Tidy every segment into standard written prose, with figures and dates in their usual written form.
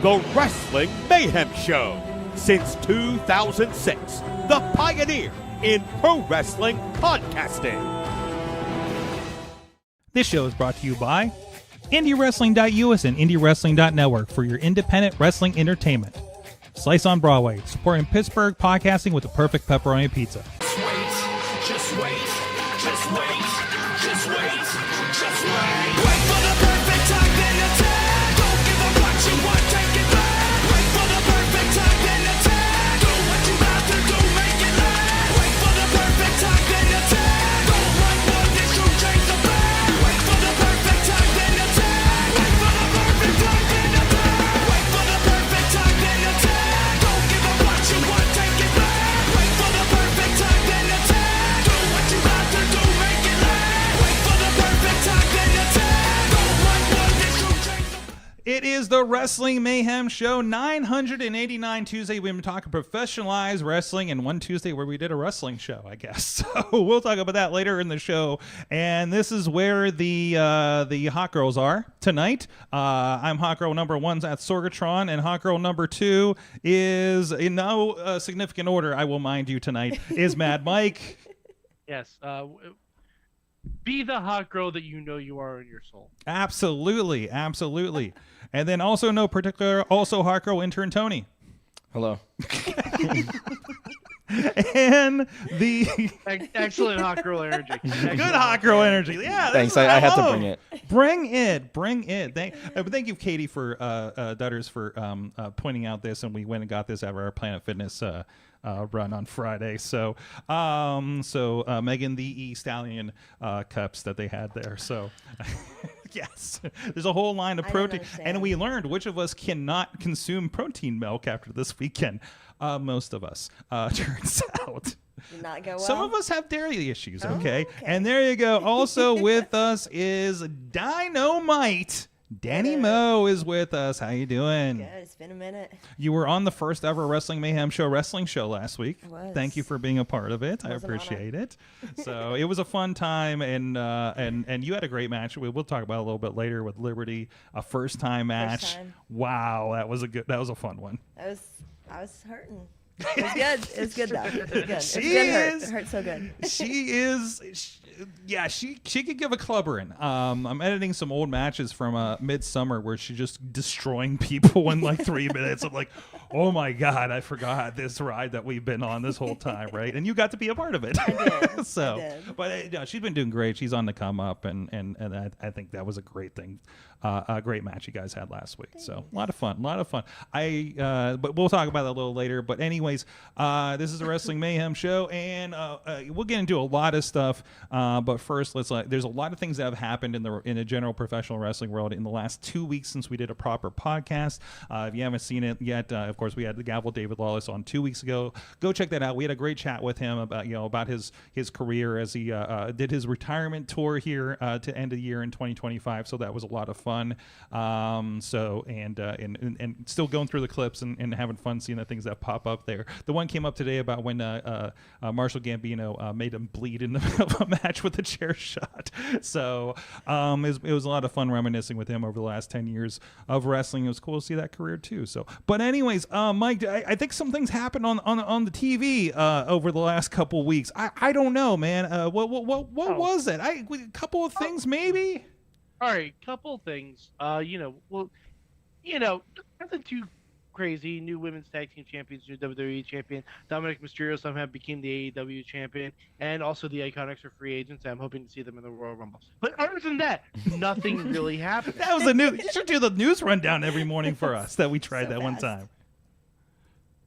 The Wrestling Mayhem Show. Since 2006, the pioneer in pro wrestling podcasting. This show is brought to you by IndieWrestling.us and IndieWrestling.network for your independent wrestling entertainment. Slice on Broadway, supporting Pittsburgh podcasting with the perfect pepperoni pizza. Just wait, just wait, just wait, just wait, just wait. Wait for the perfect time, then attack. Don't give up what you want, take it back. Wait for the perfect time, then attack. Do what you have to do, make it last. Wait for the perfect time, then attack. Don't run for this, you change the plan. Wait for the perfect time, then attack. Wait for the perfect time, then attack. Wait for the perfect time, then attack. Don't give up what you want, take it back. Wait for the perfect time, then attack. Do what you have to do, make it last. Wait for the perfect time, then attack. Don't run for this, you change the plan. It is the Wrestling Mayhem Show, 989 Tuesday. We've been talking professionalized wrestling, and one Tuesday where we did a wrestling show, I guess. So we'll talk about that later in the show. And this is where the hot girls are tonight. I'm hot girl number 1 at Sorgatron, and hot girl number 2 is, in no significant order, I will mind you tonight, is Mad Mike. Yes. Be the hot girl that you know you are in your soul. Absolutely, absolutely. And then also no particular, also hot girl intern Tony. Hello. And the Excellent hot girl energy. good hot girl energy. Yeah. Thanks. I had to bring it. Bring it. Thank you, Katie, for Dutters for pointing out this, and we went and got this at our Planet Fitness run on Friday. So Megan the E Stallion cups that they had there. So yes, there's a whole line of protein, and we learned which of us cannot consume protein milk after this weekend. Most of us, turns out. Did not go well. Some of us have dairy issues, Oh, okay? okay. And there you go. Also with us is Dynamite. Danny Moe is with us. How you doing? Good. It's been a minute. You were on the first ever Wrestling Mayhem wrestling show last week. I was. Thank you for being a part of it. I was an honor. appreciate it. So it was a fun time, and you had a great match. We'll talk about it a little bit later with Liberty, a first time match. time. Wow, that was a fun one. I was hurting. It was good. It was good though. It was good. It was She good hurt. is- It hurt so good. She could give a clubbering. I'm editing some old matches from Midsummer where she's just destroying people in like 3 minutes. I'm like, oh my God, I forgot this ride that we've been on this whole time, right? And you got to be a part of it. I did. So, I did. but no, she's been doing great. She's on the come up, and I think that was a great thing. A great match you guys had last week. So a lot of fun. But we'll talk about that a little later. But anyways, this is a Wrestling Mayhem show, and we'll get into a lot of stuff. But first, there's a lot of things that have happened in the general professional wrestling world in the last 2 weeks since we did a proper podcast. If you haven't seen it yet, of course, we had the Gavel David Lawless on 2 weeks ago. Go check that out. We had a great chat with him about his career as he did his retirement tour here to end of the year in 2025. So that was a lot of fun. And still going through the clips and having fun seeing the things that pop up there. The one came up today about when Marshall Gambino made him bleed in the middle of a match with a chair shot. So it was a lot of fun reminiscing with him over the last 10 years of wrestling. It was cool to see that career too. So, but anyways, Mike, I think some things happened on the TV over the last couple weeks. I don't know, man. What was it? A couple of things maybe. All right, couple things. Nothing too crazy. New women's tag team champions, new WWE champion. Dominic Mysterio somehow became the AEW champion, and also the Iconics are free agents. I'm hoping to see them in the Royal Rumble. But other than that, nothing really happened. That was the news. You should do the news rundown every morning for us that we tried that one time.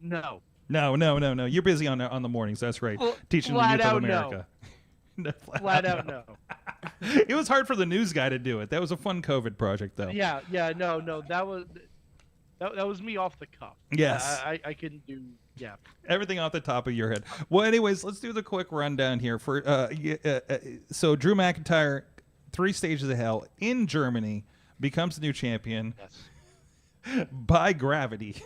No. No. You're busy on the mornings. That's right. Teaching the youth of America. No, Flat out no. It was hard for the news guy to do it. That was a fun COVID project, though. Yeah, no. That was me off the cuff. Yes. I couldn't do. Yeah. Everything off the top of your head. Well, anyways, let's do the quick rundown here. So Drew McIntyre, 3 stages of hell in Germany, becomes the new champion by gravity.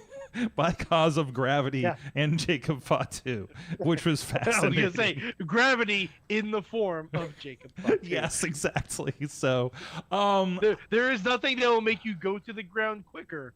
By cause of gravity and Jacob Fatu, which was fascinating. I was going to say, gravity in the form of Jacob Fatu. Yes, exactly. So, there is nothing that will make you go to the ground quicker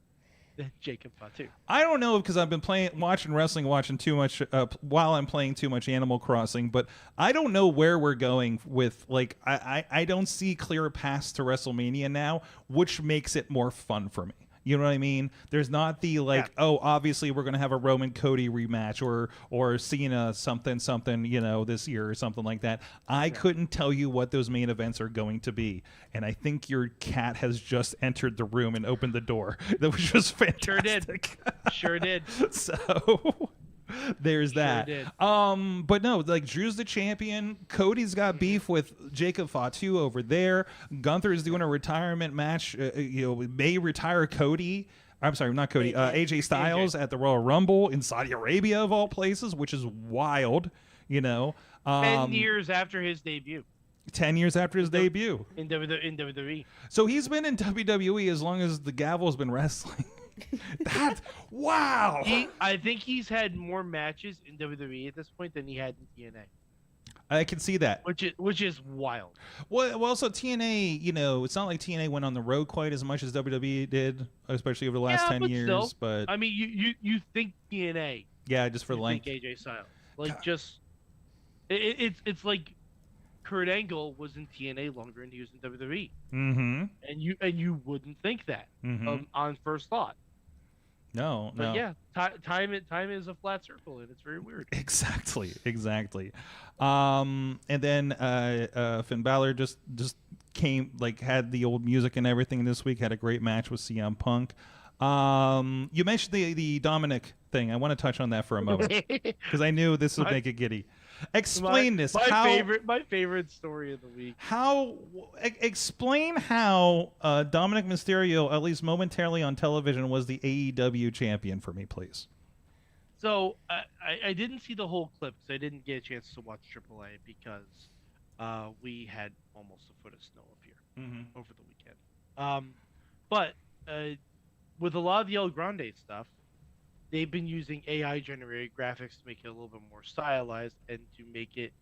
than Jacob Fatu. I don't know because I've been watching too much while I'm playing too much Animal Crossing, but I don't know where we're going with, like, I don't see clear paths to WrestleMania now, which makes it more fun for me. You know what I mean? There's not the obviously we're gonna have a Roman Cody rematch or Cena something, this year or something like that. I couldn't tell you what those main events are going to be, and I think your cat has just entered the room and opened the door. That was just fantastic. Sure did. So there's that. Did. But no, like, Drew's the champion. Cody's got beef with Jacob Fatu over there. Gunther's doing a retirement match. May retire Cody. I'm sorry, not Cody. AJ Styles at the Royal Rumble in Saudi Arabia of all places, which is wild. 10 years after his debut. 10 years after his debut in WWE. So he's been in WWE as long as the gavel's been wrestling. That's wow. I think he's had more matches in WWE at this point than he had in TNA. I can see that, which is wild. Well, also TNA, it's not like TNA went on the road quite as much as WWE did, especially over the last 10 years. Still, but I mean, you think TNA? Yeah, just for length. Think AJ Styles, it's like Kurt Angle was in TNA longer than he was in WWE. Mm-hmm. And you wouldn't think that on first thought. No. Yeah, time is a flat circle, and it's very weird. Exactly. And then Finn Balor just came, had the old music and everything this week. Had a great match with CM Punk. You mentioned the Dominic thing. I want to touch on that for a moment because I knew this would make it giddy. Explain this. My favorite story of the week. Explain how Dominic Mysterio, at least momentarily on television, was the AEW champion for me, please. So I didn't see the whole clip because I didn't get a chance to watch AAA because we had almost a foot of snow up here over the weekend. But with a lot of the El Grande stuff, they've been using AI-generated graphics to make it a little bit more stylized and to make it...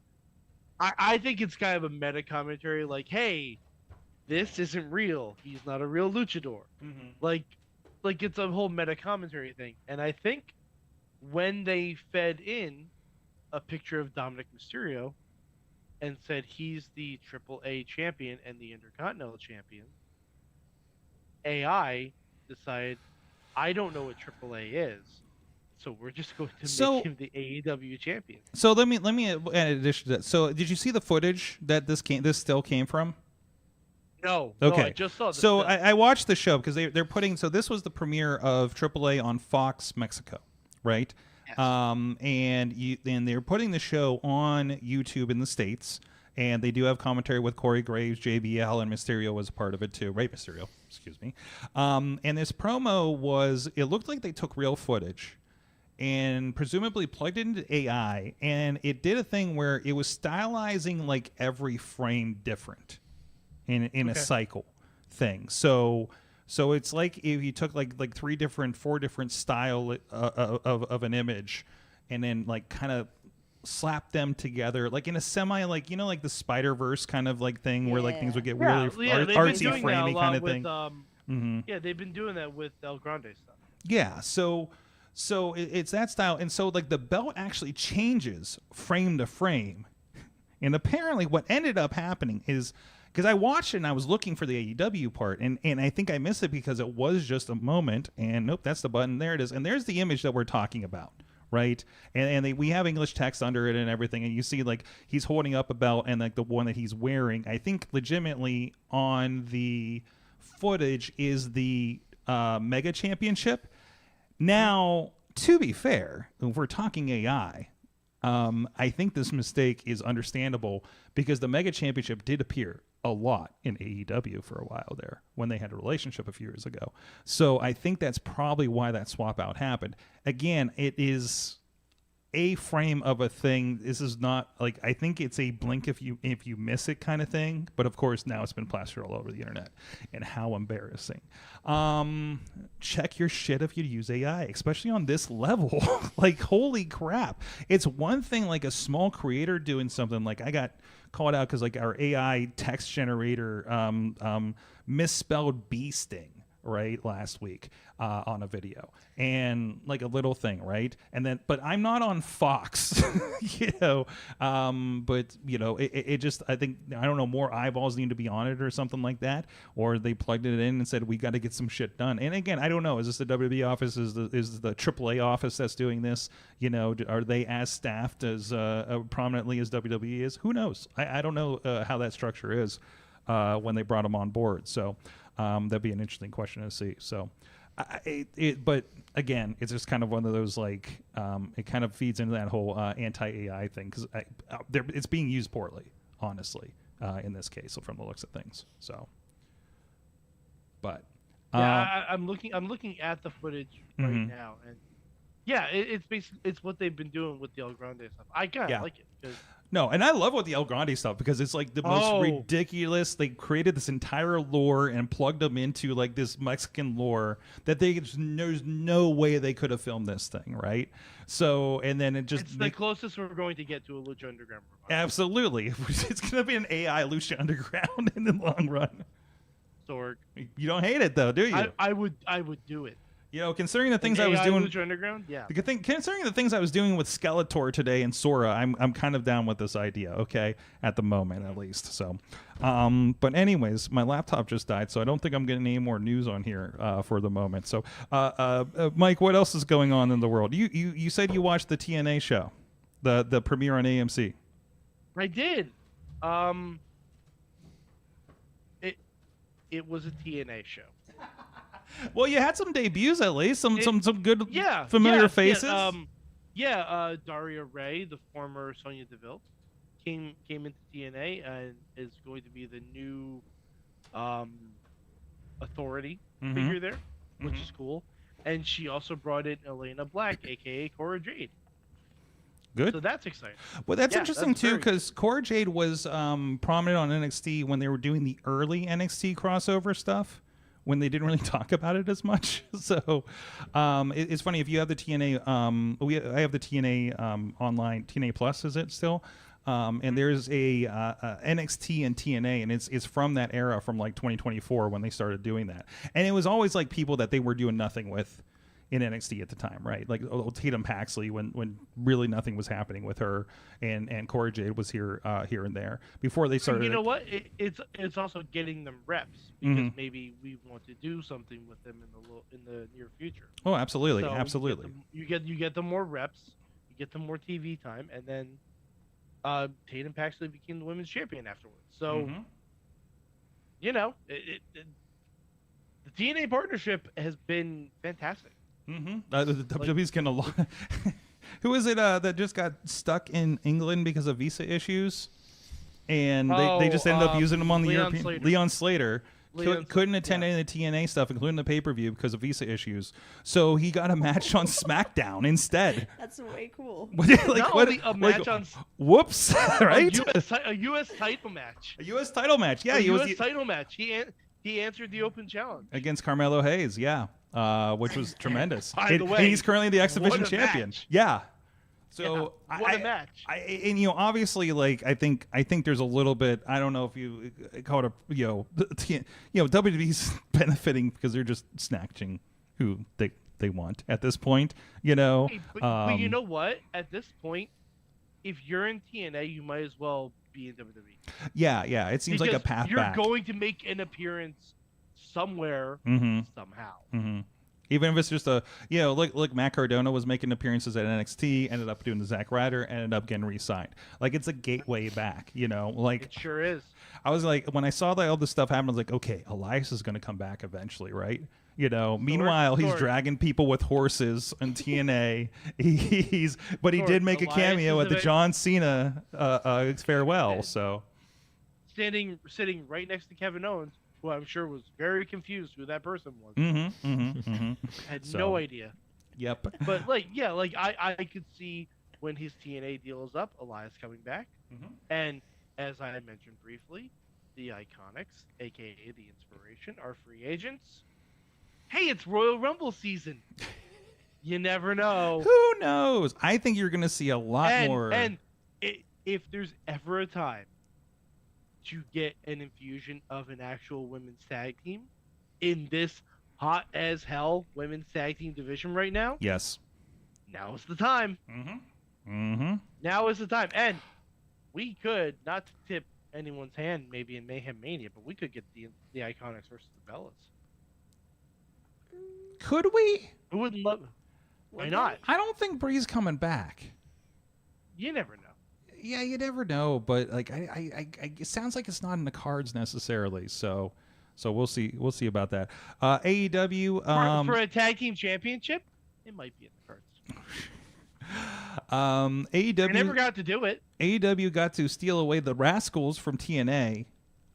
I think it's kind of a meta commentary, like, hey, this isn't real. He's not a real luchador. Like it's a whole meta commentary thing. And I think when they fed in a picture of Dominic Mysterio and said he's the AAA champion and the Intercontinental champion, AI decided, I don't know what AAA is, so we're just going to make him the AEW champion. So let me add addition to that. So did you see the footage that this still came from? No. Okay. No, I just saw this. So I watched the show because they're putting. So this was the premiere of AAA on Fox Mexico, right? Yes. And they're putting the show on YouTube in the States. And they do have commentary with Corey Graves, JBL, and Mysterio was a part of it too. Right, Mysterio? Excuse me. And this promo it looked like they took real footage and presumably plugged it into AI. And it did a thing where it was stylizing like every frame different in a cycle thing. So it's like if you took like four different style of an image and then like kind of slap them together like in a semi like the Spider-Verse kind of like thing where like things would get really artsy framey kind of thing. Yeah, they've been doing that with El Grande stuff. Yeah, so it's that style, and so like the belt actually changes frame to frame, and apparently what ended up happening is because I watched it and I was looking for the AEW part, and I think I missed it because it was just a moment, and nope, that's the button, there it is, and there's the image that we're talking about. Right, and we have English text under it and everything, and you see like he's holding up a belt and like the one that he's wearing, I think legitimately on the footage is the Mega Championship. Now, to be fair, if we're talking AI, I think this mistake is understandable because the Mega Championship did appear a lot in AEW for a while there when they had a relationship a few years ago. So I think that's probably why that swap out happened. Again, it is a frame of a thing. This is not like, I think it's a blink if you miss it kind of thing. But of course now it's been plastered all over the internet, and how embarrassing. Check your shit if you use AI, especially on this level. Like, holy crap. It's one thing like a small creator doing something. Like I got called out because like our AI text generator misspelled bee sting right, last week on a video, and like a little thing, right? And then, but I'm not on Fox, you know. But you know, it just, I think, I don't know, more eyeballs need to be on it or something like that, or they plugged it in and said we got to get some shit done. And again, I don't know, is this the WWE office? Is the AAA office that's doing this? You know, are they as staffed as prominently as WWE is? Who knows? I don't know how that structure is when they brought them on board. So that'd be an interesting question to see. So, but again, it's just kind of one of those, like, it kind of feeds into that whole anti-AI thing, because it's being used poorly, honestly, in this case, from the looks of things. So, but yeah, I'm looking at the footage right now, and yeah, it's basically, it's what they've been doing with the El Grande stuff. I kind of like it because. No, and I love with the El Grande stuff, because it's like the most ridiculous. They created this entire lore and plugged them into like this Mexican lore that there's no way they could have filmed this thing, right? So, and then it's the closest we're going to get to a Lucha Underground revival. Absolutely. It's going to be an AI Lucha Underground in the long run. Sorg. You don't hate it though, do you? I would do it. You know, considering the things I was doing, Lucha Underground, yeah. Considering the things I was doing with Skeletor today and Sora, I'm kind of down with this idea. Okay, at the moment at least. So, but anyways, my laptop just died, so I don't think I'm getting any more news on here for the moment. So, Mike, what else is going on in the world? You said you watched the TNA show, the premiere on AMC. I did. It was a TNA show. Well, you had some debuts at least, some good familiar faces. Daria Ray, the former Sonya Deville, came into TNA and is going to be the new authority figure there, which is cool. And she also brought in Elena Black, aka Cora Jade. Good. So that's exciting. Well, that's interesting too, because Cora Jade was prominent on NXT when they were doing the early NXT crossover stuff, when they didn't really talk about it as much. So it's funny, if you have the TNA, I have the TNA online, TNA Plus, is it still? And there's a NXT and TNA, and it's from that era, from like 2024 when they started doing that. And it was always like people that they were doing nothing with in NXT at the time, right? Like Tatum Paxley, when really nothing was happening with her, and Cora Jade was here and there before they started. You know what? It's also getting them reps, because maybe we want to do something with them in the near future. Oh, absolutely, so absolutely. You get them more reps, you get them more TV time, and then Tatum Paxley became the women's champion afterwards. So you know, the TNA partnership has been fantastic. The WWE's getting a lot. Who is it that just got stuck in England because of visa issues, and they just ended up using him on the European. Leon Slater couldn't attend any of the TNA stuff, including the pay-per-view, because of visa issues. So he got a match on SmackDown instead. That's way cool. A match on. Whoops! Right? A U.S. title match. A U.S. title match. Yeah, a U.S. title match. He answered the open challenge against Carmelo Hayes. Yeah. Which was tremendous. By the way, he's currently the exhibition champion. Match. Yeah. So what a match. And you know, obviously, like I think there's a little bit. I don't know if you call it WWE's benefiting because they're just snatching who they want at this point. You know. Hey, but you know what? At this point, if you're in TNA, you might as well be in WWE. Yeah. It seems like a path back. You're going to make an appearance somewhere, somehow. Even if it's just like Matt Cardona was making appearances at NXT, ended up doing the Zack Ryder, ended up getting re-signed. Like, it's a gateway back, you know. Like, it sure is. I was like, when I saw all this stuff happen, I was like, okay, Elias is going to come back eventually, right? You know. Meanwhile, he's dragging people with horses on TNA. But he did make a cameo at the John Cena farewell. So sitting right next to Kevin Owens, who I'm sure was very confused who that person was. Had no idea. Yep. But I could see when his TNA deal is up, Elias coming back. And as I mentioned briefly, the Iconics, aka the Inspiration, are free agents. Hey, it's Royal Rumble season. You never know. Who knows? I think you're going to see a lot more. And if there's ever a time to get an infusion of an actual women's tag team in this hot as hell women's tag team division right now. Yes. Now is the time. Now is the time. And we could, not to tip anyone's hand maybe in Mayhem Mania, but we could get the Iconics versus the Bellas. Could we? Who wouldn't love? Why not? I don't think Bree's coming back. You never know. Yeah, you never know, but like it sounds like it's not in the cards necessarily. So we'll see. We'll see about that. AEW For a tag team championship, it might be in the cards. AEW I never got to do it. AEW got to steal away the Rascals from TNA,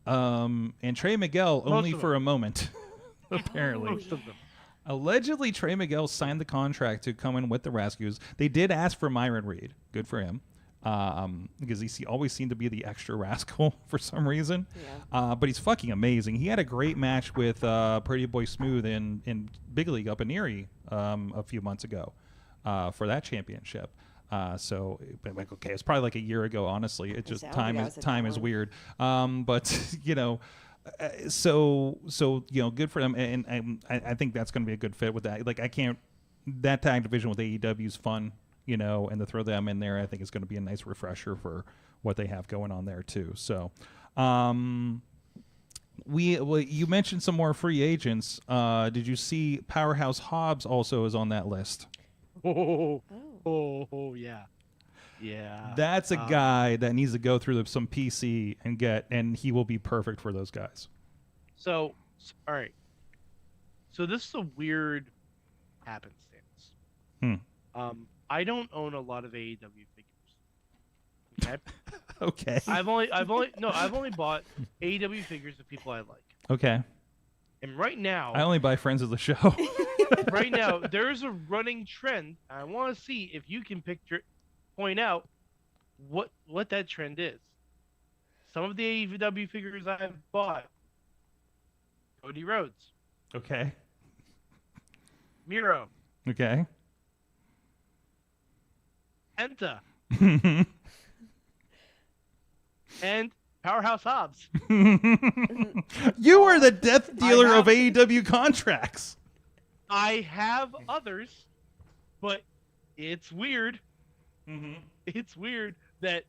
and Trey Miguel only for a moment, apparently. Most of them. Allegedly, Trey Miguel signed the contract to come in with the Rascals. They did ask for Myron Reed. Good for him. Because he always seemed to be the extra rascal for some reason. Yeah. But he's fucking amazing. He had a great match with Pretty Boy Smooth in Big League up in Erie a few months ago for that championship. So, like, okay, it's probably like a year ago. Honestly, it just time is weird. But you know. So you know, good for them, and I think that's going to be a good fit with that. Like, that tag division with AEW is fun, you know, and to throw them in there, I think is going to be a nice refresher for what they have going on there too. So, you mentioned some more free agents. Did you see Powerhouse Hobbs also is on that list? Oh, yeah. Yeah. That's a guy that needs to go through some PC and he will be perfect for those guys. So, all right. So this is a weird happenstance. I don't own a lot of AEW figures. Okay. Okay. I've only bought AEW figures of people I like. Okay. And right now, I only buy friends of the show. right now, there's a running trend. I want to see if you can point out what that trend is. Some of the AEW figures I've bought: Cody Rhodes, Okay. Miro, Okay. Penta, and Powerhouse Hobbs. You are the death dealer of AEW contracts. I have others, but it's weird. It's weird that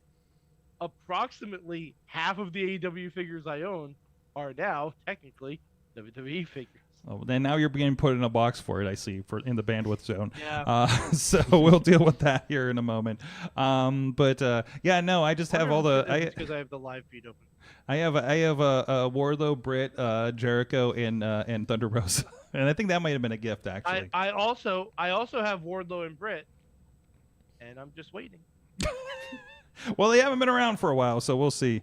approximately half of the AEW figures I own are now technically WWE figures. Oh, then now you're being put in a box for it. I see in the bandwidth zone. Yeah. So we'll deal with that here in a moment. Yeah, no, I just have all the. Because I have the live feed open. I have a Wardlow, Britt, Jericho, and Thunder Rosa, and I think that might have been a gift actually. I also have Wardlow and Britt, and I'm just waiting. Well, they haven't been around for a while, so we'll see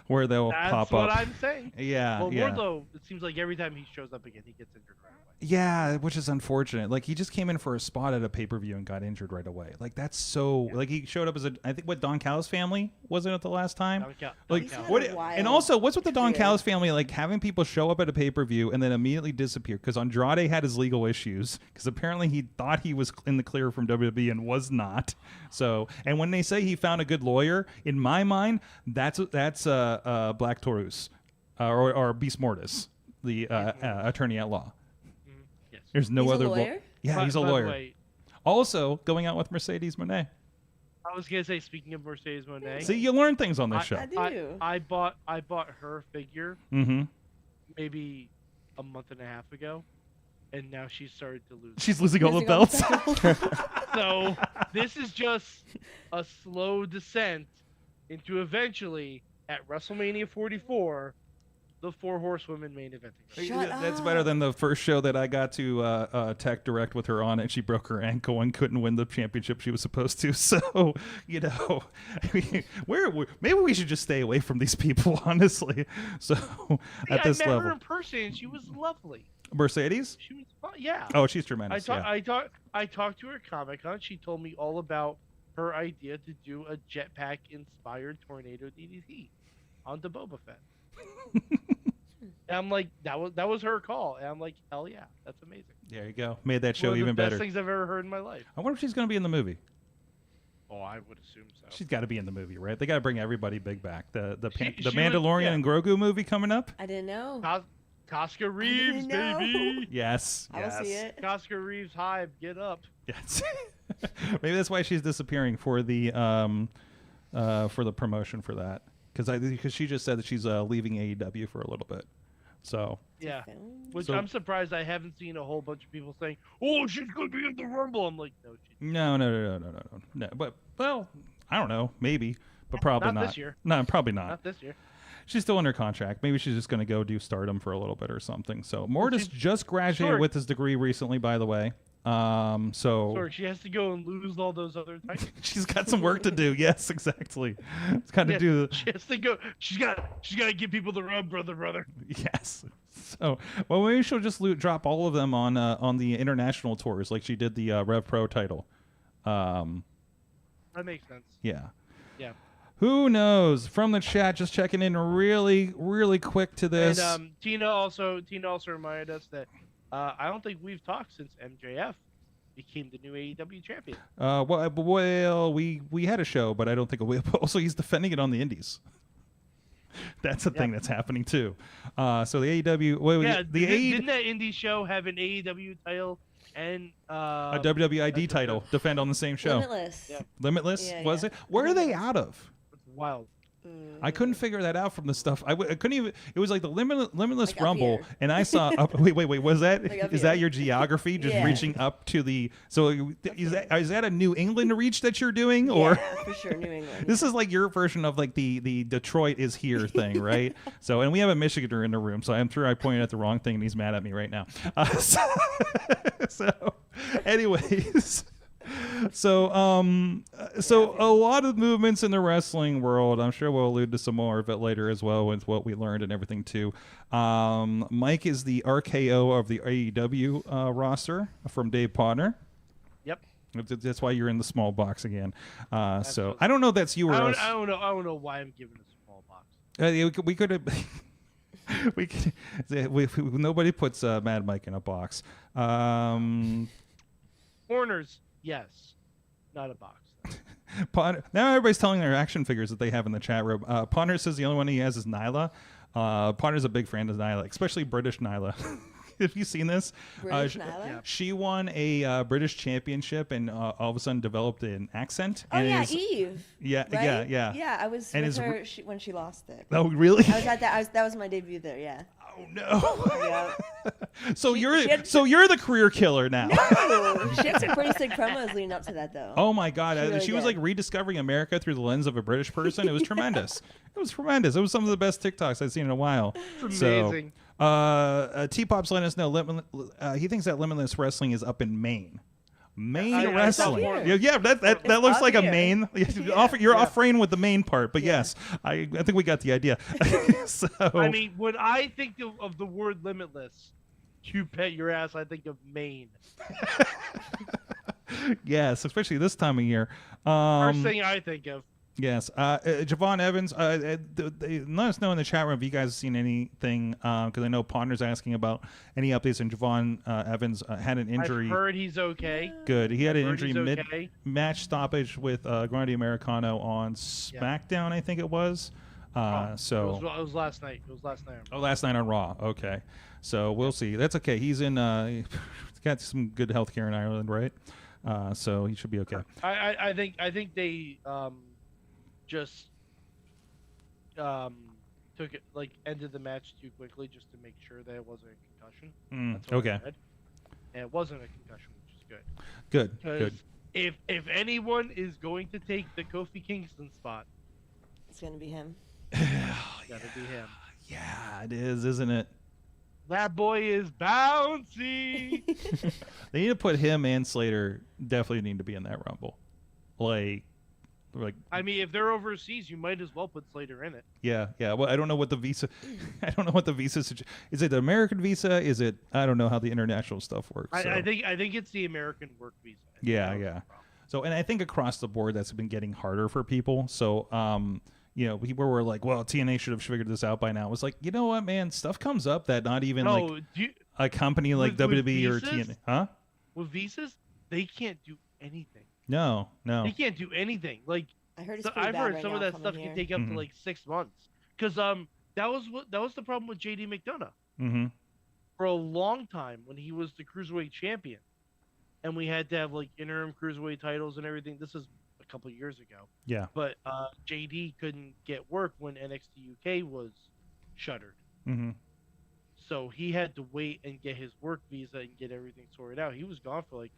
where they'll pop up. That's what I'm saying. Yeah. Well, yeah. Wardlow, it seems like every time he shows up again, he gets injured right away. Yeah, which is unfortunate. Like, he just came in for a spot at a pay-per-view and got injured right away. Like, that's so... Yeah. Like, he showed up as I think, Don Callis family? Wasn't it the last time? Like, what? And also, what's with the Don Callis family, like, having people show up at a pay-per-view and then immediately disappear? Because Andrade had his legal issues. Because apparently he thought he was in the clear from WWE and was not. So, and when they say he found a good lawyer, in my mind, that's Black Taurus. Or Beast Mortis, the attorney at law. Yes. There's no He's other lawyer. Yeah, he's a By the lawyer. way, Also, going out with Mercedes Moné. I was gonna say, speaking of Mercedes Moné, See, you learn things on this show. I do. I bought her figure Mm-hmm. maybe a month and a half ago, and now she's started to lose. She's losing all the Losing all belts. the So this is just a slow descent into eventually at WrestleMania 44, the 4 Horsewomen main event. Shut That's up. better than the first show that I got to tech direct with her on, and she broke her ankle and couldn't win the championship she was supposed to. So, you know, maybe we should just stay away from these people, honestly. So, at this I met level, her in person, and she was lovely. Mercedes? She was fun. Yeah. Oh, she's tremendous. I talked to her at Comic-Con. She told me all about her idea to do a jetpack inspired tornado DDT onto Boba Fett. And I'm like, that was her call. And I'm like, hell yeah, that's amazing. There you go. Made that show One of the even best better. things I've ever heard in my life. I wonder if she's going to be in the movie. Oh, I would assume so. She's got to be in the movie, right? They got to bring everybody big back. The She was- Mandalorian yeah. and Grogu movie coming up. I didn't know. Casca Reeves, know. baby. Yes. I will see it. Casca Reeves, Hive, get up. Yes. Maybe that's why she's disappearing for the promotion for that. Because she just said that she's leaving AEW for a little bit. So. Yeah. Which So- I'm surprised I haven't seen a whole bunch of people saying, "Oh, she's gonna be in the Rumble." I'm like, no, she's No. But well, I don't know. Maybe, but probably Not not. this year. No, probably not. not this year. She's still under contract. Maybe she's just going to go do Stardom for a little bit or something. So Mortis just graduated Sure. with his degree recently, by the way. So Sorry, she has to go and lose all those other titles. she's got some work to do. Yes, exactly. It's got to do. She has to go. She's got to give people the rub, brother. Yes. So, well, maybe she'll just drop all of them on the international tours, like she did the Rev Pro title. That makes sense. Yeah. Yeah. Who knows? From the chat, just checking in really, really quick to this. And Tina also reminded us that I don't think we've talked since MJF became the new AEW champion. Well, we had a show, but I don't think also he's defending it on the Indies. That's a thing that's happening too. So the AEW, didn't that indie show have an AEW title and a WWID title defend on the same show? Limitless. Yeah. Limitless Yeah, was yeah. it? Where are they out of? It's wild. I couldn't figure that out from the stuff. I couldn't even. It was like the Limitless Like up Rumble, here. and I saw. Wait. Was that? Like up Is that here. your geography? Just Yeah. reaching up to the. So is that a New England reach that you're doing, or Yeah, for sure, New England. this is like your version of like the Detroit is here thing, right? So, and we have a Michiganer in the room, so I'm sure I pointed at the wrong thing, and he's mad at me right now. So anyways. So a lot of movements in the wrestling world. I'm sure we'll allude to some more of it later as well with what we learned and everything too. Mike is the RKO of the AEW roster from Dave Potter. Yep. That's why you're in the small box again. So I don't know if that's you or us. I don't know why I'm giving a small box. We could have. Nobody puts Mad Mike in a box. Corners, yes, not a box. Now everybody's telling their action figures that they have in the chat room. Ponder says the only one he has is Nyla. Ponder's a big fan of Nyla, especially British Nyla. Have you seen this? British Nyla? She won a British championship and all of a sudden developed an accent. Oh and yeah, is- Eve. Yeah, Right? yeah. Yeah, I was And with is- her when she lost it. Oh, really? I was at that. That was my debut there. Yeah. Oh no. Yeah. So She you're the career killer now. No, she had some pretty sick promos leading up to that though. Oh my God! She really She was did. like rediscovering America through the lens of a British person. It was tremendous. It was tremendous. It was some of the best TikToks I've seen in a while. It's amazing. So, T-Pop's letting us know he thinks that Limitless Wrestling is up in Maine. Maine I wrestling. saw it. Yeah, that looks up like a here. Maine. You're off frame with the main part, but yes, I think we got the idea. So I mean, when I think of the word limitless, you bet your ass I think of Maine. yes, especially this time of year. First thing I think of. Yes. Javon Evans, let us know in the chat room if you guys have seen anything, because I know Ponder's asking about any updates, and Javon Evans had an injury. I've heard he's okay. Good. He had an Heard injury he's okay. mid-match stoppage with Grande Americano on SmackDown, I think it was. So It was last night. It was last night. Oh, last night on Raw. Okay. So we'll see. That's okay. He's in he's got some good health care in Ireland, right? So he should be okay. I think they just took it ended the match too quickly just to make sure that it wasn't a concussion. That's what I Okay. read. And it wasn't a concussion, which is good. Good. Because Good. if anyone is going to take the Kofi Kingston spot, It's gonna be him. it's gotta be him. Yeah, it is, isn't it? That boy is bouncy. They need to put him and Slater definitely need to be in that Rumble. Like I mean, if they're overseas, you might as well put Slater in it. yeah. Well, I don't know what the visa. I don't know what the visa. Is it the American visa? Is it? I don't know how the international stuff works. So. I think it's the American work visa. I think Yeah, that was yeah. the problem. So, and I think across the board, that's been getting harder for people. So, people were like, "Well, TNA should have figured this out by now." It was like, you know what, man? Stuff comes up that not even No, like a company like with WWE or visas? TNA, huh? with visas, they can't do anything. No. They can't do anything. Like I heard it's so pretty I've bad heard right some now of that coming stuff here. can take up to like 6 months. Because that was the problem with JD McDonough. Mm-hmm. for a long time when he was the cruiserweight champion, and we had to have like interim cruiserweight titles and everything. This is a couple of years ago. Yeah. But JD couldn't get work when NXT UK was shuttered. Mm-hmm. So he had to wait and get his work visa and get everything sorted out. He was gone for like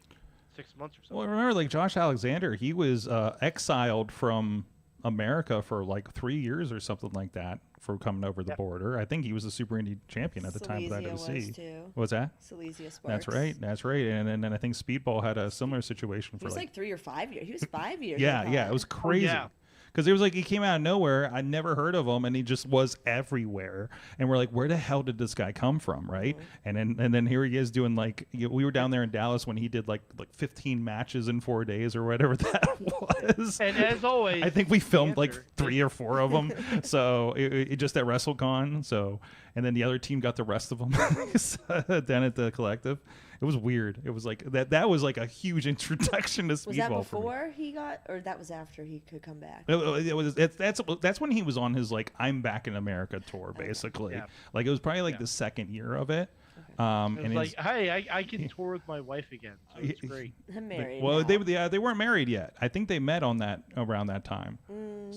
6 months or something. Well, remember, like Josh Alexander, he was exiled from America for like 3 years or something like that for coming over the border. I think he was a Super Indie champion at the time of that Silesia was IWC. too. What's that? Silesia Sparks. That's right. That's right. And then I think Speedball had a similar situation He for was like 3 or 5 years. He was 5 years. yeah, I yeah, thought. it was crazy. yeah. Because it was like he came out of nowhere. I never heard of him, and he just was everywhere. And we're like, where the hell did this guy come from, right? And then here he is doing like we were down there in Dallas when he did like 15 matches in 4 days or whatever that was. And as always, I think we filmed like answer 3 or 4 of them. So it just at WrestleCon. So and then the other team got the rest of them down at the Collective. It was weird. It was like that was like a huge introduction to Speedball. Was that for me. before he got, or that was after he could come back? That's when he was on his like I'm back in America tour basically. Yeah. Like it was probably like the second year of it. it was And like, hey, I can tour with my wife again. So it's great. I'm married. well, now. they weren't married yet. I think they met on that around that time. No.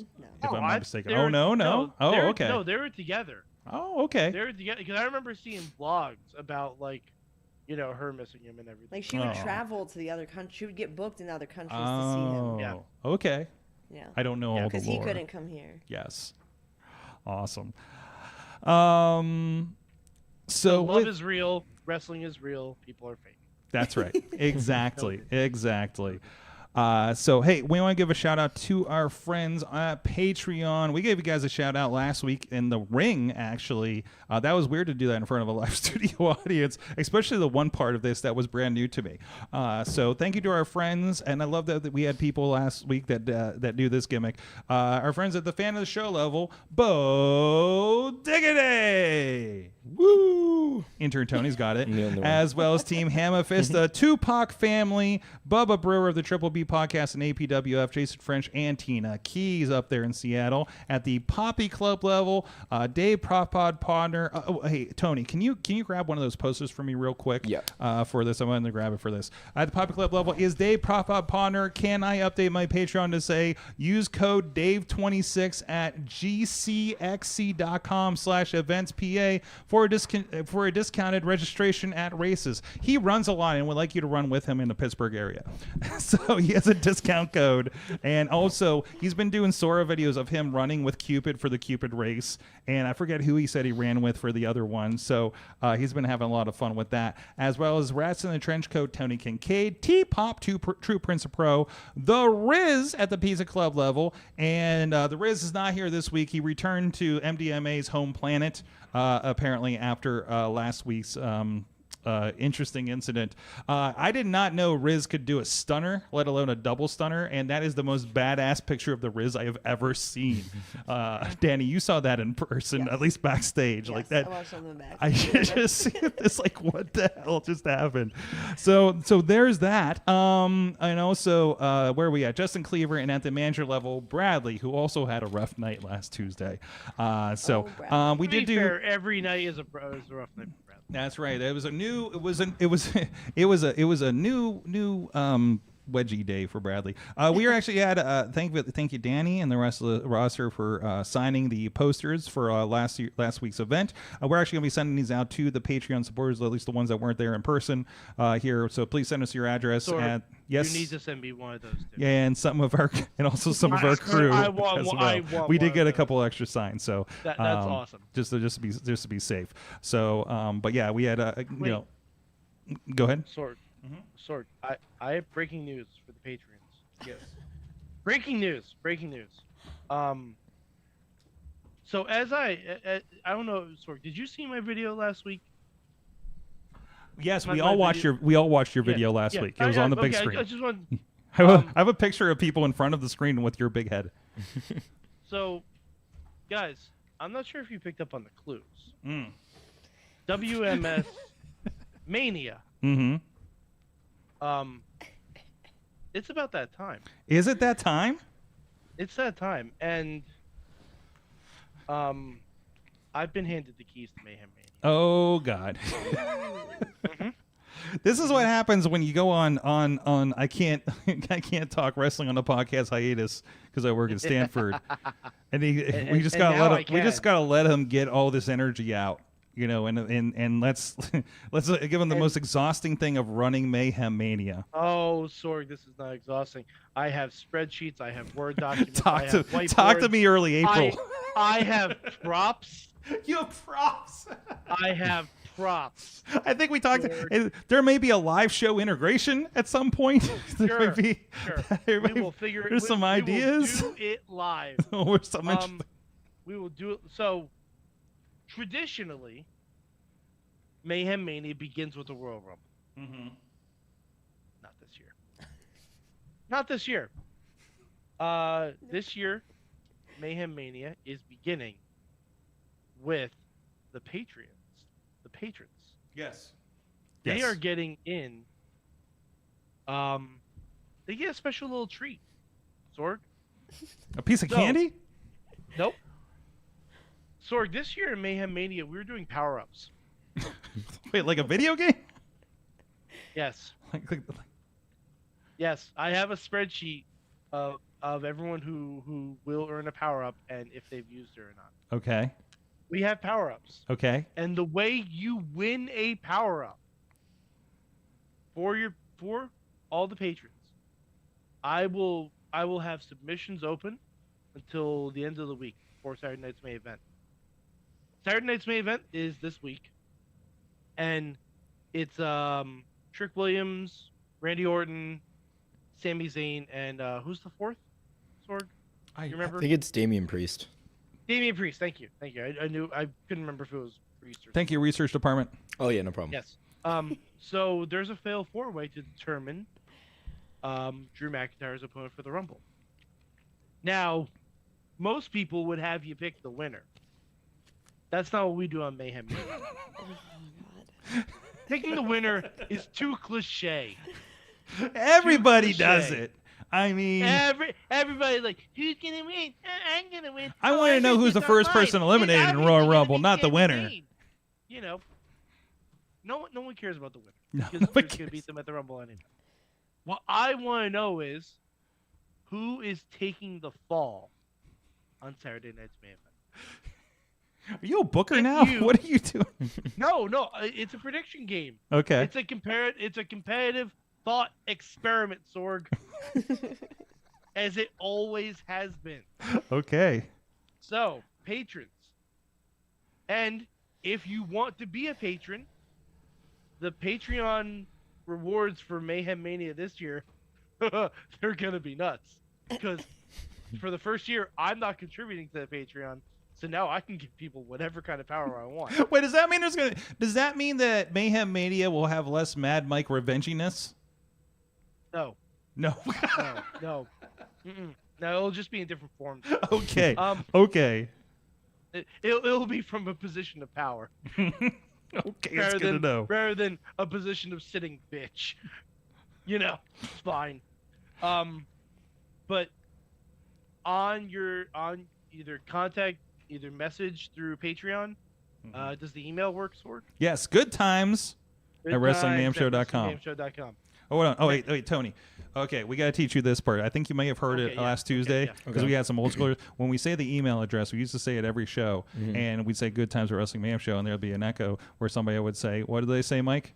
If I'm not mistaken. they were- No. Oh, okay. No, they were together. Oh, okay. They were together because I remember seeing blogs about like, her missing him and everything. Like she would Oh. travel to the other country. She would get booked in other countries to see him. Yeah. Okay. Yeah. I don't know all the Because lore. he couldn't come here. Yes. Awesome. So Love is real. Wrestling is real. People are fake. That's right. Exactly. Exactly. So, hey, we want to give a shout out to our friends at Patreon. We gave you guys a shout out last week in the ring, actually. That was weird to do that in front of a live studio audience, especially the one part of this that was brand new to me. So thank you to our friends. And I love that we had people last week that do this gimmick. Our friends at the fan of the show level, Bo Diggity. Woo! Intern Tony's got it. As well as Team Hammerfist, Tupac family, Bubba Brewer of the Triple B Podcast and APWF, Jason French and Tina Keys up there in Seattle. At the Poppy Club level, Dave Propod Podner. Hey, Tony, can you grab one of those posters for me real quick? Yeah. For this, I'm going to grab it for this. At the Poppy Club level is Dave Propod Podner. Can I update my Patreon to say use code Dave26 at gcxc.com/eventspa for a discounted registration at races. He runs a lot and would like you to run with him in the Pittsburgh area. So he has a discount code. And also, he's been doing Sora videos of him running with Cupid for the Cupid race. And I forget who he said he ran with for the other one. So he's been having a lot of fun with that. As well as Rats in the Trench Coat, Tony Kincaid, T-Pop, True Prince of Pro, The Riz at the Pizza Club level. And The Riz is not here this week. He returned to MDMA's home planet, apparently after last week's interesting incident. I did not know Riz could do a stunner, let alone a double stunner, and that is the most badass picture of the Riz I have ever seen. Dani, you saw that in person, Yes. at least backstage. Yes, Like that. I watched on the back. I just see this like, what the hell just happened? So there's that. And also, where are we at? Justin Cleaver, and at the manager level, Bradley, who also had a rough night last Tuesday. We To did be do. fair, every night is a rough night for Bradley. That's right. It was a new wedgie day for Bradley. We are actually at thank you Dani and the rest of the roster for signing the posters for last week's event. We're actually going to be sending these out to the Patreon supporters, at least the ones that weren't there in person here. So please send us your address. Sorg, Yes. You need to send me one of those too. Yeah, and some of our crew. I want we did one get of a those. couple extra signs, so That's awesome. Just to be safe. So, but yeah, we had go ahead. Sorg, I have breaking news for the Patreons. Yes. Breaking news. So as I don't know, Sorg, did you see my video last week? Yes, My- we my all watched your video last Yeah. week. It was on the big Okay, screen. I just want. I have a picture of people in front of the screen with your big head. So, guys, I'm not sure if you picked up on the clues. Mm. WMS Mania. Mm-hmm. It's about that time. Is it that time? It's that time, and I've been handed the keys to Mayhem Mania. Oh God. This is what happens when you go on I can't talk wrestling on the podcast hiatus because I work at Stanford, and we just gotta let him get all this energy out, you know, and let's give him the most exhausting thing of running Mayhem Mania. Oh, Sorg, this is not exhausting. I have spreadsheets. I have Word documents. Talk to me early April. I have props. You have props. I have props. I think we talked. There may be a live show integration at some point. Sure. We will figure it. There's some ideas. We will do it live. We will do it. So, traditionally, Mayhem Mania begins with the Royal Rumble. Mm-hmm. Not this year. Not this year. This year, Mayhem Mania is beginning with the patrons. Yes. They are getting in. They get a special little treat. Sorg. A piece of candy? Nope. Sorg, this year in Mayhem Mania, we were doing power-ups. Wait, like a video game? Yes. Like Yes, I have a spreadsheet of everyone who will earn a power-up and if they've used it or not. Okay. We have power-ups. Okay. And the way you win a power-up for all the patrons, I will have submissions open until the end of the week for Saturday Night's May event. Saturday Night's May event is this week, and it's Trick Williams, Randy Orton, Sami Zayn, and who's the fourth? Sorg, you remember? I think it's Damian Priest. Damian Priest. Thank you. I couldn't remember if it was Priest or. Thank you, research department. Oh yeah, no problem. Yes. So there's a fail 4-way to determine Drew McIntyre's opponent for the Rumble. Now, most people would have you pick the winner. That's not what we do on Mayhem. Oh, God. Picking the winner is too cliche. Everybody does it. I mean, everybody's like, who's gonna win? I'm gonna win. I want to know who's the first person eliminated in Royal Rumble, not the winner. You know, no one cares about the winner. No, because nobody Drew's gonna cares. beat them at the Rumble anyway. What I want to know is who is taking the fall on Saturday Night's Mayhem. Are you a booker now? What are you doing? No, it's a prediction game. Okay. It's a competitive thought experiment, Sorg. As it always has been. Okay. So, patrons. And if you want to be a patron, the Patreon rewards for Mayhem Mania this year, they're going to be nuts. Because for the first year, I'm not contributing to the Patreon. So now I can give people whatever kind of power I want. Wait, does that mean that Mayhem Mania will have less Mad Mike revenginess? No. No. No. Mm-mm. No, it'll just be in different forms. Okay. Okay. It'll be from a position of power. Okay, that's good to know. Rather than a position of sitting bitch. You know, it's fine. But on either message through Patreon. Does the email work, Sorg? Yes, good times at WrestlingMayhemShow.com. WrestlingMayhemShow.com. Oh, hold on. Oh, wait, Tony. Okay, we got to teach you this part. I think you may have heard it last Tuesday because we had some old schoolers. When we say the email address, we used to say it every show, and we'd say good times at Wrestling Mayhem Show, and there'd be an echo where somebody would say, what did they say, Mike?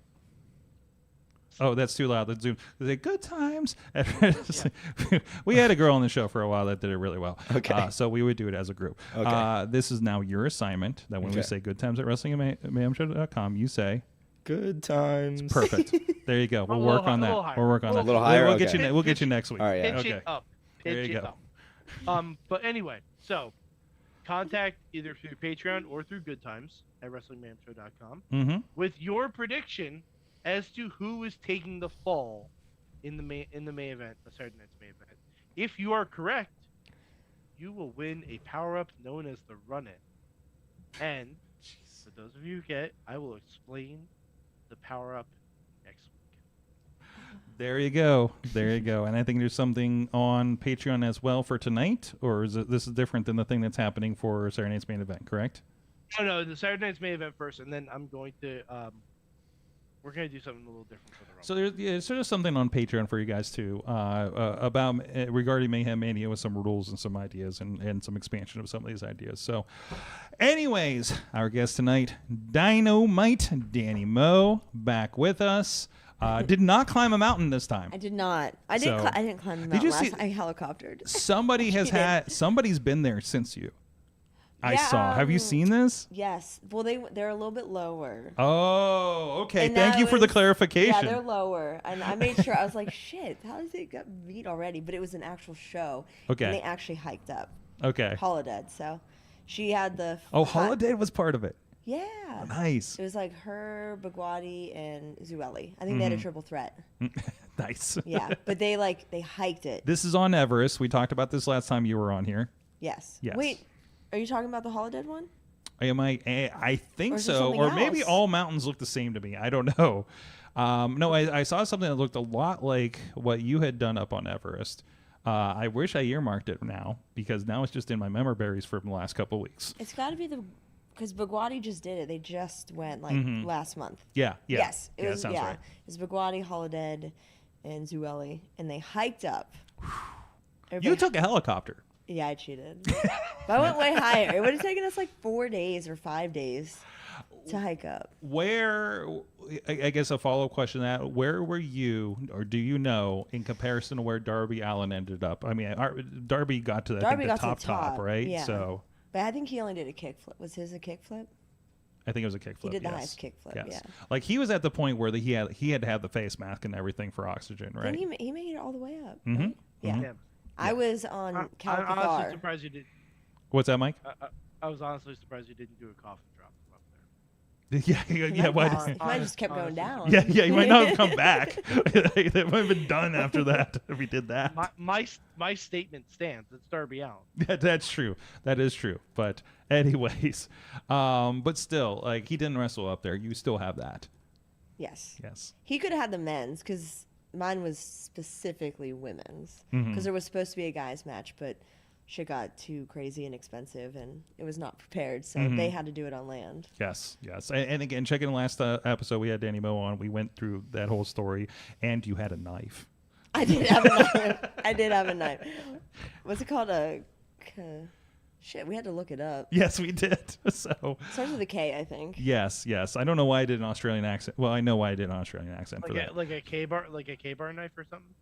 Oh, that's too loud. Let's zoom. They say, good times. We had a girl on the show for a while that did it really well. Okay. So we would do it as a group. Okay. This is now your assignment that when we say good times at WrestlingMayhemShow.com, you say, good times. Perfect. There you go. We'll work on that. We'll work on that. A little higher. We'll get you. We'll get you next week. All right. Yeah. Pitch it up. There you go. But anyway, so contact either through Patreon or through Good Times at WrestlingMayhemShow.com with your prediction as to who is taking the fall in the May event, the Saturday Night's May event. If you are correct, you will win a power-up known as the Run-In. And for those of you who get it, I will explain the power-up next week. There you go. There you go. And I think there's something on Patreon as well for tonight, or is this is different than the thing that's happening for Saturday Night's Main Event, correct? Oh no, the Saturday night's main event first, and then I'm going to we're gonna do something a little different for the Rumble. So there's sort of something on Patreon for you guys too about regarding Mayhem Mania with some rules and some ideas and some expansion of some of these ideas. So, anyways, our guest tonight, Dynamite Dani Moe, back with us. Did not climb a mountain this time. I did not. I So- didn't climb the Did you mountain see- last. I helicoptered. Somebody has She did. somebody's been there since you. I Yeah, saw. Have you seen this? Yes. Well, they're a little bit lower. Oh, okay. And Thank that you for the was- clarification. Yeah, they're lower, and I made sure. I was like, "Shit, how does it get beat already?" But it was an actual show. Okay. And they actually hiked up. Okay. Holodead. So, she had the. Oh, hot- Holiday was part of it. Yeah. Nice. It was like her, Bagwadi, and Zueli. I think they had a triple threat. Nice. Yeah, but they hiked it. This is on Everest. We talked about this last time you were on here. Yes. Yes. Wait, are you talking about the Holodead one? I think Or is it so. something Or maybe else? all mountains look the same to me. I don't know. No, I saw something that looked a lot like what you had done up on Everest. I wish I earmarked it now because now it's just in my memory berries for the last couple of weeks. It's got to be because Bagwadi just did it. They just went last month. Yeah. Yeah. Yes, it yeah, was. that sounds Yeah, right. it was Bagwadi, Holodead, and Zueli, and they hiked up. You Everybody- took a helicopter. Yeah, I cheated. But I went way higher. It would have taken us like 4 days or 5 days to hike up. Where, I guess a follow-up question to that, where were you, or do you know, in comparison to where Darby Allin ended up? I mean, Darby got to, Darby the got to top, the top, right? yeah. So But I think he only did a kickflip. Was his a kickflip? I think it was a kickflip. He did the yes. highest kickflip, Yes. yeah. Like he was at the point where he had to have the face mask and everything for oxygen, I right? think he made it all the way up. Mhm. Right? Yeah. Yeah. I was on I'm Count the honestly Car. surprised you did. What's that, Mike? I was honestly surprised you didn't do a coffin drop from up there. yeah. Why? He might have just kept going down. Yeah. You might not have come back. That might have been done after that if we did that. My statement stands. It's Darby Allin. Yeah, that's true. That is true. But anyways, but still, like he didn't wrestle up there. You still have that. Yes. Yes. He could have had the men's because mine was specifically women's Mm-hmm. because there was supposed to be a guys match, but shit got too crazy and expensive and it was not prepared, so Mm-hmm. they had to do it on land. Yes. And again, checking the last episode we had Dani Moe on, we went through that whole story, and you had a knife. I did have a knife. I did have a knife. What's it called? Shit, we had to look it up. Yes, we did. So Starts with a K, I think. yes. I don't know why I did an Australian accent. Well, I know why I did an Australian accent for that. Like a K bar knife or something.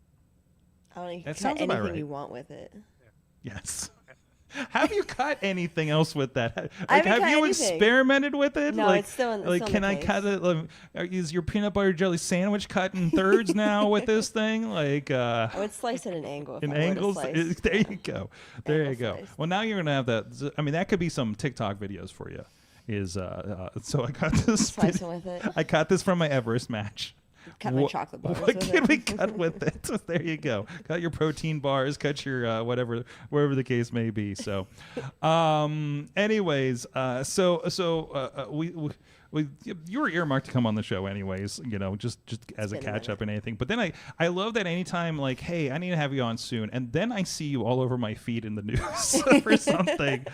I don't know. You That can cut sounds about anything right. you want with it. Yes. Have you cut anything else with that? Like, haven't have cut you anything. experimented with it? No, like, it's still in- it's like, still in can the I case. cut it? Is your peanut butter jelly sandwich cut in thirds now with this thing? Like, I would slice at an angle. If in I were to angles? slice. There you go. There you Angle go. slice. Well, now you're gonna have that. I mean, that could be some TikTok videos for you. So I got this. Slicing with it. I got this from my Everest match. Cut my Wha- chocolate bars What with can it. we cut with it? There you go. Cut your protein bars. Cut your whatever, wherever the case may be. So, anyways, we you were earmarked to come on the show, anyways. You know, just as a been a catch up minute. and anything. But then I love that anytime like, hey, I need to have you on soon, and then I see you all over my feed in the news for something.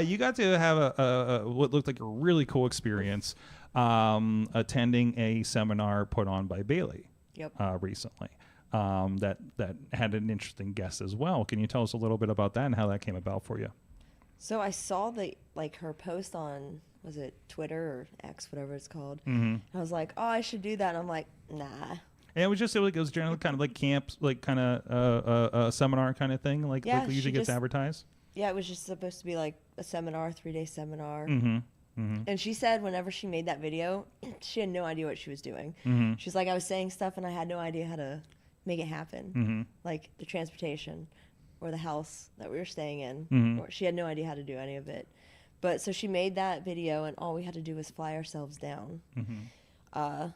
You got to have a what looked like a really cool experience. Attending a seminar put on by Bailey Yep. recently that had an interesting guest as well. Can you tell us a little bit about that and how that came about for you? So I saw her post on, was it Twitter or X, whatever it's called. Mm-hmm. I was like, oh, I should do that. And I'm like, nah. And it was generally kind of like camps, like kind of a seminar kind of thing, like Yeah, usually she gets just- advertised. Yeah, it was just supposed to be like a seminar, 3-day seminar. Mm-hmm. And she said whenever she made that video, she had no idea what she was doing. Mm-hmm. She's like, I was saying stuff and I had no idea how to make it happen. Mm-hmm. Like the transportation or the house that we were staying in. Mhm. Or she had no idea how to do any of it. But so she made that video and all we had to do was fly ourselves down. Mm-hmm.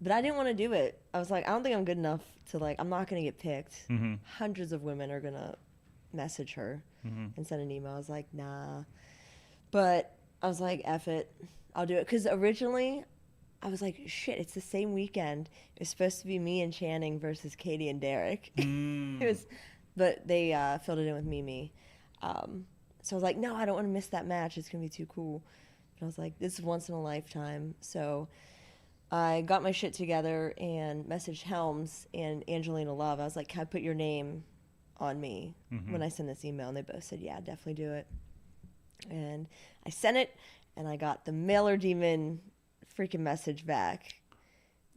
But I didn't want to do it. I was like, I don't think I'm good enough to I'm not going to get picked. Mm-hmm. Hundreds of women are going to message her and send an email. I was like, nah. But I was like, F it. I'll do it. Because originally I was like, shit, it's the same weekend. It was supposed to be me and Channing versus Katie and Derek. It was, but they filled it in with Mimi. So I was like, no, I don't want to miss that match. It's going to be too cool. But I was like, this is once in a lifetime. So I got my shit together and messaged Helms and Angelina Love. I was like, can I put your name on me when I send this email? And they both said, yeah, definitely do it. And I sent it, and I got the Mailer Demon freaking message back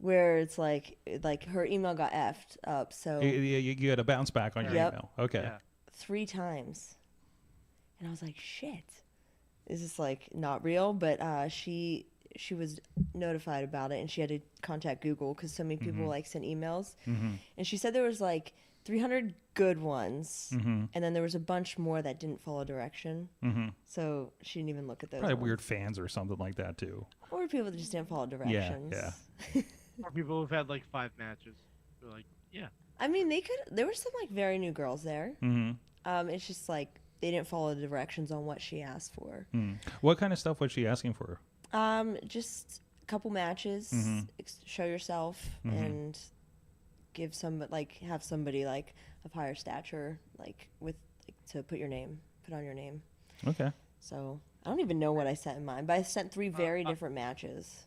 where it's like her email got effed up. So You had a bounce back on your Yep. email. Okay. Yeah. 3 times. And I was like, shit. Is this like not real? But she was notified about it, and she had to contact Google because so many people like sent emails. And she said there was like 300 good ones, and then there was a bunch more that didn't follow direction. So she didn't even look at those. Probably ones. weird fans or something like that too. Or people that just didn't follow directions. yeah. Or people who've had like 5 matches. They're like, yeah. I mean, there were some like very new girls there. It's just like they didn't follow the directions on what she asked for. What kind of stuff was she asking for? Just a couple matches, show yourself, and have somebody like of higher stature, like to put on your name. Okay. So I don't even know what I sent in mine, but I sent 3 very different matches.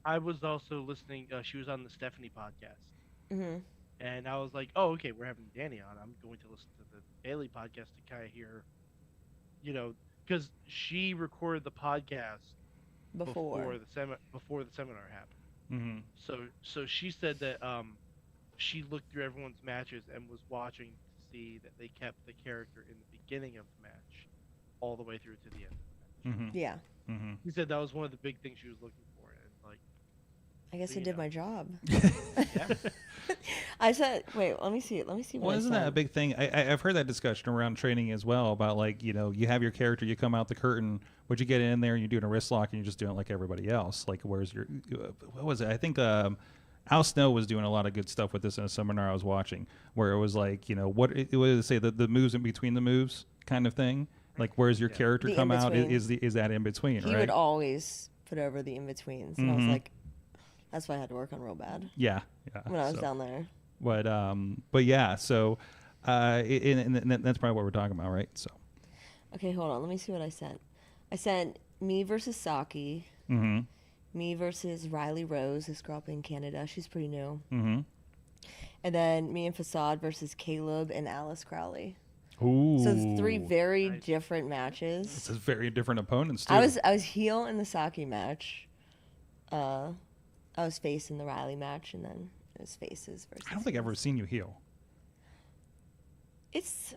I was also listening. She was on the Stephanie podcast. And I was like, oh, okay, we're having Dani on. I'm going to listen to the Bailey podcast to kind of hear, because she recorded the podcast before the seminar happened. So she said that she looked through everyone's matches and was watching to see that they kept the character in the beginning of the match all the way through to the end of the match. Yeah. He said that was one of the big things she was looking for, and like, I guess So, I did my job. yeah. I said, wait, let me see it. Let me see what Well, I isn't said. that a big thing? I've heard that discussion around training as well about like, you have your character, you come out the curtain, but you get in there and you're doing a wrist lock and you're just doing it like everybody else. Like, where's your, what was it? I think Al Snow was doing a lot of good stuff with this in a seminar I was watching where it was like, what did it say, the moves in between the moves kind of thing? Like, where's your character The come out? in-between. Is that in between, He right? would always put over the in-betweens. And I was like, that's why I had to work on real bad Yeah. when I was down there. But yeah, so and that's probably what we're talking about, right? So Okay, hold on. Let me see what I sent. I sent me versus Saki. Me versus Riley Rose, this girl up in Canada. She's pretty new. And then me and Facade versus Caleb and Alice Crowley. ooh, So it's 3 very different matches. This is very different opponents too. I was heel in the Saki match. I was face in the Riley match, and then it was faces versus. I don't think I've ever seen you heel. It's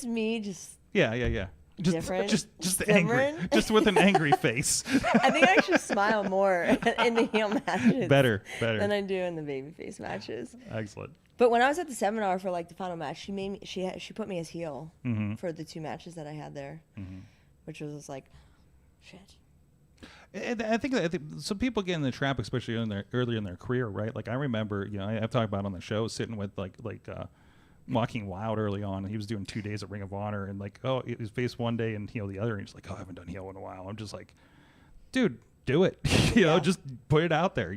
me just. Yeah. Just, Different? just angry, Different? just with an angry face. I think I actually smile more in the heel matches. Better. Than I do in the babyface matches. Excellent. But when I was at the seminar for like the final match, she put me as heel for the 2 matches that I had there, which was like, shit. And I think some people get in the trap, especially early in their career, right? Like I remember, I've talked about on the show sitting with like Walking Wild early on. He was doing 2 days of Ring of Honor, and like, oh, he was face one day and heel the other, and he's like, oh, I haven't done heel in a while. I'm just like, dude, do it. Just put it out there.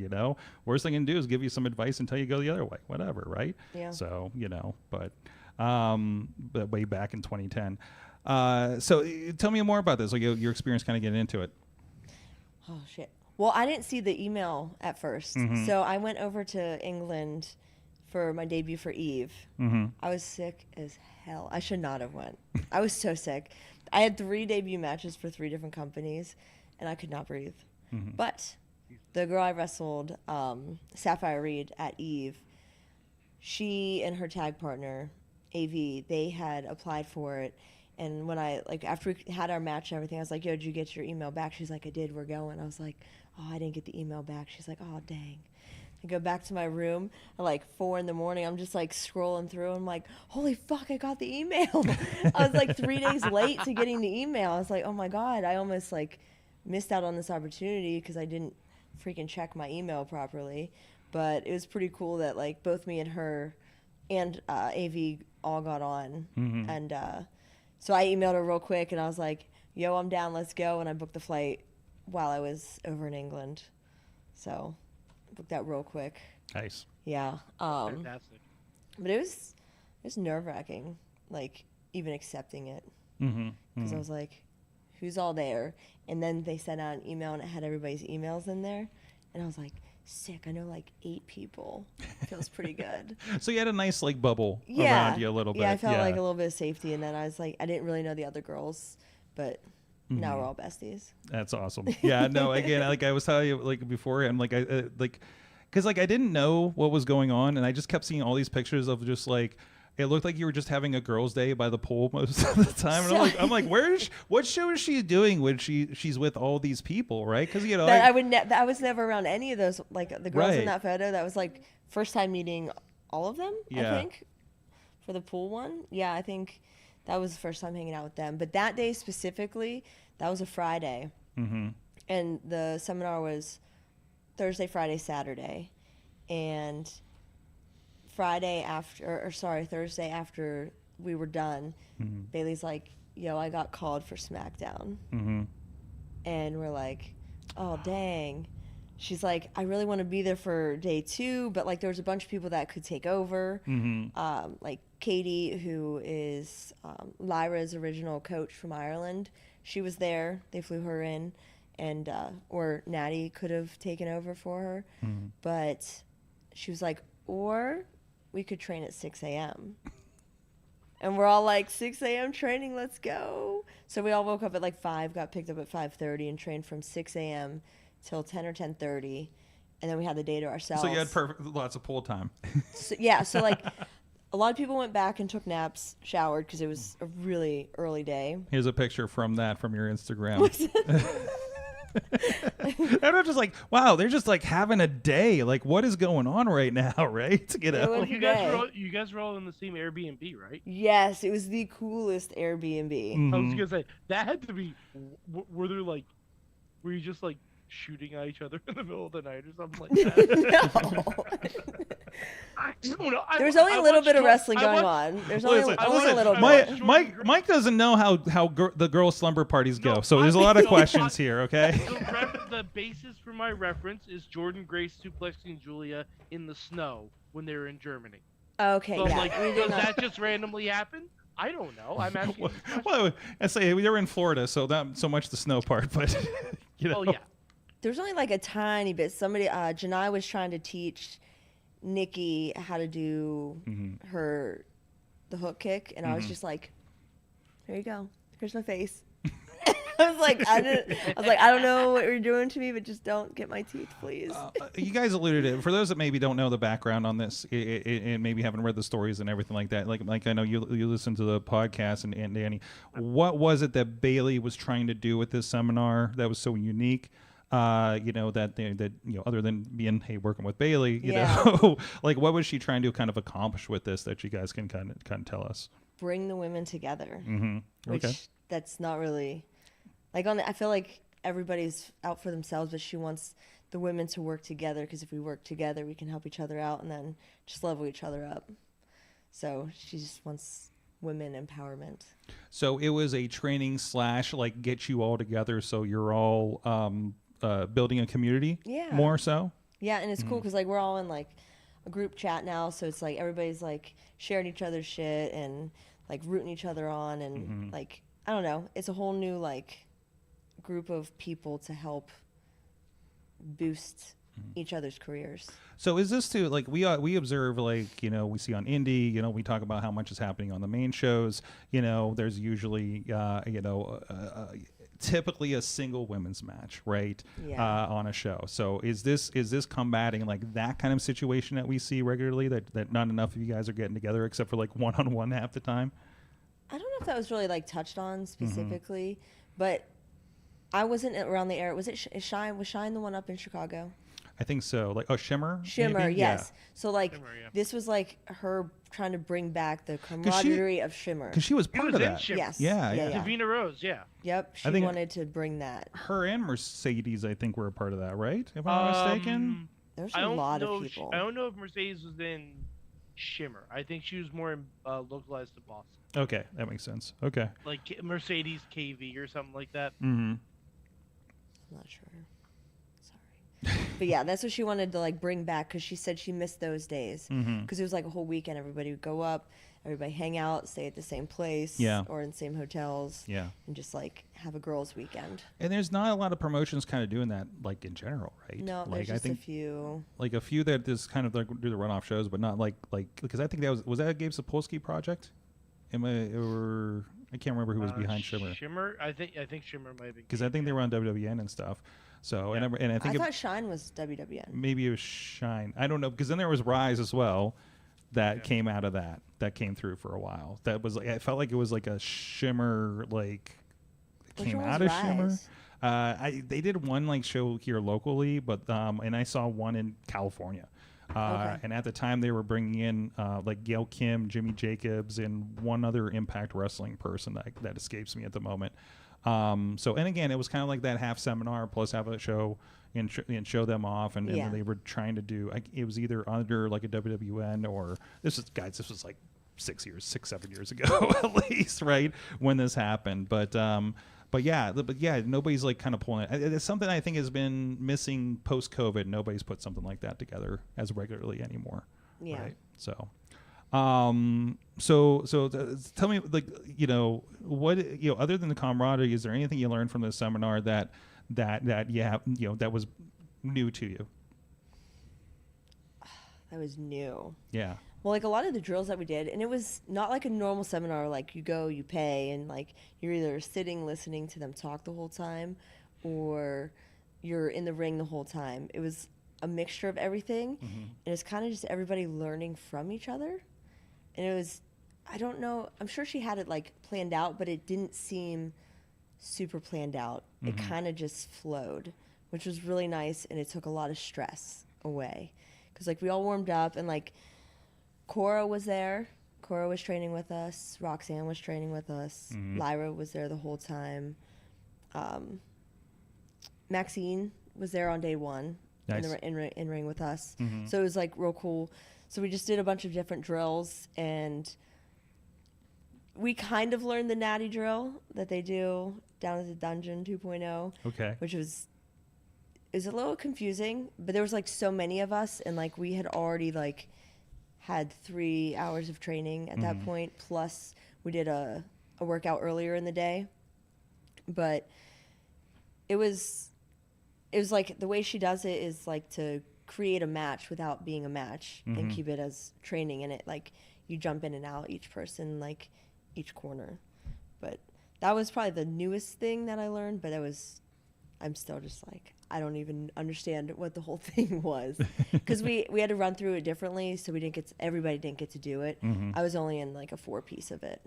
Worst thing I can do is give you some advice until you go the other way, whatever, right? Yeah. So but way back in 2010. So tell me more about this, like your experience, kind of getting into it. Oh shit. Well, I didn't see the email at first, so I went over to England for my debut for Eve. I was sick as hell. I should not have went. I was so sick. I had 3 debut matches for 3 different companies, and I could not breathe. But the girl I wrestled, Sapphire Reed at Eve, she and her tag partner, AV, they had applied for it. And when after we had our match and everything, I was like, yo, did you get your email back? She's like, I did, we're going. I was like, oh, I didn't get the email back. She's like, oh, dang. I go back to my room at like 4 a.m. I'm just like scrolling through. I'm like, holy fuck, I got the email. I was like 3 days late to getting the email. I was like, oh my God, I almost like missed out on this opportunity because I didn't freaking check my email properly. But it was pretty cool that like both me and her and AV all got on. And so I emailed her real quick and I was like, yo, I'm down, let's go. And I booked the flight while I was over in England. So booked that real quick. Nice. Yeah. Fantastic. But it was nerve-wracking, like even accepting it. Because I was like, who's all there, and then they sent out an email and it had everybody's emails in there, and I was like, sick. I know like 8 people. Feels pretty good. So you had a nice like bubble Yeah. around you a little bit. Yeah, I felt like a little bit of safety, and then I was like, I didn't really know the other girls, but now we're all besties. That's awesome. Yeah, no, again, like I was telling you like beforehand, like I like, because like I didn't know what was going on, and I just kept seeing all these pictures of just like. It looked like you were just having a girls' day by the pool most of the time, and I'm like, what show is she doing when she's with all these people, right? Because you know, I was never around any of those, like the girls Right. in that photo. That was like first time meeting all of them. Yeah. I think for the pool one, yeah, I think that was the first time hanging out with them. But that day specifically, that was a Friday, and the seminar was Thursday, Friday, Saturday, and Thursday after we were done, Bailey's like, yo, I got called for SmackDown. And we're like, oh, dang. She's like, I really want to be there for day 2, but like there was a bunch of people that could take over. Like Katie, who is Lyra's original coach from Ireland, she was there. They flew her in, and or Natty could have taken over for her. But she was like, or we could train at 6 a.m. And we're all like, 6 a.m. training, let's go. So we all woke up at like 5, got picked up at 5:30, and trained from 6 a.m. till 10 or 10:30. And then we had the day to ourselves. so you had lots of pool time. So, yeah, so like a lot of people went back and took naps, showered, because it was a really early day. Here's a picture from your Instagram. And I'm just like, wow, they're just like having a day. Like, what is going on right now, right? You It know, was You a guys day. you guys were all in the same Airbnb, right? Yes, it was the coolest Airbnb. I was gonna say that had to be. Were there like, were you just like shooting at each other in the middle of the night or something like that? No. I don't know. There was only a little watched bit of Jordan- wresling I going watched- on. There's only a little bit. Mike doesn't know how the girl slumber parties go. So there's a lot of questions here, okay? The basis for my reference is Jordan Grace suplexing Julia in the snow when they were in Germany. Okay, So I'm yeah. like, we did does not- that just randomly happen? I don't know. I'm asking. Well, I say we were in Florida, so not so much the snow part, but you know. Oh yeah. There was only like a tiny bit. Somebody, Janai was trying to teach Nikki how to do the hook kick, and I was just like, "There you go. Here's my face." I was like, I don't know what you're doing to me, but just don't get my teeth, please. You guys alluded to it. For those that maybe don't know the background on this and maybe haven't read the stories and everything like that, like I know you listen to the podcast and Dani, what was it that Bailey was trying to do with this seminar that was so unique? You know, that you know, other than being working with Bailey, you know, like what was she trying to kind of accomplish with this that you guys can kind of tell us? Bring the women together, which Okay. that's not really like I feel like everybody's out for themselves, but she wants the women to work together, because if we work together, we can help each other out and then just level each other up. So she just wants women empowerment. So it was a training / like get you all together so you're all building a community. Yeah. More so. Yeah, and it's cool because like we're all in like a group chat now, so it's like everybody's like sharing each other's shit and like rooting each other on, and like I don't know, it's a whole new like group of people to help boost each other's careers. So is this too, like we observe, like, you know, we see on indie, you know, we talk about how much is happening on the main shows, you know, there's usually typically a single women's match, right? Yeah. On a show. So is this combating like that kind of situation that we see regularly, that not enough of you guys are getting together except for like one-on-one half the time? I don't know if that was really like touched on specifically, but I wasn't around the area. Was Shine the one up in Chicago? I think so. Like, Shimmer? Shimmer, maybe? yes. Yeah. So like Shimmer, yeah. this was like her trying to bring back the camaraderie of Shimmer. Because she was He part was of in that. Shimmer. Yes. Yeah, Yeah. yeah. Davina Rose, yeah. Yep. She think- wanted to bring that. Her and Mercedes, I think, were a part of that, right? If I'm not mistaken. There's I a don't lot know of if people. I don't know if Mercedes was in Shimmer. I think she was more localized to Boston, Okay, that makes sense. Okay. like Mercedes KV or something like that. Mm-hmm. I'm not sure. Sorry. But yeah, that's what she wanted to like bring back because she said she missed those days because it was like a whole weekend. Everybody would go up, everybody hang out, stay at the same place or in the same hotels and just like have a girls' weekend. And there's not a lot of promotions kind of doing that, like in general, right? No, like there's just I think a few. like a few that just kind of like do the runoff shows, but not like because I think that was that a Gabe Sapolsky project? Or I can't remember who was behind Shimmer. Shimmer, I think Shimmer might be. Because I think they were on WWN and stuff. So and I think I thought Shine was WWN. maybe it was Shine. I don't know because then there was Rise as well. That came out of that came through for a while. That was like I felt like it was like a Shimmer like Which came one out was of Shimmer. Rise? They did one like show here locally, but and I saw one in California. And at the time they were bringing in like Gail Kim, Jimmy Jacobs, and one other Impact Wrestling person that escapes me at the moment. So and again, it was kind of like that half seminar plus have a show and show them off, and then they were trying to do. It was either under like a WWN or this was like 6-7 years ago at least, right when this happened. But yeah, nobody's like kind of pulling it. It's something I think has been missing post COVID. Nobody's put something like that together as regularly anymore. Yeah. Right? So. Tell me, like, what, other than the camaraderie, is there anything you learned from this seminar that you have, that was new to you? That was new. Yeah. Well, like a lot of the drills that we did, and it was not like a normal seminar, like you go, you pay, and like you're either sitting listening to them talk the whole time or you're in the ring the whole time. It was a mixture of everything, and it's kind of just everybody learning from each other. And it was, I don't know, I'm sure she had it like planned out, but it didn't seem super planned out. It kind of just flowed, which was really nice, and it took a lot of stress away. Because like we all warmed up, and like Cora was there. Cora was training with us. Roxanne was training with us. Lyra was there the whole time. Maxine was there on day one. Nice. in ring with us. So it was like real cool. So we just did a bunch of different drills, and we kind of learned the natty drill that they do down at the dungeon 2.0. Okay. Which is a little confusing, but there was like so many of us, and like we had already like had 3 hours of training at that point, plus we did a workout earlier in the day. But it was like the way she does it is like to create a match without being a match and keep it as training, and it like you jump in and out each person, like each corner. But that was probably the newest thing that I learned, but I'm still just like, I don't even understand what the whole thing was, because we had to run through it differently, so everybody didn't get to do it. I was only in like a 4-piece of it,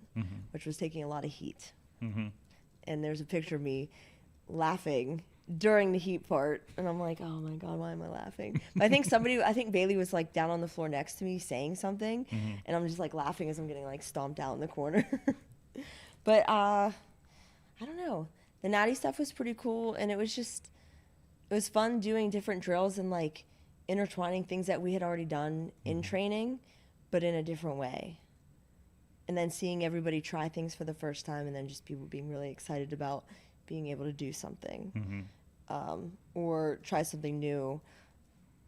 which was taking a lot of heat. And there's a picture of me laughing during the heat part, and I'm like, oh my god, why am I laughing? But I think Bailey was like down on the floor next to me saying something, and I'm just like laughing as I'm getting like stomped out in the corner. But I don't know, the natty stuff was pretty cool, and it was fun doing different drills and like intertwining things that we had already done in training, but in a different way. And then seeing everybody try things for the first time, and then just people being really excited about being able to do something or try something new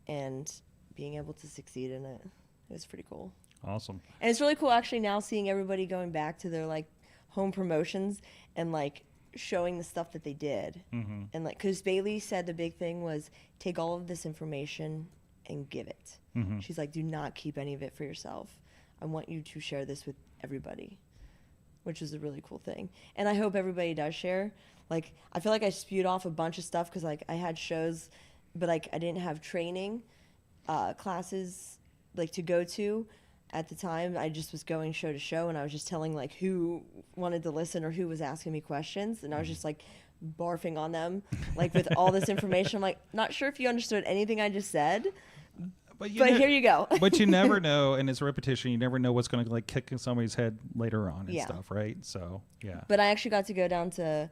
and being able to succeed in it. It was pretty cool. Awesome. And it's really cool actually now seeing everybody going back to their like home promotions and like showing the stuff that they did. And like, because Bailey said the big thing was take all of this information and give it. She's like, do not keep any of it for yourself. I want you to share this with everybody, which is a really cool thing. And I hope everybody does share. Like, I feel like I spewed off a bunch of stuff because like I had shows, but like I didn't have training classes like to go to at the time. I just was going show to show, and I was just telling like who wanted to listen or who was asking me questions, and I was just like barfing on them like with all this information. I'm like, not sure if you understood anything I just said, but here you go. But you never know, and it's repetition. You never know what's going to like kick in somebody's head later on and stuff, right? So yeah. But I actually got to go down to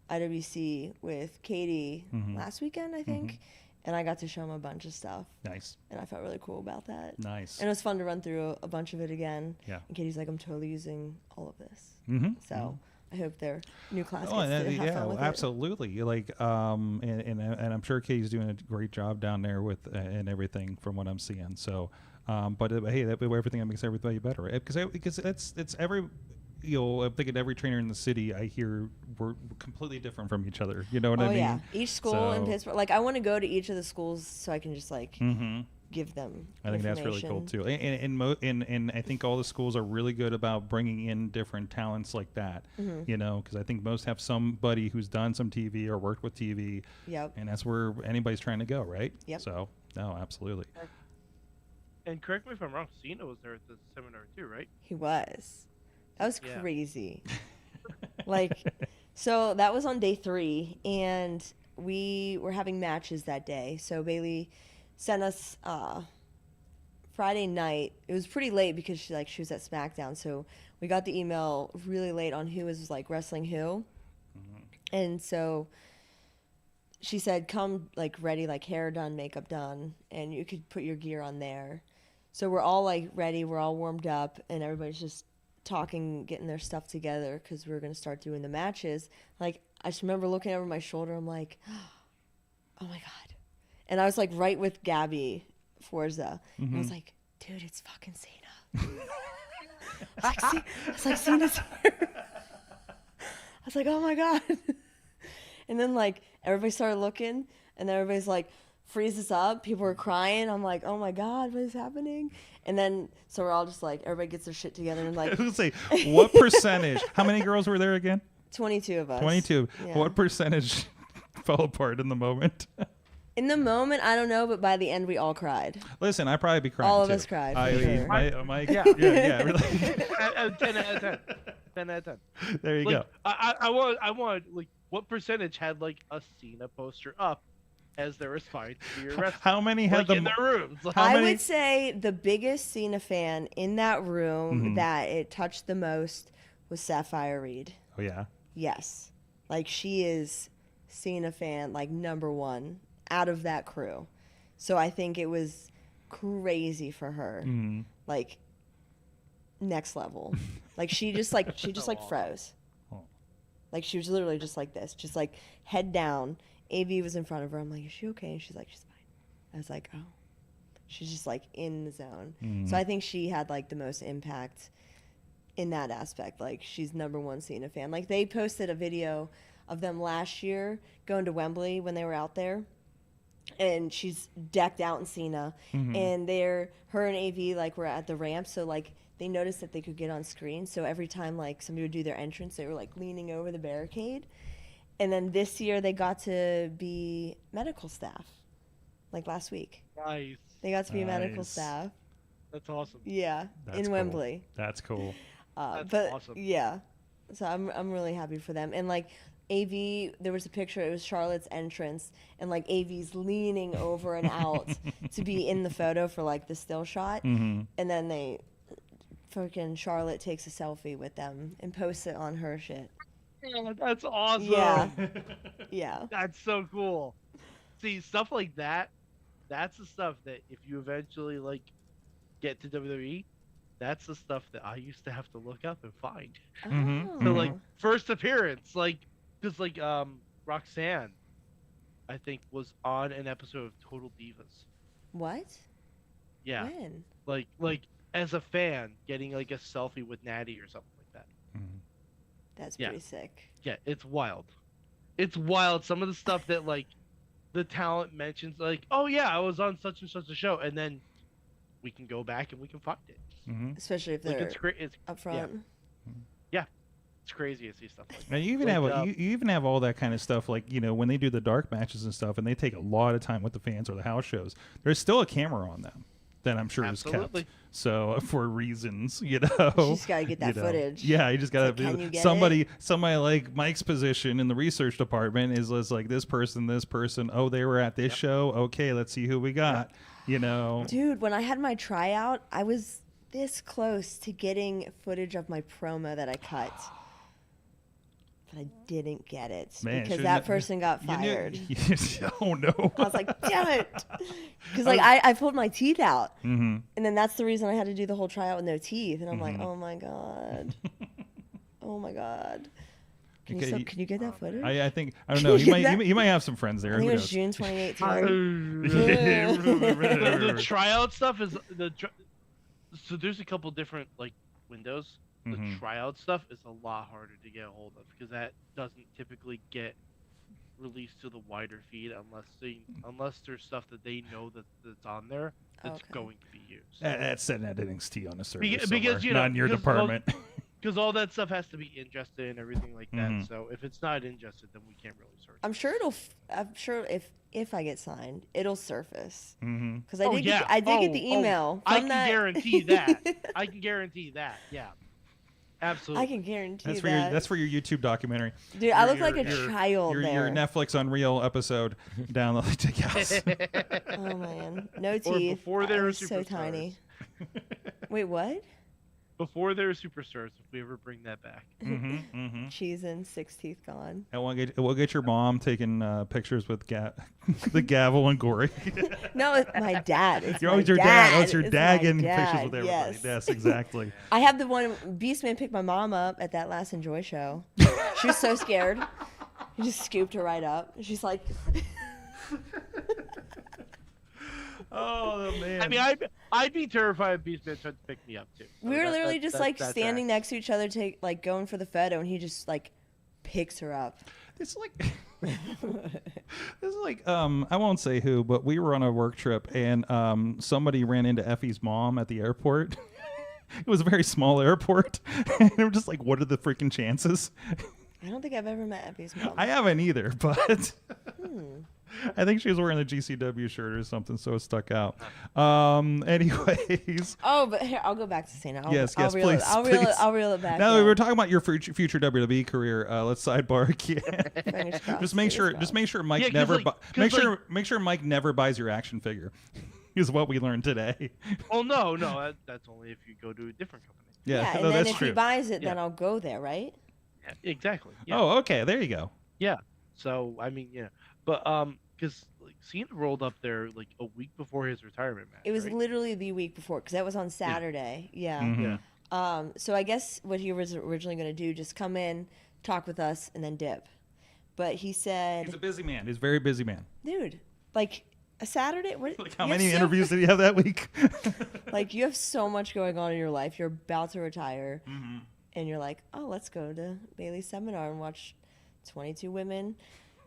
IWC with Katie last weekend, I think, and I got to show him a bunch of stuff. Nice. And I felt really cool about that. Nice. And it was fun to run through a bunch of it again. Yeah. And Katie's like, I'm totally using all of this. So I hope their new class Oh, gets to have fun with it. absolutely. Like, and I'm sure Katie's doing a great job down there with and everything from what I'm seeing. So, but hey, everything that makes everybody better, because it's every. I'm thinking every trainer in the city I hear we're completely different from each other. You know what I mean? Yeah, each school in Pittsburgh. Like I want to go to each of the schools so I can just like give them. I think that's really cool too. And I think all the schools are really good about bringing in different talents like that. You know, because I think most have somebody who's done some TV or worked with TV. Yep. And that's where anybody's trying to go, right? Yep. So no, absolutely. And correct me if I'm wrong, Cena was there at the seminar too, right? He was. That was Yeah. crazy. Like, so that was on day 3, and we were having matches that day. So Bailey sent us Friday night. It was pretty late because she was at SmackDown. So we got the email really late on who was like wrestling who, and so she said, "Come like ready, like hair done, makeup done, and you could put your gear on there." So we're all like ready. We're all warmed up, and everybody's just talking, getting their stuff together because we're going to start doing the matches. Like, I just remember looking over my shoulder. I'm like, oh my God. And I was like right with Gabby Forza. And I was like, dude, it's fucking Cena. I was like, Cena's here. I was like, oh my God. And then like everybody started looking, and then everybody's like freezes up. People were crying. I'm like, oh my God, what is happening? And then, so we're all just like, everybody gets their shit together and like. I was say, what percentage? How many girls were there again? 22 of us. 22. Yeah. What percentage fell apart in the moment? In the moment, I don't know, but by the end, we all cried. Listen, I'd probably be crying All of too. us cried, for sure. Yeah, really. 10 out of 10. 10 out of 10. There you Like, go. I want like what percentage had like a Cena poster up as their response to your wrestling? How many had Like in their rooms? Like, How I many- would say the biggest Cena fan in that room that it touched the most was Sapphire Reed. Oh yeah. Yes. Like, she is Cena fan, like, #1 out of that crew. So I think it was crazy for her. Like, next level. Like, she just froze. Oh. Like, she was literally just like this, just like head down. AV was in front of her. I'm like, is she okay? And she's like, she's fine. I was like, oh. She's just like in the zone. So I think she had like the most impact in that aspect. Like, she's #1 Cena fan. Like, they posted a video of them last year going to Wembley when they were out there, and she's decked out in Cena, and her and AV like were at the ramp, so like they noticed that they could get on screen. So every time like somebody would do their entrance, they were like leaning over the barricade. And then this year they got to be medical staff, like last week. nice. They got to be medical Nice. staff. That's awesome. Yeah, That's in cool. Wembley. That's cool. That's But awesome. yeah, so I'm really happy for them. And like AV, there was a picture. It was Charlotte's entrance, and like AV's leaning over and out to be in the photo for like the still shot. And then freaking Charlotte takes a selfie with them and posts it on her shit. Yeah, that's awesome. Yeah, yeah. That's so cool. See, stuff like that, that's the stuff that if you eventually like get to WWE, that's the stuff that I used to have to look up and find. So like Oh. first appearance, like because like Roxanne, I think was on an episode of Total Divas. What? Yeah, When? like as a fan, getting like a selfie with Natty or something like that. That's Yeah. pretty sick. Yeah, it's wild. It's wild. Some of the stuff that like the talent mentions, like, oh yeah, I was on such and such a show, and then we can go back and we can find it. Especially if Like they're it's great. It's up front. it's crazy to see stuff like that. Now you even Like, have you even have all that kind of stuff, like, you know, when they do the dark matches and stuff, and they take a lot of time with the fans or the house shows. There's still a camera on them that I'm sure is Absolutely. kept. So for reasons, you know, You just gotta get that you know. footage. Yeah, you just gotta It's like, can you get somebody like Mike's position in the research department is like this person. Oh, they were at this show. Okay, let's see who we got. You know, Dude, when I had my tryout, I was this close to getting footage of my promo that I cut. But I didn't get it Man, because shouldn't that have- person got you knew- fired. Oh no. I was like, damn it. Because like I pulled my teeth out. And then that's the reason I had to do the whole tryout with no teeth. And I'm like, oh my God. Oh my God. Can you get that footage? I think I don't know. You might have some friends there. I think Who it was knows? June 2018. The tryout stuff is so there's a couple different like windows. The tryout stuff is a lot harder to get a hold of because that doesn't typically get released to the wider feed unless there's stuff that they know that's on there that's going to be used. That's an editing's tea on a server because not in your department. Because all that stuff has to be ingested and everything like that. So if it's not ingested, then we can't really search. I'm sure if I get signed, it'll surface. Because I did get the email. I from can guarantee that. I can guarantee that. Yeah. Absolutely. I can guarantee That's for your YouTube documentary. Dude, I look like a child there. Your Netflix Unreal episode download to yes. Oh man, no teeth. Before they were so tiny. Wait, what? Before they were superstars, if we ever bring that back. Cheese and 6 teeth gone. And we'll get your mom taking pictures with the gavel and gory. No, it's my dad. It's your dad. Oh, it's your dad getting pictures with everybody. Yes, exactly. I have the one Beastman picked my mom up at that last Enjoy show. She was so scared. He just scooped her right up. She's like. Oh man! I mean, I'd be terrified if Beastman tried to pick me up too. So we were literally just standing next to each other, going for the photo, and he just like picks her up. It's like I won't say who, but we were on a work trip and somebody ran into Effie's mom at the airport. It was a very small airport, and we're just like, what are the freaking chances? I don't think I've ever met Effie's mom. I haven't either, but. I think she was wearing a GCW shirt or something, so it stuck out. Anyways. Oh, but here, I'll go back to Cena. Yes, please. I'll reel it back. Now that we were talking about your future WWE career, let's sidebar again. Just make sure Mike make sure Mike never buys your action figure. Is what we learned today. Oh no, that's only if you go to a different company. Yeah, no, and then that's if true. he buys it, then I'll go there, right? Yeah, exactly. Yeah. Oh, okay. There you go. Yeah. So I mean, but because Cena rolled up there like a week before his retirement match. It was right? literally the week before because that was on Saturday. Yeah. Mm-hmm. So I guess what he was originally going to do, just come in, talk with us, and then dip. But he said he's a busy man. He's a very busy man. Dude, like a Saturday. Like how many interviews did he have that week? Like you have so much going on in your life. You're about to retire, and you're like, oh, let's go to Bailey's seminar and watch 22 women.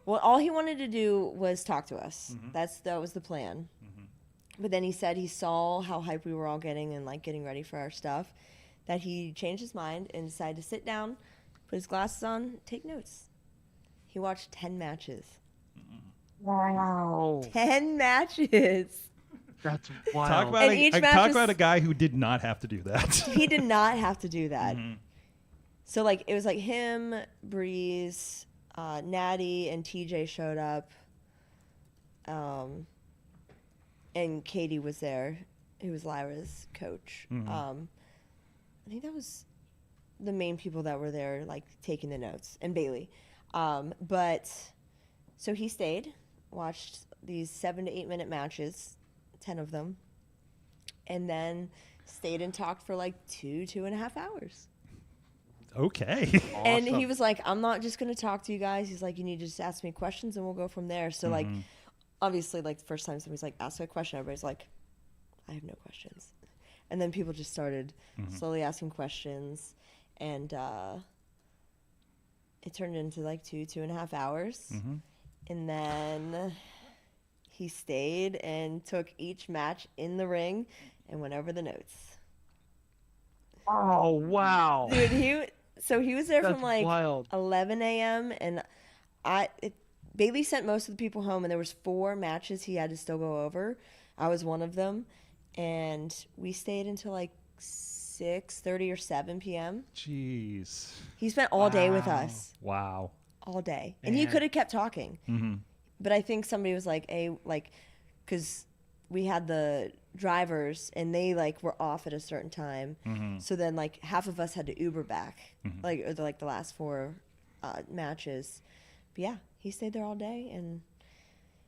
Well, all he wanted to do was talk to us. That was the plan. But then he said he saw how hype we were all getting and like getting ready for our stuff, that he changed his mind and decided to sit down, put his glasses on, take notes. He watched 10 matches. Wow. 10 matches. That's wild. Talk about a guy who did not have to do that. He did not have to do that. So like it was like him, Breeze, Natty and TJ showed up, and Katie was there, who was Lyra's coach. I think that was the main people that were there, like taking the notes, and Bailey. But so he stayed, watched these 7 to 8 minute matches, 10 of them, and then stayed and talked for like 2.5 hours. Okay. Awesome. And he was like, I'm not just going to talk to you guys. He's like, you need to just ask me questions and we'll go from there. So, like, obviously, like, the first time somebody's like, ask a question, everybody's like, I have no questions. And then people just started slowly asking questions. And it turned into like 2.5 hours. And then he stayed and took each match in the ring and went over the notes. Oh, wow. Dude, he was there That's from like wild. 11 a.m. and Bailey sent most of the people home, and there was 4 matches he had to still go over. I was one of them, and we stayed until like 6:30 or 7 p.m. Jeez. He spent all day with us. Wow. All day, and he could have kept talking, but I think somebody was like, because we had the drivers and they like were off at a certain time, so then like half of us had to Uber back, like the last 4 matches. But yeah, he stayed there all day and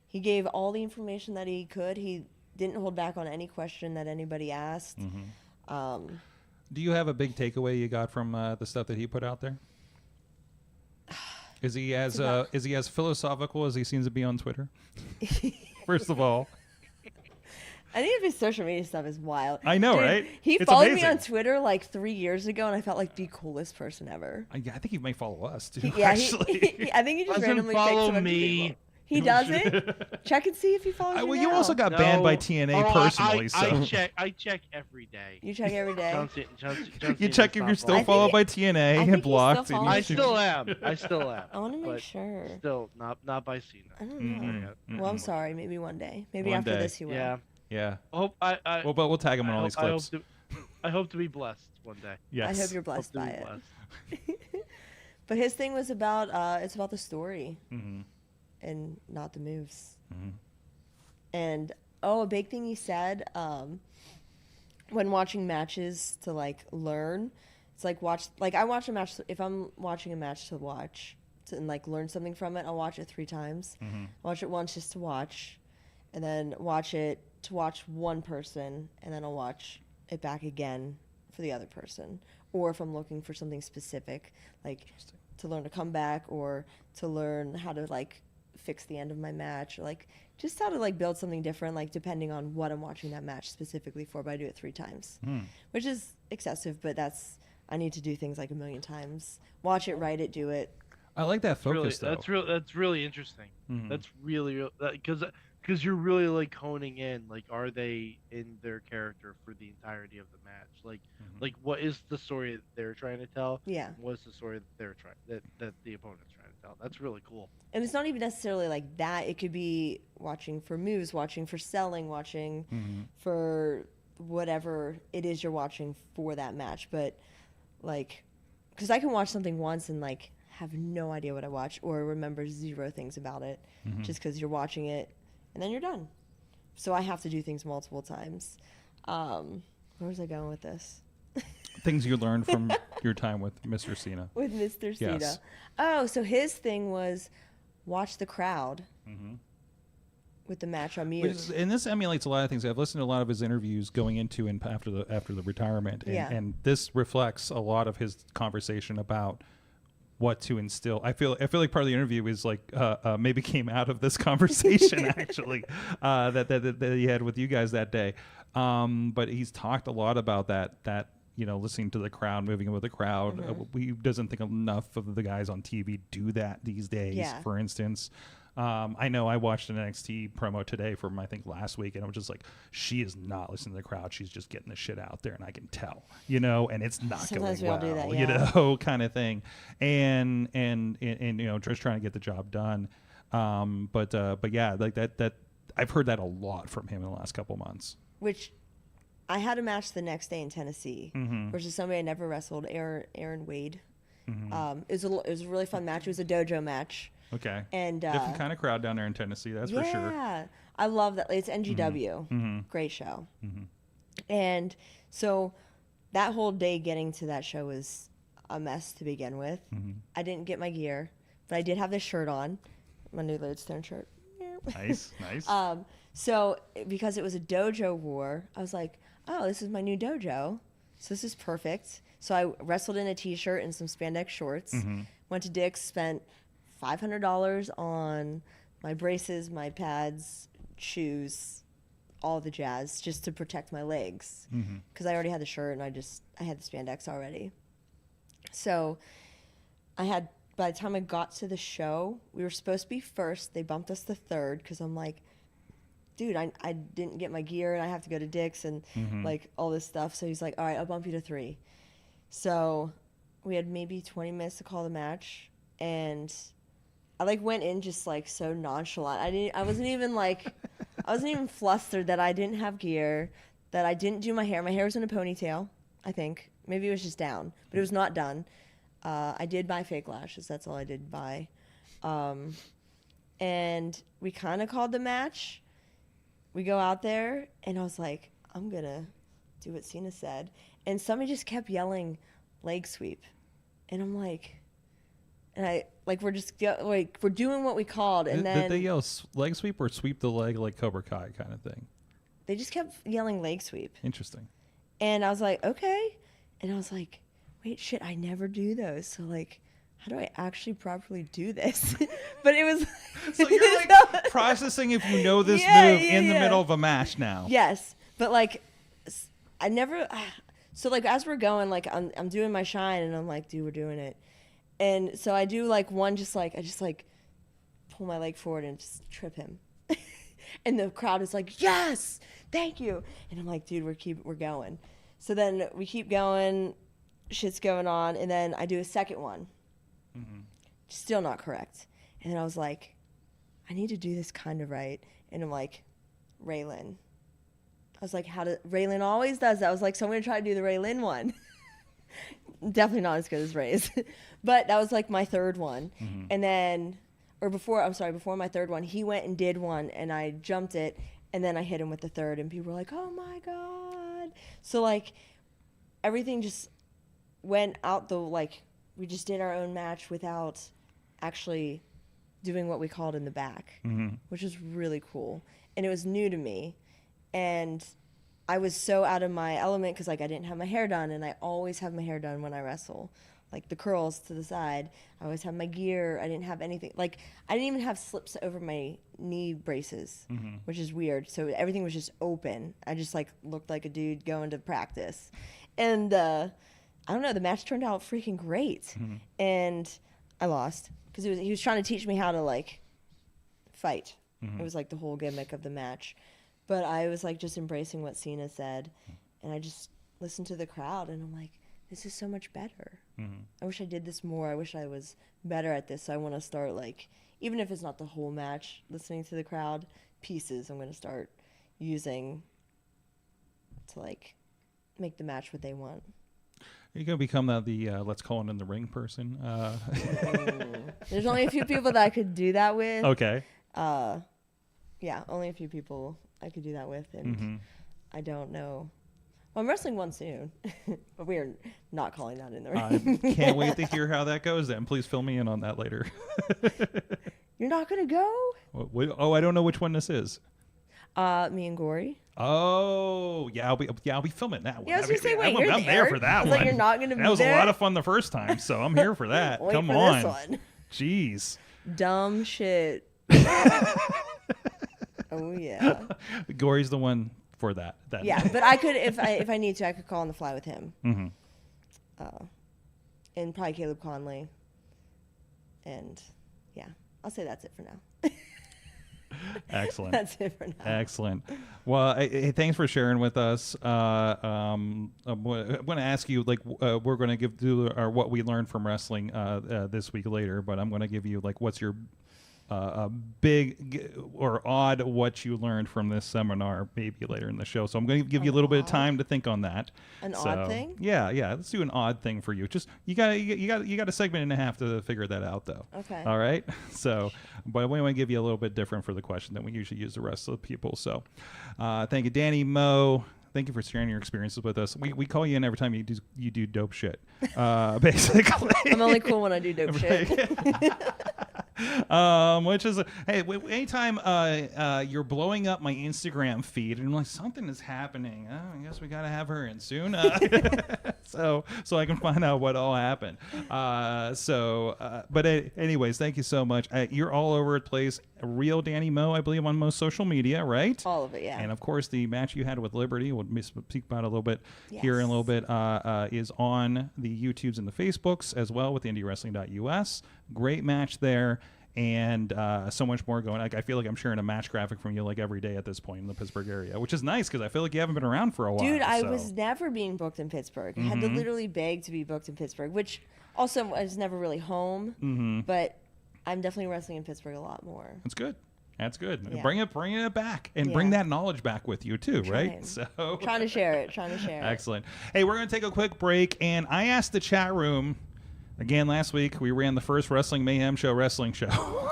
he gave all the information that he could. He didn't hold back on any question that anybody asked. Do you have a big takeaway you got from the stuff that he put out there? Is he as philosophical as he seems to be on Twitter? First of all, Any of his social media stuff is wild. I know, Dude, right? He It's followed me amazing. on Twitter like 3 years ago, and I felt like the coolest person ever. I think he may follow us too. Yeah, actually. I think he just Doesn't randomly follow picks a bunch of me. people. He doesn't. Check and see if he follows you. Well, you now. also got banned by TNA personally, I check every day. You check every day. you check if you're still I followed think- by TNA I think and he blocked. still and follows you I should- still am. I still am. I want to make but sure. Still not by Cena. I don't know. Mm-mm. Well, I'm sorry. Maybe one day. Maybe One after day. this he will. Yeah. Yeah. But We'll tag him on all these clips. I hope to be blessed one day. Yes. I hope you're blessed Hope by to be it. blessed. But his thing was about it's about the story Mhm. and not the moves. Mhm. And a big thing he said when watching matches to like learn, it's like I watch a match. If I'm watching a match to watch and like learn something from it, I'll watch it 3 times. Mhm. Watch it once just to watch, and then watch it to watch one person, and then I'll watch it back again for the other person. Or if I'm looking for something specific, like to learn a comeback or to learn how to like fix the end of my match, or like just how to like build something different, like depending on what I'm watching that match specifically for. But I do it 3 times, which is excessive, but I need to do things like a million times. Watch it, write it, do it. I like that focus though. That's really interesting. Mhm. That's really because you're really like honing in, like, are they in their character for the entirety of the match? Like what is the story that they're trying to tell? Yeah. What's the story that they're trying that the opponent's trying to tell? That's really cool. And it's not even necessarily like that. It could be watching for moves, watching for selling, watching for whatever it is you're watching for that match. But like, because I can watch something once and like have no idea what I watch or remember 0 things about it just because you're watching it and then you're done. So I have to do things multiple times. Where was I going with this? Things you learned from your time with Mr. Cena. With Mr. Cena. Yes. Oh, so his thing was watch the crowd Mm-hmm. with the match on mute. And this emulates a lot of things. I've listened to a lot of his interviews going into and after the retirement, and, Yeah. and this reflects a lot of his conversation about what to instill. I feel like part of the interview is like maybe came out of this conversation actually that he had with you guys that day. But he's talked a lot about that listening to the crowd, moving in with the crowd. We doesn't think enough of the guys on TV do that these days. Yeah. For instance. I know I watched an NXT promo today from I think last week, and I was just like, she is not listening to the crowd. She's just getting the shit out there, and I can tell, and it's not Sometimes going we all well, do that, yeah. kind of thing, and just trying to get the job done. But yeah, like that I've heard that a lot from him in the last couple months. Which I had a match the next day in Tennessee versus somebody I never wrestled, Aaron Wade. It was a really fun match. It was a dojo match. Okay. And different kind of crowd down there in Tennessee, that's for sure. Yeah, I love that. It's NGW. Great show. And so that whole day getting to that show was a mess to begin with. I didn't get my gear, but I did have this shirt on, my new Lodestone shirt. Nice. So because it was a dojo war, I was like, oh, this is my new dojo. So this is perfect. So I wrestled in a t-shirt and some spandex shorts. Went to Dick's, spent $500 on my braces, my pads, shoes, all the jazz, just to protect my legs. Because I already had the shirt and I had the spandex already. So by the time I got to the show, we were supposed to be first. They bumped us to third because I'm like, dude, I didn't get my gear and I have to go to Dick's and like all this stuff. So he's like, all right, I'll bump you to 3. So we had maybe 20 minutes to call the match, and I like went in just like so nonchalant. I wasn't even flustered that I didn't have gear, that I didn't do my hair. My hair was in a ponytail, I think. Maybe it was just down, but it was not done. I did buy fake lashes. That's all I did buy. And we kind of called the match. We go out there, and I was like, I'm going to do what Cena said. And somebody just kept yelling, leg sweep. And I'm like, we're doing what we called. And then Did they yell leg sweep or sweep the leg like Cobra Kai kind of thing? They just kept yelling leg sweep. Interesting. And I was like, okay. And I was like, wait, shit, I never do those. So like, how do I actually properly do this? But it was. So you're like processing if you know this move in the middle of a match now. Yes, but like, I never. So like as we're going, like I'm doing my shine, and I'm like, dude, we're doing it, and so I do like one, I just pull my leg forward and just trip him, and the crowd is like, yes, thank you, and I'm like, dude, we're going. So then we keep going, shit's going on, and then I do a second one. Still not correct. And then I was like, I need to do this kind of right. And I'm like, Raylan. I was like, Raylan always does that. I was like, so I'm going to try to do the Raylan one. Definitely not as good as Ray's. But that was like my third one. And then, before my third one, he went and did one and I jumped it. And then I hit him with the third and people were like, oh my God. So like everything just went out we just did our own match without actually doing what we called in the back, which was really cool. And it was new to me. And I was so out of my element because like I didn't have my hair done, and I always have my hair done when I wrestle. Like the curls to the side. I always have my gear. I didn't have anything. Like I didn't even have slips over my knee braces, which is weird. So everything was just open. I just like looked like a dude going to practice. And I don't know, the match turned out freaking great. And I lost because he was trying to teach me how to like fight. It was like the whole gimmick of the match. But I was like just embracing what Cena said, and I just listened to the crowd, and I'm like, this is so much better. I wish I did this more. I wish I was better at this. So I want to start like, even if it's not the whole match, listening to the crowd, pieces I'm going to start using to like make the match what they want. You're going to become the let's call it in the ring person. There's only a few people that I could do that with. Okay. Yeah, only a few people I could do that with, and I don't know. Well, I'm wrestling one soon, but we are not calling that in the ring. I can't wait to hear how that goes then. Please fill me in on that later. You're not going to go? Oh, I don't know which one this is. Me and Gory. Oh, yeah, I'll be filming that one. Yeah, I was going to say, wait, I'm there for that one. Like you're not going to be there? That was a lot of fun the first time, so I'm here for that. Wait Come for on. This one. Jeez. Dumb shit. Oh, yeah. Gory's the one for that. Yeah, but I could, if I need to, I could call on the fly with him. And probably Caleb Conley. And, yeah, I'll say that's it for now. Excellent. That's it for now. Excellent. Well, hey, thanks for sharing with us. I'm going to ask you, like, we're going to do what we learned from wrestling this week later, but I'm going to give you, like, what's your big or odd what you learned from this seminar maybe later in the show. So I'm going to give you a little bit of time to think on that. Odd thing? Yeah. Let's do an odd thing for you. Just you got a segment and a half to figure that out though. Okay. All right. So, but we want to give you a little bit different for the question than we usually use the rest of the people. So, thank you, Dani, Mo. Thank you for sharing your experiences with us. We call you in every time you do dope shit. Basically. I'm only cool when I do dope shit. Which is hey, anytime you're blowing up my Instagram feed and I'm like something is happening. I guess we gotta have her in soon, so I can find out what all happened. But anyways, thank you so much. You're all over the place. Real Dani Mo, I believe, on most social media, right? All of it, yeah. And of course, the match you had with Liberty, we'll speak about it a little bit here in a little bit, is on the YouTubes and the Facebooks as well with IndieWrestling.us. Great match there, and so much more going. Like I feel like I'm sharing a match graphic from you like every day at this point in the Pittsburgh area, which is nice because I feel like you haven't been around for a while. Dude, I was never being booked in Pittsburgh. I had to literally beg to be booked in Pittsburgh, which also was never really home. But I'm definitely wrestling in Pittsburgh a lot more. That's good. That's good. Yeah. Bring it back, and bring that knowledge back with you too, right? So trying to share it. Excellent. Hey, we're going to take a quick break, and I asked the chat room again last week. We ran the first Wrestling Mayhem wrestling show.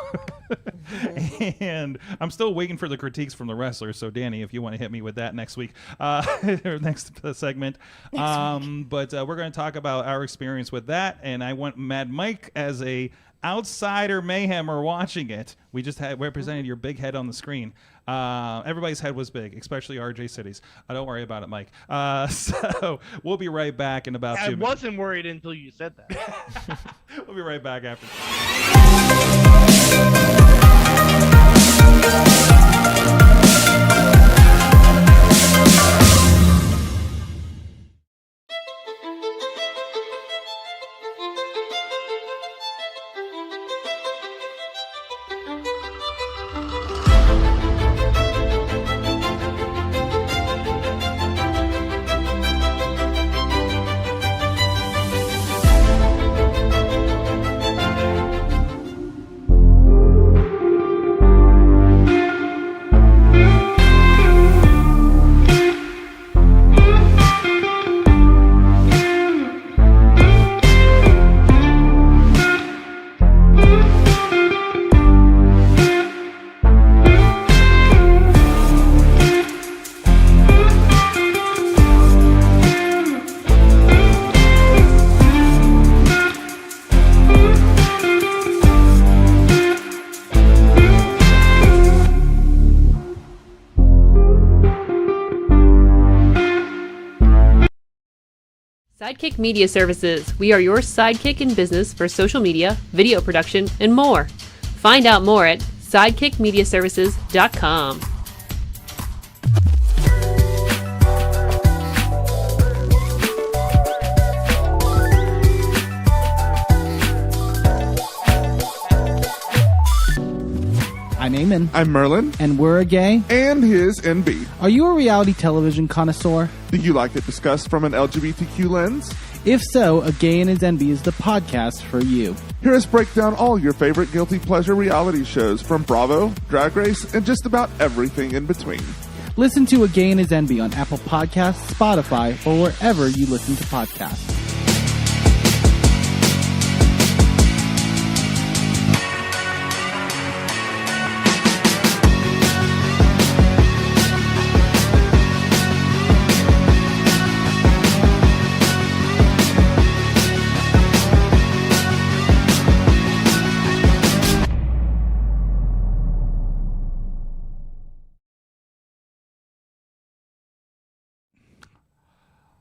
And I'm still waiting for the critiques from the wrestlers. So Dani, if you want to hit me with that next week, next segment. But we're going to talk about our experience with that. And I want Mad Mike as a outsider Mayhemmer watching it. We just had represented your big head on the screen. Everybody's head was big, especially RJ City's. Don't worry about it, Mike. So we'll be right back in about 2 minutes. I wasn't worried until you said that. We'll be right back after. Sidekick Media Services. We are your sidekick in business for social media, video production, and more. Find out more at sidekickmediaservices.com. I'm Eamon. I'm Merlin. And we're a gay. And his NB. Are you a reality television connoisseur? Do you like it discussed from an LGBTQ lens? If so, A Gay and His NB is the podcast for you. Hear us break down all your favorite guilty pleasure reality shows from Bravo, Drag Race, and just about everything in between. Listen to A Gay and His NB on Apple Podcasts, Spotify, or wherever you listen to podcasts.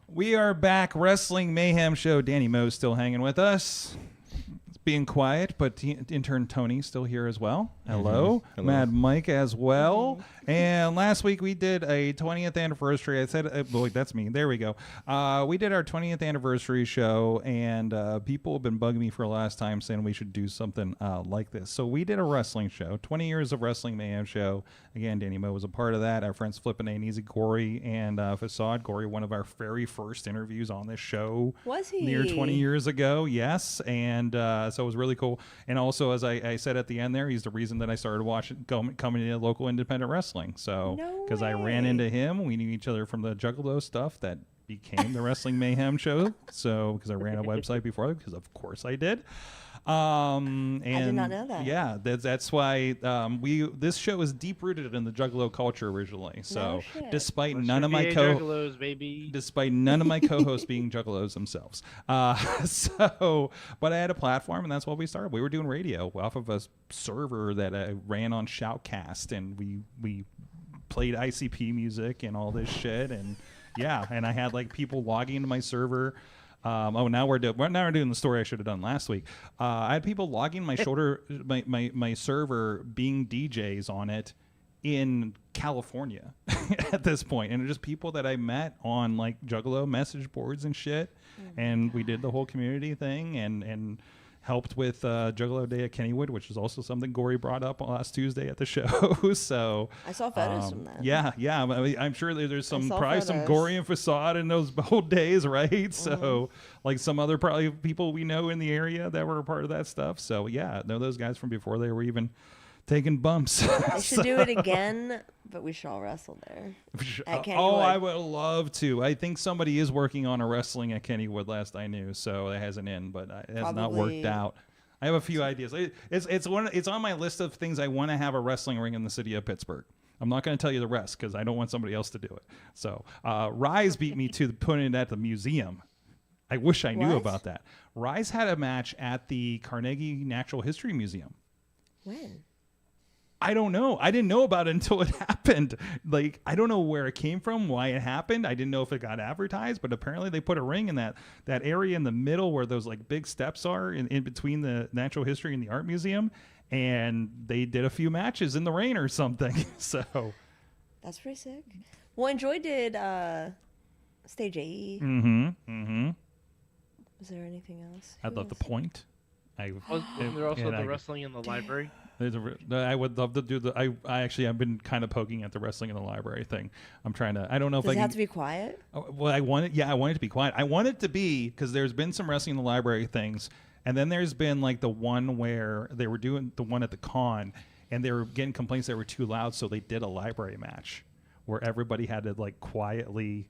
We are back. Wrestling Mayhem show. Danny Moe's still hanging with us. It's being quiet, but intern Tony's still here as well. Hello. Hello. Mad Mike as well. And last week we did a 20th anniversary. I said, boy, that's me. There we go. We did our 20th anniversary show, and people have been bugging me for the last time saying we should do something like this. So we did a wrestling show, 20 years of Wrestling Mayhem show. Again, Danny Moe was a part of that. Our friends Flippin' Ain't Easy, Gory, and Facade. Gory, one of our very first interviews on this show. Was he? Near 20 years ago, yes. And so it was really cool. And also, as I said at the end there, he's the reason that I started coming into local independent wrestling. So, because I ran into him, we knew each other from the Juggalo stuff that became the Wrestling Mayhem show. So, because I ran a website before, because of course I did. And I did not know that. Yeah, that's why this show is deep rooted in the Juggalo culture originally. So, despite none of my Juggalos, baby. Despite none of my co-hosts being Juggalos themselves, but I had a platform, and that's what we started. We were doing radio off of a server that I ran on Shoutcast, and we played ICP music and all this shit, and and I had like people logging into my server. Now we're doing the story I should have done last week. I had people logging my my server, being DJs on it in California at this point, and just people that I met on like Juggalo message boards and shit. And we did the whole community thing and helped with Juggalo Day at Kennywood, which is also something Gory brought up last Tuesday at the show. So I saw photos from that. Yeah. I mean, I'm sure there's probably some Gory and Facade in those old days, right? So like some other probably people we know in the area that were a part of that stuff. So yeah, know those guys from before they were even taking bumps. They should do it again, but we should all wrestle there. At Kennywood. I would love to. I think somebody is working on a wrestling at Kennywood, last I knew, so it hasn't in, but it has not worked out. I have a few ideas. It's on my list of things I want to have a wrestling ring in the city of Pittsburgh. I'm not going to tell you the rest because I don't want somebody else to do it. So Rise beat me to putting it at the museum. I wish I knew about that. Rise had a match at the Carnegie Natural History Museum. When? I don't know. I didn't know about it until it happened. Like, I don't know where it came from, why it happened. I didn't know if it got advertised, but apparently they put a ring in that area in the middle where those like big steps are in between the Natural History and the Art Museum. And they did a few matches in the rain or something. So that's pretty sick. Well, Enjoy did Stage AE. Was there anything else? I'd love the point. There also the wrestling in the library. I would love to do I've been kind of poking at the wrestling in the library thing. I'm trying to. I don't know if Does I it can. have to be quiet? Well, I want it. Yeah, I want it to be quiet. I want it to be because there's been some wrestling in the library things, and then there's been like the one where they were doing the one at the con, and they were getting complaints they were too loud, so they did a library match where everybody had to like quietly.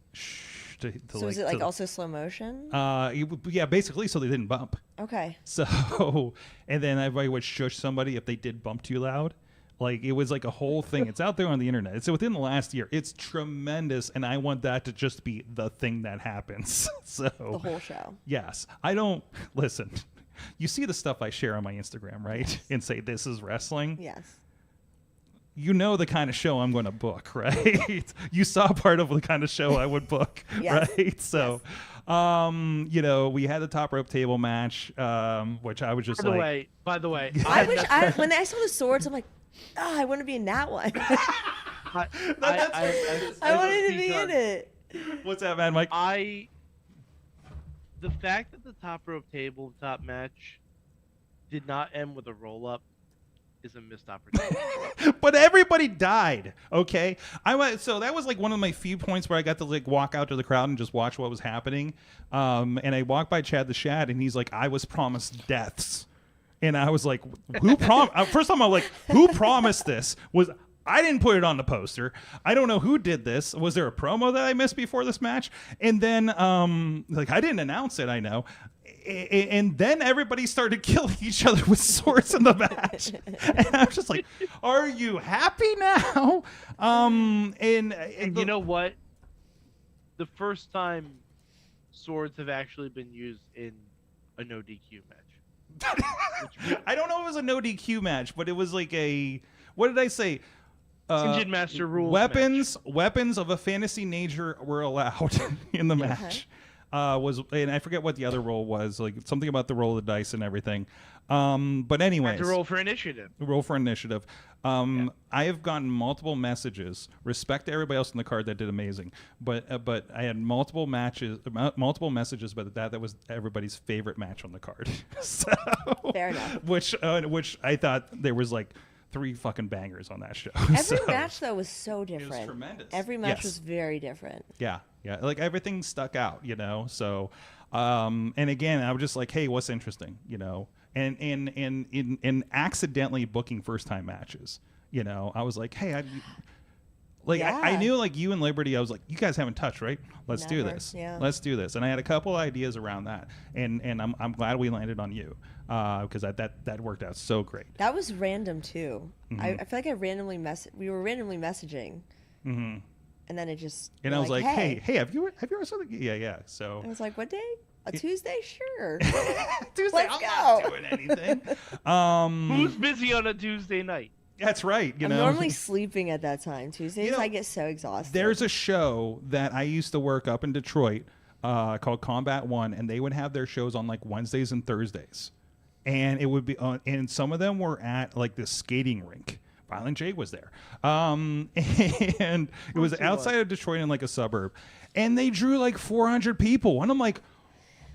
So is it like also slow motion? Yeah, basically, so they didn't bump. Okay. So, and then everybody would shush somebody if they did bump too loud. Like, it was like a whole thing. It's out there on the internet. It's within the last year. It's tremendous, and I want that to just be the thing that happens. So the whole show. Yes. I don't... Listen, you see the stuff I share on my Instagram, right? Yes. And say, this is wrestling? Yes. You know the kind of show I'm going to book, right? You saw part of the kind of show I would book, yes. Right? So, yes. You know, we had the top rope table match, which I was just By the way, when I saw the swords, I'm like, I want to be in that one. I wanted to be in it. What's that, man, Mike? The fact that the top rope tabletop match did not end with a roll up is a missed opportunity. But everybody died. Okay, so that was like one of my few points where I got to like walk out to the crowd and just watch what was happening. And I walked by Chad the Shad, and he's like, "I was promised deaths," and I was like, "Who promised?" First time I'm like, "Who promised this?" I didn't put it on the poster. I don't know who did this. Was there a promo that I missed before this match? And then, like, I didn't announce it, I know. And then everybody started killing each other with swords in the match. And I was just like, are you happy now? And you know what? The first time swords have actually been used in a no DQ match. I don't know if it was a no DQ match, but it was like what did I say? Engine Master rules. Weapons of a fantasy nature were allowed in the match. And I forget what the other role was, like something about the roll of the dice and everything. But anyways, to roll for initiative. I have gotten multiple messages. Respect to everybody else in the card that did amazing, but I had multiple messages about that was everybody's favorite match on the card. So, fair enough. Which I thought there was like 3 fucking bangers on that show. Every match though was so different. It was tremendous. Every match was very different. Yeah, like everything stuck out, you know. So, and again, I was just like, hey, what's interesting, you know? And in accidentally booking first time matches, you know, I was like, hey, I knew like you and Liberty, I was like, you guys haven't touched, right? Let's do this. Yeah. Let's do this. And I had a couple ideas around that, and I'm glad we landed on you, because that worked out so great. That was random too. Mm-hmm. I feel like we were randomly messaging, mm-hmm. and then it just. And I was like, hey, have you ever something? Yeah. So I was like, what day? A Tuesday? Sure. Tuesday. Let's go. Not doing anything. Who's busy on a Tuesday night? That's right. I'm normally sleeping at that time. Tuesdays, I get so exhausted. There's a show that I used to work up in Detroit called Combat One, and they would have their shows on like Wednesdays and Thursdays, and it would be and some of them were at like this skating rink. Violent J was there, and it was outside of Detroit in like a suburb, and they drew like 400 people, and I'm like,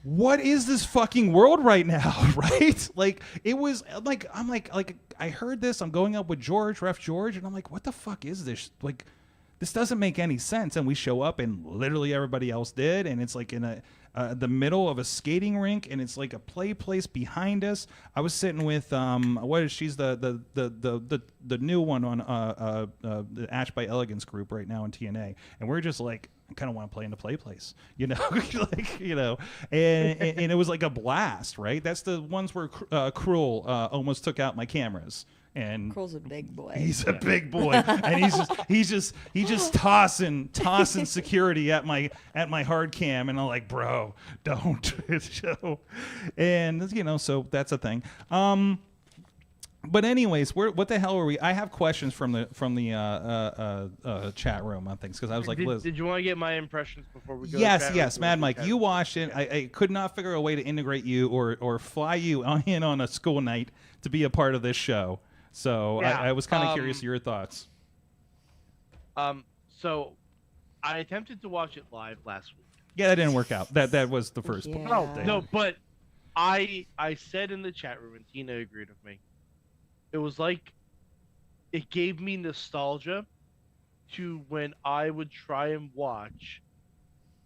what is this fucking world right now, right? Like, it was like, I'm like I heard this, I'm going up with Ref George, and I'm like, what the fuck is this? Like, this doesn't make any sense. And we show up, and literally everybody else did, and it's like in the middle of a skating rink, and it's like a play place behind us. I was sitting with she's the new one on the Ash by Elegance group right now in TNA, and we're just like, I kind of want to play in the play place, you know, like, you know, and it was like a blast, right? That's the ones where Cruel almost took out my cameras. And Cruel's a big boy. He's a big boy, and he's just tossing security at my hard cam, and I'm like, bro, don't show. And you know, so that's a thing. But anyways, what the hell are we? I have questions from the chat room on things because I was like, Liz. Did you want to get my impressions before we go? Yes, Mad Mike, you watched it. I could not figure a way to integrate you or fly you in on a school night to be a part of this show. So Yeah, I was kind of curious your thoughts. So I attempted to watch it live last week. Yeah, that didn't work out. That was the first Yeah. part. No, but I said in the chat room, and Tina agreed with me. It was like it gave me nostalgia to when I would try and watch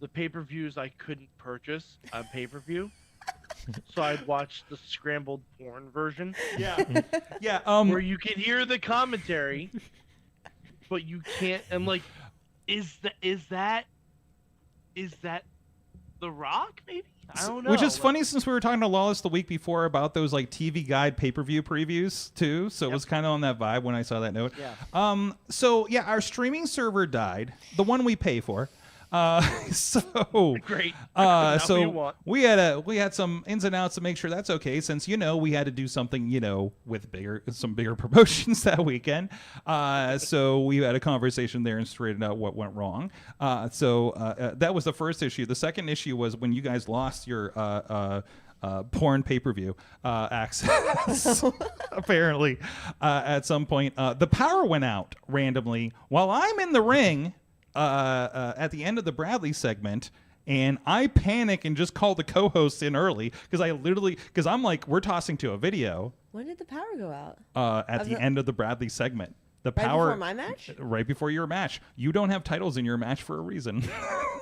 the pay-per-views I couldn't purchase on pay-per-view. So I'd watch the scrambled porn version. Yeah. Yeah. Where you can hear the commentary, but you can't. And like, is that The Rock? Maybe, I don't know. Which is funny since we were talking to Lawless the week before about those like TV Guide pay-per-view previews too. So it was kind of on that vibe when I saw that note. Yeah. So yeah, our streaming server died, the one we pay for. So Great. So we had some ins and outs to make sure that's okay, since we had to do something with some bigger promotions that weekend. So we had a conversation there and straightened out what went wrong. So that was the first issue. The second issue was when you guys lost your porn pay-per-view access. Apparently, at some point, the power went out randomly while I'm in the ring. At the end of the Bradley segment, and I panic and just call the co-hosts in early because I'm like, we're tossing to a video. When did the power go out? At the end of the Bradley segment. The Right power before my match? Right before your match. You don't have titles in your match for a reason.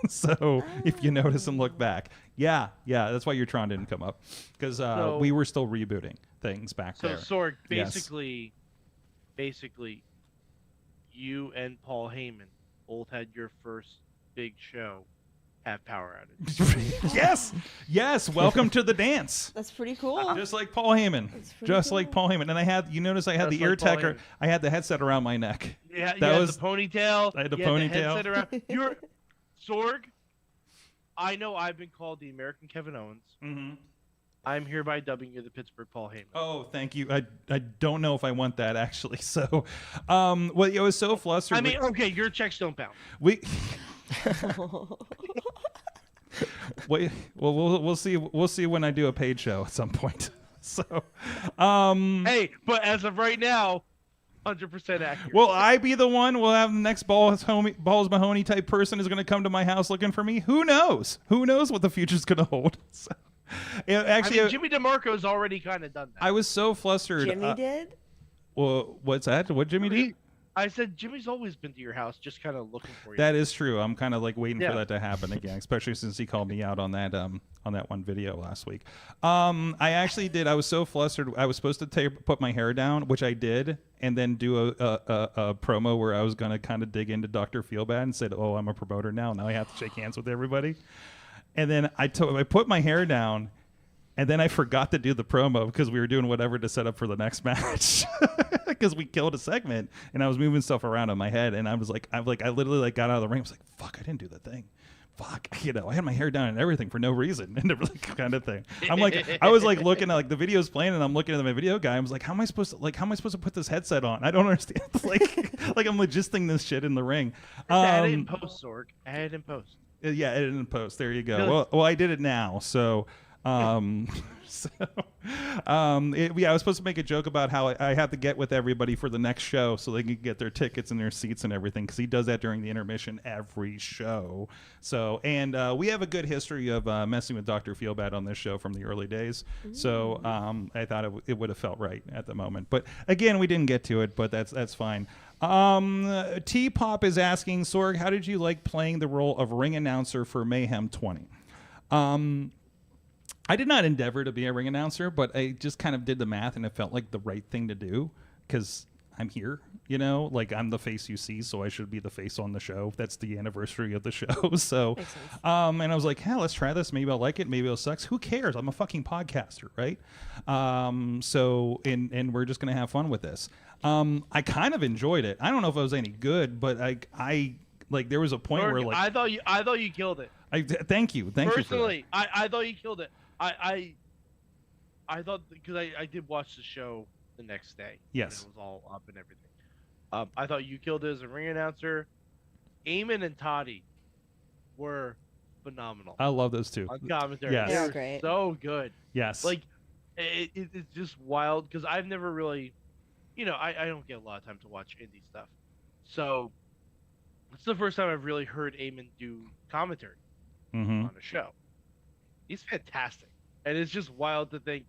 So if you notice and look back, yeah, that's why Tron didn't come up, because we were still rebooting things back there. So Sorg, basically, you and Paul Heyman both had your first big show have power outage. Yes. Welcome to the dance. That's pretty cool. Just like Paul Heyman. Like Paul Heyman. And I had the ear tech. I had the headset around my neck. Yeah, you had the ponytail. I had the you ponytail. Had the headset around. You're Sorg. I know I've been called the American Kevin Owens. Mm-hmm. I'm hereby dubbing you the Pittsburgh Paul Heyman. Oh, thank you. I don't know if I want that actually. So, well, I was so flustered. I mean, okay, your checks don't bounce. We'll see. We'll see when I do a paid show at some point. So, hey, but as of right now, 100% accurate. Will I be the one? Will have the next Balls Mahoney type person is going to come to my house looking for me? Who knows? Who knows what the future's going to hold? So, actually, Jimmy DeMarco's already kind of done that. I was so flustered. Jimmy did? Well, what's that? What Jimmy did? I said Jimmy's always been to your house, just kind of looking for you. That is true. I'm kind of like waiting for that to happen again, especially since he called me out on that one video last week. I actually did. I was so flustered. I was supposed to put my hair down, which I did, and then do a promo where I was going to kind of dig into Dr. Feelbad and said, "Oh, I'm a promoter now. Now I have to shake hands with everybody." And then I put my hair down, and then I forgot to do the promo because we were doing whatever to set up for the next match. Because we killed a segment, and I was moving stuff around in my head, and I literally like got out of the ring. I was like, "Fuck, I didn't do the thing. Fuck, I had my hair down and everything for no reason," and like kind of thing. I'm like, I was like looking at like the video's playing, and I'm looking at my video guy. I was like, how am I supposed to put this headset on? I don't understand. like I'm logisting this shit in the ring. Add it in post, Sorg. Add it in post. Yeah, edit and post. There you go. Well, I did it now, so. I was supposed to make a joke about how I have to get with everybody for the next show so they can get their tickets and their seats and everything, because he does that during the intermission every show. So, and we have a good history of messing with Dr. Feelbad on this show from the early days. So I thought it would have felt right at the moment. But again, we didn't get to it, but that's fine. T-Pop is asking, Sorg, how did you like playing the role of ring announcer for Mayhem 20? I did not endeavor to be a ring announcer, but I just kind of did the math, and it felt like the right thing to do because I'm here, like I'm the face you see, so I should be the face on the show. That's the anniversary of the show. So, and I was like, hell, let's try this. Maybe I'll like it. Maybe it sucks. Who cares? I'm a fucking podcaster, right? So, and we're just going to have fun with this. I kind of enjoyed it. I don't know if it was any good, but I like there was a point where like I thought you killed it. Thank you. Personally, I thought you killed it. I thought, because I did watch the show the next day. Yes. When it was all up and everything. I thought you killed it as a ring announcer. Eamon and Toddy were phenomenal I love those two. on commentary. Yes. They They're were great. so good. Yes. Like, it's just wild because I've never really, I don't get a lot of time to watch indie stuff. So, it's the first time I've really heard Eamon do commentary Mm-hmm. on a show. He's fantastic. And it's just wild to think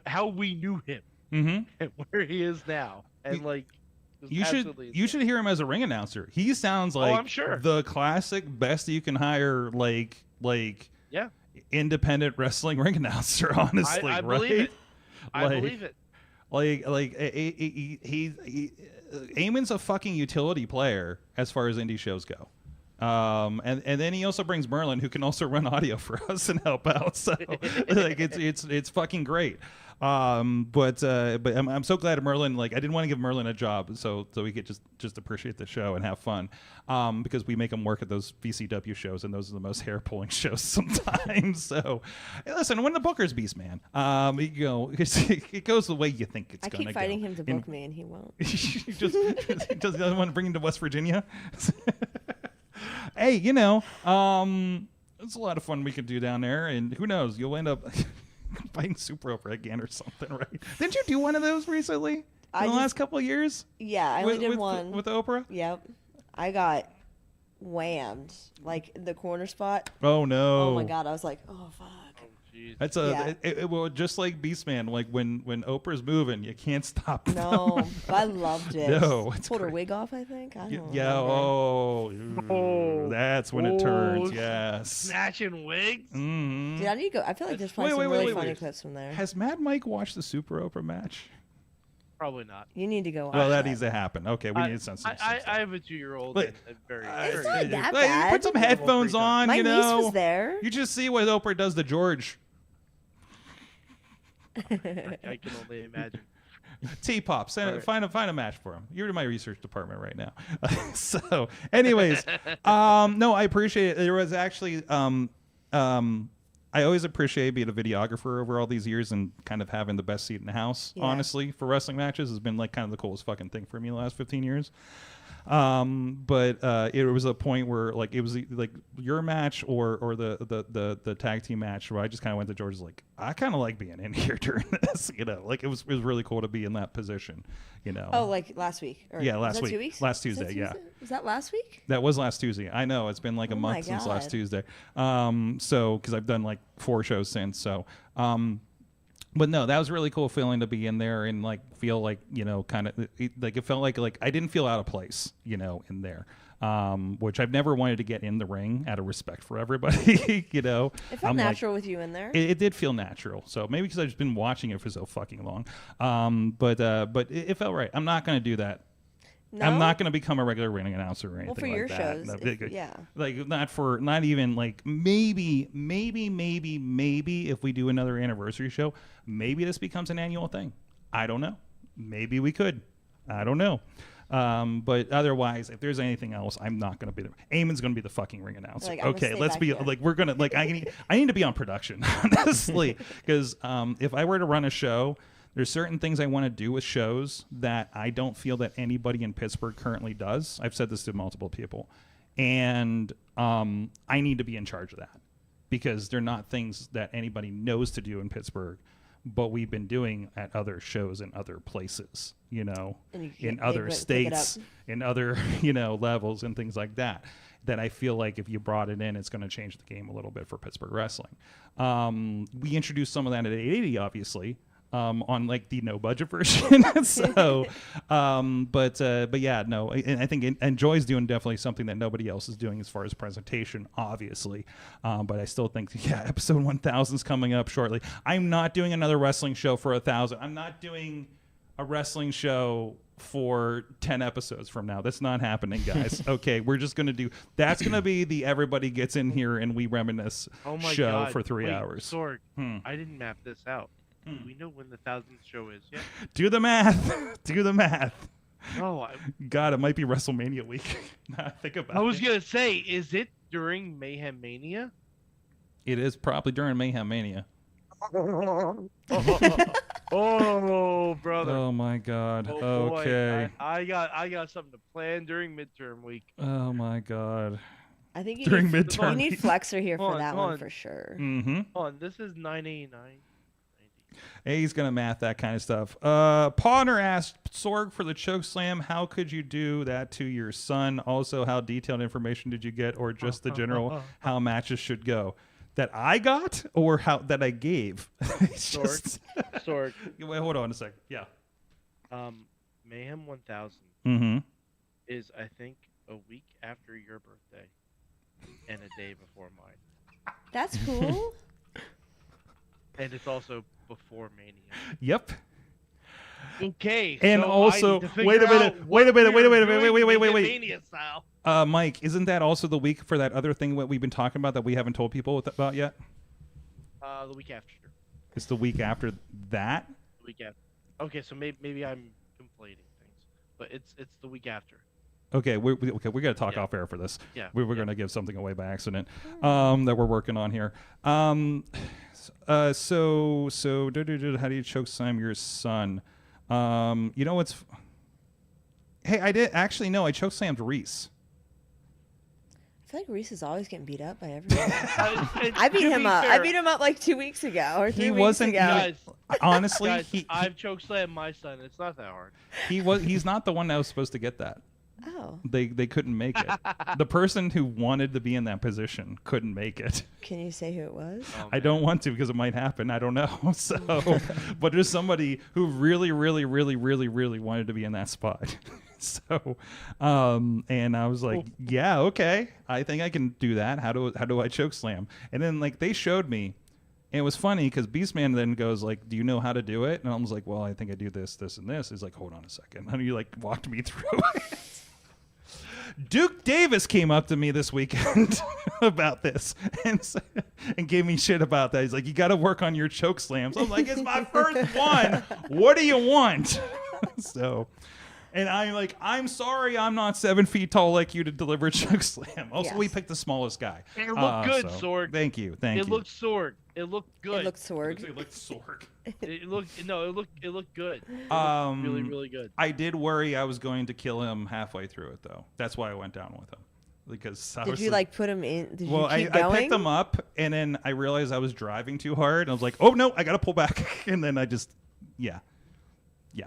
how we knew him Mm-hmm. and where he is now. And, like, it was You absolutely should hear him as a ring announcer. He sounds like I'm sure. the classic best you can hire like Yeah. independent wrestling ring announcer. Honestly, I right? believe it. I Like- believe it. Eamon's a fucking utility player as far as indie shows go. And then he also brings Merlin, who can also run audio for us and help out. So like it's fucking great. But I'm so glad Merlin, like, I didn't want to give Merlin a job so he could just appreciate the show and have fun. Because we make him work at those VCW shows, and those are the most hair pulling shows sometimes. So hey, listen, when the booker's beast, man, it goes the way you think it's I gonna keep fighting go. him to book me, and he won't. He doesn't want to bring him to West Virginia. Hey, it's a lot of fun we could do down there, and who knows, you'll end up fighting Super Oprah again or something, right? Didn't you do one of those recently? In the last couple of years? Yeah, I only did one. With Oprah? Yep. I got whammed, like the corner spot. Oh, no. Oh my god, I was like, oh fuck. Jeez. That's Yeah. well, just like Beastman, like when Oprah's moving, you can't stop. No, I loved it. No, it's pulled her great. wig off, I think. I don't Yeah, remember. that's when it turns, Oh, yes. Snatching wigs. Mhm. Dude, I need to go. I feel like there's probably Wait, some wait, really wait, funny wait. clips from there. Has Mad Mike watched the Super Oprah match? Probably not. You need to go. Well, watch that needs to happen. Okay, we need to send some I stuff. have a 2-year-old. Wait, and very, It's very not that Like, bad. put some headphones on, My you niece know. was there. You just see what Oprah does to George. I can only imagine. T-Pop, Right. find a match for him. You're in my research department right now. So, anyways, no, I appreciate it. There was actually, I always appreciate being a videographer over all these years and kind of having the best seat in the house. Yeah. Honestly, for wrestling matches, has been like kind of the coolest fucking thing for me the last 15 years. But it was a point where like it was like your match or the tag team match where I just kind of went to George's like, I kind of like being in here during this, like it was really cool to be in that position, Oh, like last week? Or, Yeah, was last that week. 2 weeks? Last Was that Tuesday, yeah. Tuesday? Was that last week? That was last Tuesday. I know it's been like a Oh my month since last God. Tuesday. So because I've done like 4 shows since. So, but no, that was a really cool feeling to be in there and like feel like kind of like it felt like I didn't feel out of place, in there. Which I've never wanted to get in the ring out of respect for everybody. It felt I'm like, natural with you in there. it did feel natural. So maybe because I've just been watching it for so fucking long. But it felt right. I'm not going to do that. No? I'm not going to become a regular ring announcer or anything Well, for like your that. shows, No, yeah. Like not even like maybe if we do another anniversary show, maybe this becomes an annual thing. I don't know. Maybe we could. I don't know. But otherwise, if there's anything else, I'm not going to be there. Eamon's going to be the fucking ring announcer. Like, I'm gonna okay, stay let's back be here. like, we're going to like, I need to be on production, honestly, because if I were to run a show, there's certain things I want to do with shows that I don't feel that anybody in Pittsburgh currently does. I've said this to multiple people, and I need to be in charge of that because they're not things that anybody knows to do in Pittsburgh, but we've been doing at other shows in other places, And in they other pick it states, up. in other, levels and things like that. That I feel like if you brought it in, it's going to change the game a little bit for Pittsburgh wrestling. We introduced some of that at 880, obviously. On like the no budget version. So, but yeah, no, and I think and Joy's doing definitely something that nobody else is doing as far as presentation, obviously. But I still think, yeah, episode 1000 is coming up shortly. I'm not doing another wrestling show for 1000. I'm not doing a wrestling show for 10 episodes from now. That's not happening, guys. Okay, we're just going to do, that's going to be the everybody gets in here and we reminisce Oh my show God. for 3 Wait, hours. Sorg, Hmm. I didn't map this out. Do we know when the 1000th show is yet? Do the math. Do the math. No, God, it might be WrestleMania week. Now I think about I was it. gonna say, is it during Mayhem Mania? It is probably during Mayhem Mania. Oh, brother. Oh my God. Oh, boy. Okay. I got something to plan during midterm week. Oh my God. I think you During need, midterm you need week. Flexer here Hold for on, that hold one on. for sure. Mm-hmm. Hold on, this is 989. Hey, he's gonna math that kind of stuff. Pawner asked Sorg for the choke slam. How could you do that to your son? Also, how detailed information did you get, or just the general how matches should go? That I got, or how that I gave? It's just... Sorg. Wait, hold on a second. Yeah. Mayhem 1000 Mm-hmm. is, I think, a week after your birthday and a day before mine. That's cool. And it's also before Mania. Yep. Okay. And so also, I need to wait a figure minute, out wait a what minute, we wait a are minute, doing wait. Mania style. Mike, isn't that also the week for that other thing that we've been talking about that we haven't told people about yet? The week after. It's the week after that. The week after. Okay, so maybe I'm conflating things, but it's the week after. Okay, we got to talk Yeah. off air for this. Yeah, we were yeah. going to give something away by accident that we're working on here. How do you choke slam your son? You know what's? Hey, I did actually no. I choke slammed Reese. I feel like Reese is always getting beat up by everyone. I I beat him up. I beat him up like 2 weeks ago or 3 He weeks wasn't- ago. no, Guys, Honestly, guys, I've chokeslammed my son. It's not that hard. he's not the one that was supposed to get that. Oh, They couldn't make it. The person who wanted to be in that position couldn't make it. can you say who it was? Oh, I don't want to because it might happen. I don't know. So, but there's somebody who really wanted to be in that spot. So, and I was like, yeah, okay, I think I can do that. How do I choke slam? And then like they showed me, and it was funny because Beastman then goes like, do you know how to do it? And I was like, well, I think I do this, and this. He's like, hold on a second. And he like walked me through it. Duke Davis came up to me this weekend about this and gave me shit about that. He's like, you got to work on your choke slams. I'm like, it's my first one. What do you want? So, and I'm sorry I'm not 7 feet tall like you to deliver a choke slam. Also, Yes. we picked the smallest guy. It looked good, so, Sorg. Thank you. It looked Sorg. It looked good. It looked sword. It looked Sorg. It looked good. It Um, looked really good. I did worry I was going to kill him halfway through it, though. That's why I went down with him. Because I Did was you like put him in? Did well, you keep I going? picked him up, and then I realized I was driving too hard. And I was like, oh, no, I got to pull back. And then I just, yeah. It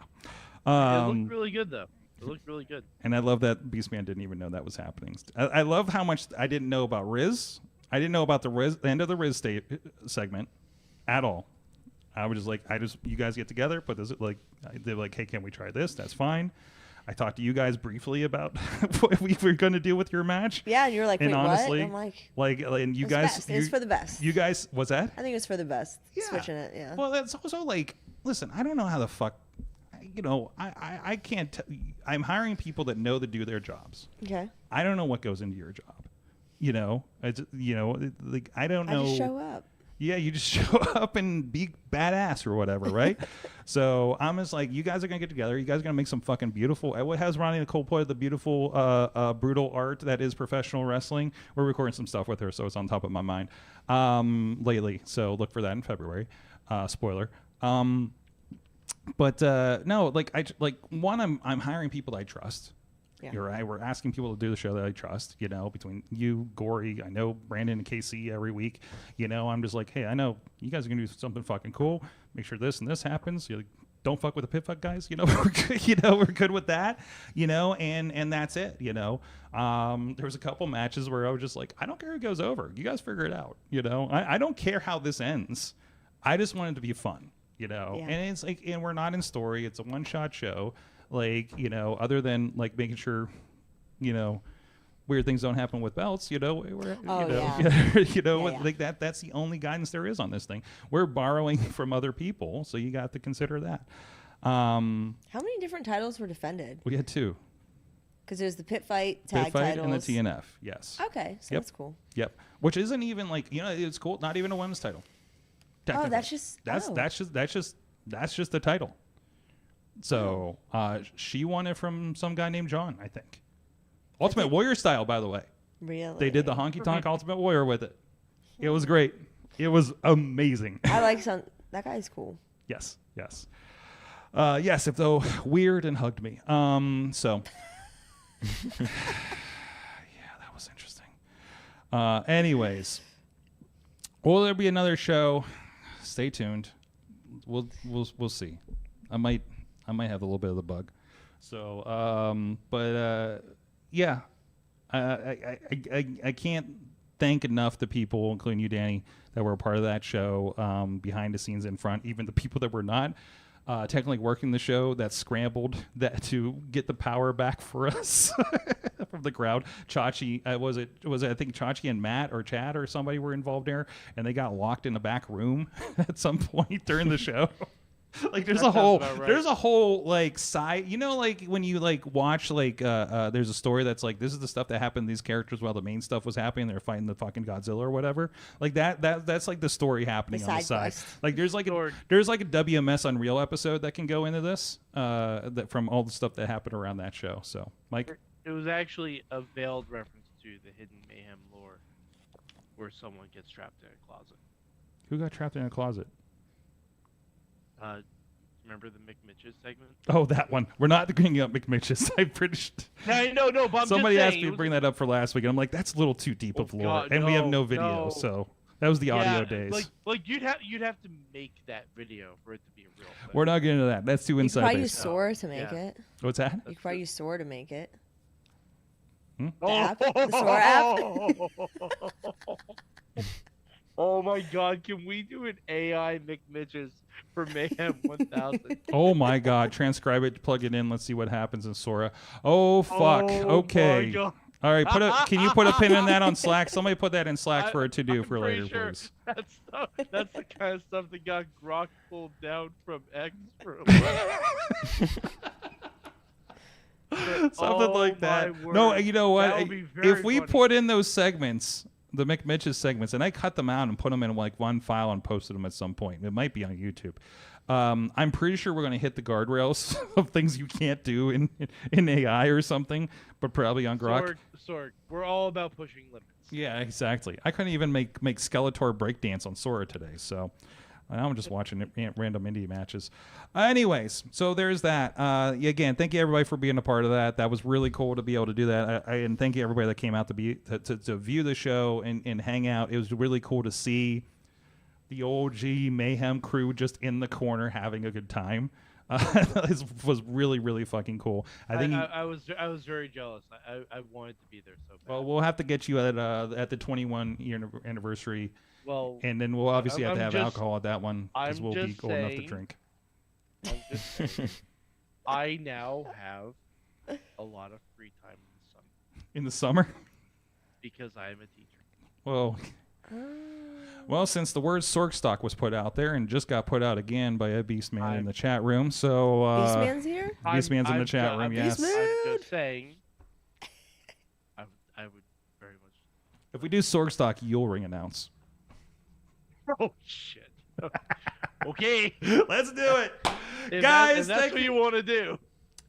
Um, looked really good, though. It looked really good. and I love that Beastman didn't even know that was happening. I love how much I didn't know about Riz. I didn't know about the end of the Riz segment at all. I was just like, you guys get together, but is it like, they're like, hey, can we try this? That's fine. I talked to you guys briefly about what we were going to do with your match. Yeah, and you were like, And wait, honestly, what? I'm like, and you it was guys, best. It was for the best. You guys, what's that? I think it was for the best. Yeah. Switching it, yeah. Well, that's also like, listen, I don't know how the fuck, I can't. I'm hiring people that know to do their jobs. Okay. I don't know what goes into your job. Like I don't know. I just show up. Yeah, you just show up and be badass or whatever, right? So I'm just like, you guys are gonna get together. You guys are gonna make some fucking beautiful. What has Ronnie Nicole play the beautiful, brutal art that is professional wrestling? We're recording some stuff with her, so it's on top of my mind lately. So look for that in February. Spoiler. But no, like I'm hiring people that I trust. Yeah. You're right. We're asking people to do the show that I trust, between you, Gory, I know Brandon and KC every week. I'm just like, hey, I know you guys are going to do something fucking cool. Make sure this and this happens. Don't fuck with the pit fuck guys. We're good, we're good with that, and that's it, There was a couple matches where I was just like, I don't care who goes over. You guys figure it out, I don't care how this ends. I just want it to be fun, Yeah. And it's like, and we're not in story. It's a one-shot show. Like, other than like making sure, weird things don't happen with belts, Yeah. like that's the only guidance there is on this thing. We're borrowing from other people, so you got to consider that. How many different titles were defended? We had 2. Because there's the pit fight, tag Pit fight titles. and the TNF, yes. Okay, so Yep. that's cool. Yep. Which isn't even like, it's cool. Not even a women's title. Technically. that's just That's just the title. So she won it from some guy named John, I think. Ultimate Warrior style, by the way. Really? They did the honky tonk Ultimate Warrior with it. It was great. It was amazing. I like some. That guy's cool. Yes. Yes, if though weird and hugged me. So yeah, that was interesting. Anyways, will there be another show? Stay tuned. We'll see. I might have a little bit of the bug. So, yeah, I can't thank enough the people, including you, Danny, that were a part of that show, behind the scenes, in front, even the people that were not technically working the show, that scrambled to get the power back for us from the crowd. Chachi, was it I think Chachi and Matt or Chad or somebody were involved there, and they got locked in the back room at some point during the show. Like there's a whole like side, like when you like watch like there's a story that's like, this is the stuff that happened to these characters while the main stuff was happening. They're fighting the fucking Godzilla or whatever. Like that's like the story happening on the side. Like there's like a WMS Unreal episode that can go into this that from all the stuff that happened around that show. So Mike, it was actually a veiled reference to the hidden Mayhem lore, where someone gets trapped in a closet. Who got trapped in a closet? Remember the McMitches segment? Oh, that one. We're not bringing up McMitches. I'm pretty sure. No, but I'm somebody just asked saying, me to bring that up for last week, and I'm like, that's a little too deep of lore, and we have no video, so that was the audio days. Like you'd have to make that video for it to be a real thing. We're not getting into that. That's too inside. You could probably use Sora to make it. What's that? You could probably use Sora to make it. The app? The Sora app? Oh my God! Can we do an AI McMitches for Mayhem 1000? Oh my God! Transcribe it, plug it in. Let's see what happens in Sora. Oh fuck! Okay. All right. Can you put a pin in that on Slack? Somebody put that in Slack for a to do for later, please. That's the kind of stuff that got Grok pulled down from X for something like that. No, you know what? If we put in those segments, the McMitches segments, and I cut them out and put them in like one file and posted them at some point. It might be on YouTube. I'm pretty sure we're going to hit the guardrails of things you can't do in AI or something, but probably on Grok. Sorg, we're all about pushing limits. Yeah, exactly. I couldn't even make Skeletor breakdance on Sora today, so I'm just watching random indie matches. Anyways, so there's that. Again, thank you everybody for being a part of that. That was really cool to be able to do that. And thank you everybody that came out to view the show and hang out. It was really cool to see the OG Mayhem crew just in the corner having a good time. It was really, really fucking cool. I was very jealous. I wanted to be there so bad. Well, we'll have to get you at the 21-year anniversary. Well, and then we'll obviously have to have alcohol at that one because we'll be old enough to drink. I'm just saying, I now have a lot of free time in the summer. In the summer? Because I am a teacher. Well, since the word Sorkstock was put out there and just got put out again by a Beastman in the chat room, so Beastman's here? Beastman's in the chat room, yes. I'm just saying, I would very much. If we do Sorkstock, you'll ring announce. Oh shit. Okay. Let's do it. Guys, that's what you want to do.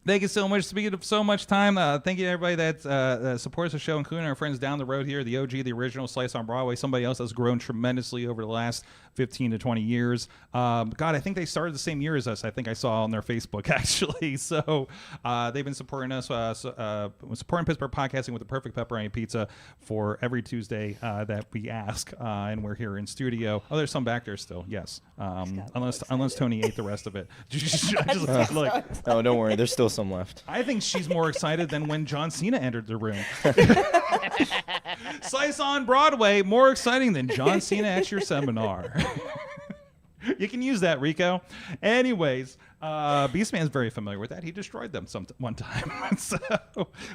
Thank you so much. Speaking of so much time, thank you to everybody that supports the show, including our friends down the road here, the OG, the original Slice on Broadway, somebody else that's grown tremendously over the last 15 to 20 years. God, I think they started the same year as us. I think I saw on their Facebook, actually. So they've been supporting us, supporting Pittsburgh Podcasting with the perfect pepperoni pizza for every Tuesday that we ask, and we're here in studio. Oh, there's some back there still, yes. Unless Tony ate the rest of it. Oh, don't worry. There's still some left. I think she's more excited than when John Cena entered the room. Slice on Broadway, more exciting than John Cena at your seminar. You can use that, Rico. Anyways, Beastman's very familiar with that. He destroyed them one time. So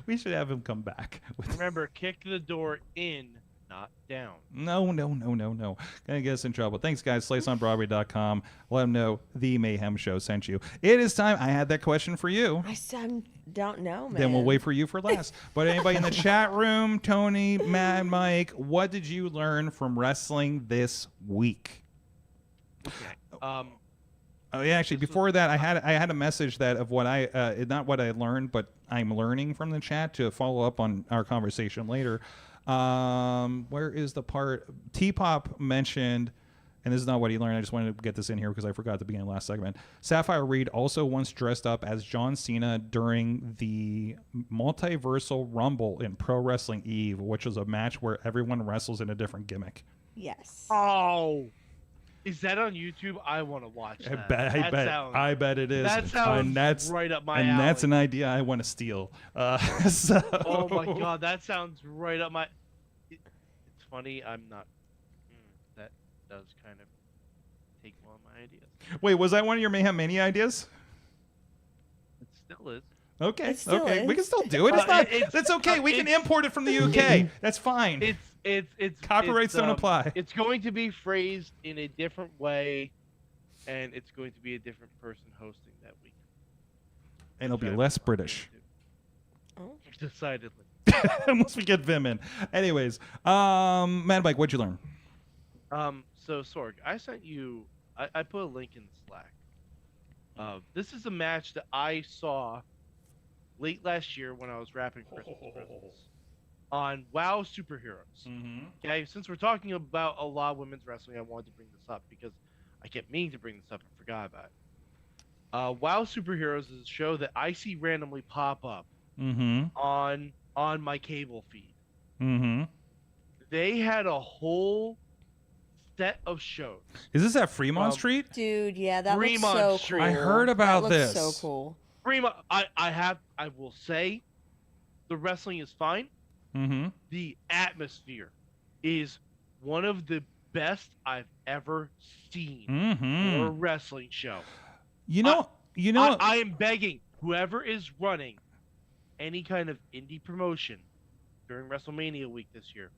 we should have him come back. Remember, kick the door in, not down. No. Gonna get us in trouble. Thanks, guys. SliceOnBroadway.com. Let them know the Mayhem Show sent you. It is time. I had that question for you. I don't know, man. Then we'll wait for you for last. But anybody in the chat room, Tony, Matt, Mike, what did you learn from wrestling this week? Okay. Actually, before that, I had a message that of what not what I learned, but I'm learning from the chat to follow up on our conversation later. Where is the part? T-Pop mentioned and this is not what he learned. I just wanted to get this in here because I forgot at the beginning of the last segment. Sapphire Reed also once dressed up as John Cena during the Multiversal Rumble in Pro Wrestling Eve, which was a match where everyone wrestles in a different gimmick. Yes. Oh, is that on YouTube? I want to watch that. I bet it is. That sounds right up my alley. And that's an idea I want to steal. So. Oh my god, that sounds right up my. It's funny. I'm not. That does kind of take one of my ideas. Wait, was that one of your Mayhem Mania ideas? It still is. Okay, It still okay, is. we can still do it. It's not. That's okay. We can import it from the UK. That's fine. It's Copyrights don't apply. It's going to be phrased in a different way, and it's going to be a different person hosting that week. And it'll be less British. Decidedly. Unless we get Vim in. Anyways, Mad Mike, what'd you learn? So Sorg, I sent you. I put a link in Slack. This is a match that I saw late last year when I was wrapping Christmas presents on WoW Superheroes. Okay, since we're talking about a lot of women's wrestling, I wanted to bring this up because I kept meaning to bring this up and forgot about it. WoW Superheroes is a show that I see randomly pop up on my cable feed. They had a whole set of shows. Is this at Fremont Street? Dude, yeah, that looks Fremont so Street. cool. I heard about that this. looks so cool. Fremont. I will say, the wrestling is fine. The atmosphere is one of the best I've ever seen for a wrestling show. You know, I am begging whoever is running any kind of indie promotion during WrestleMania week this year,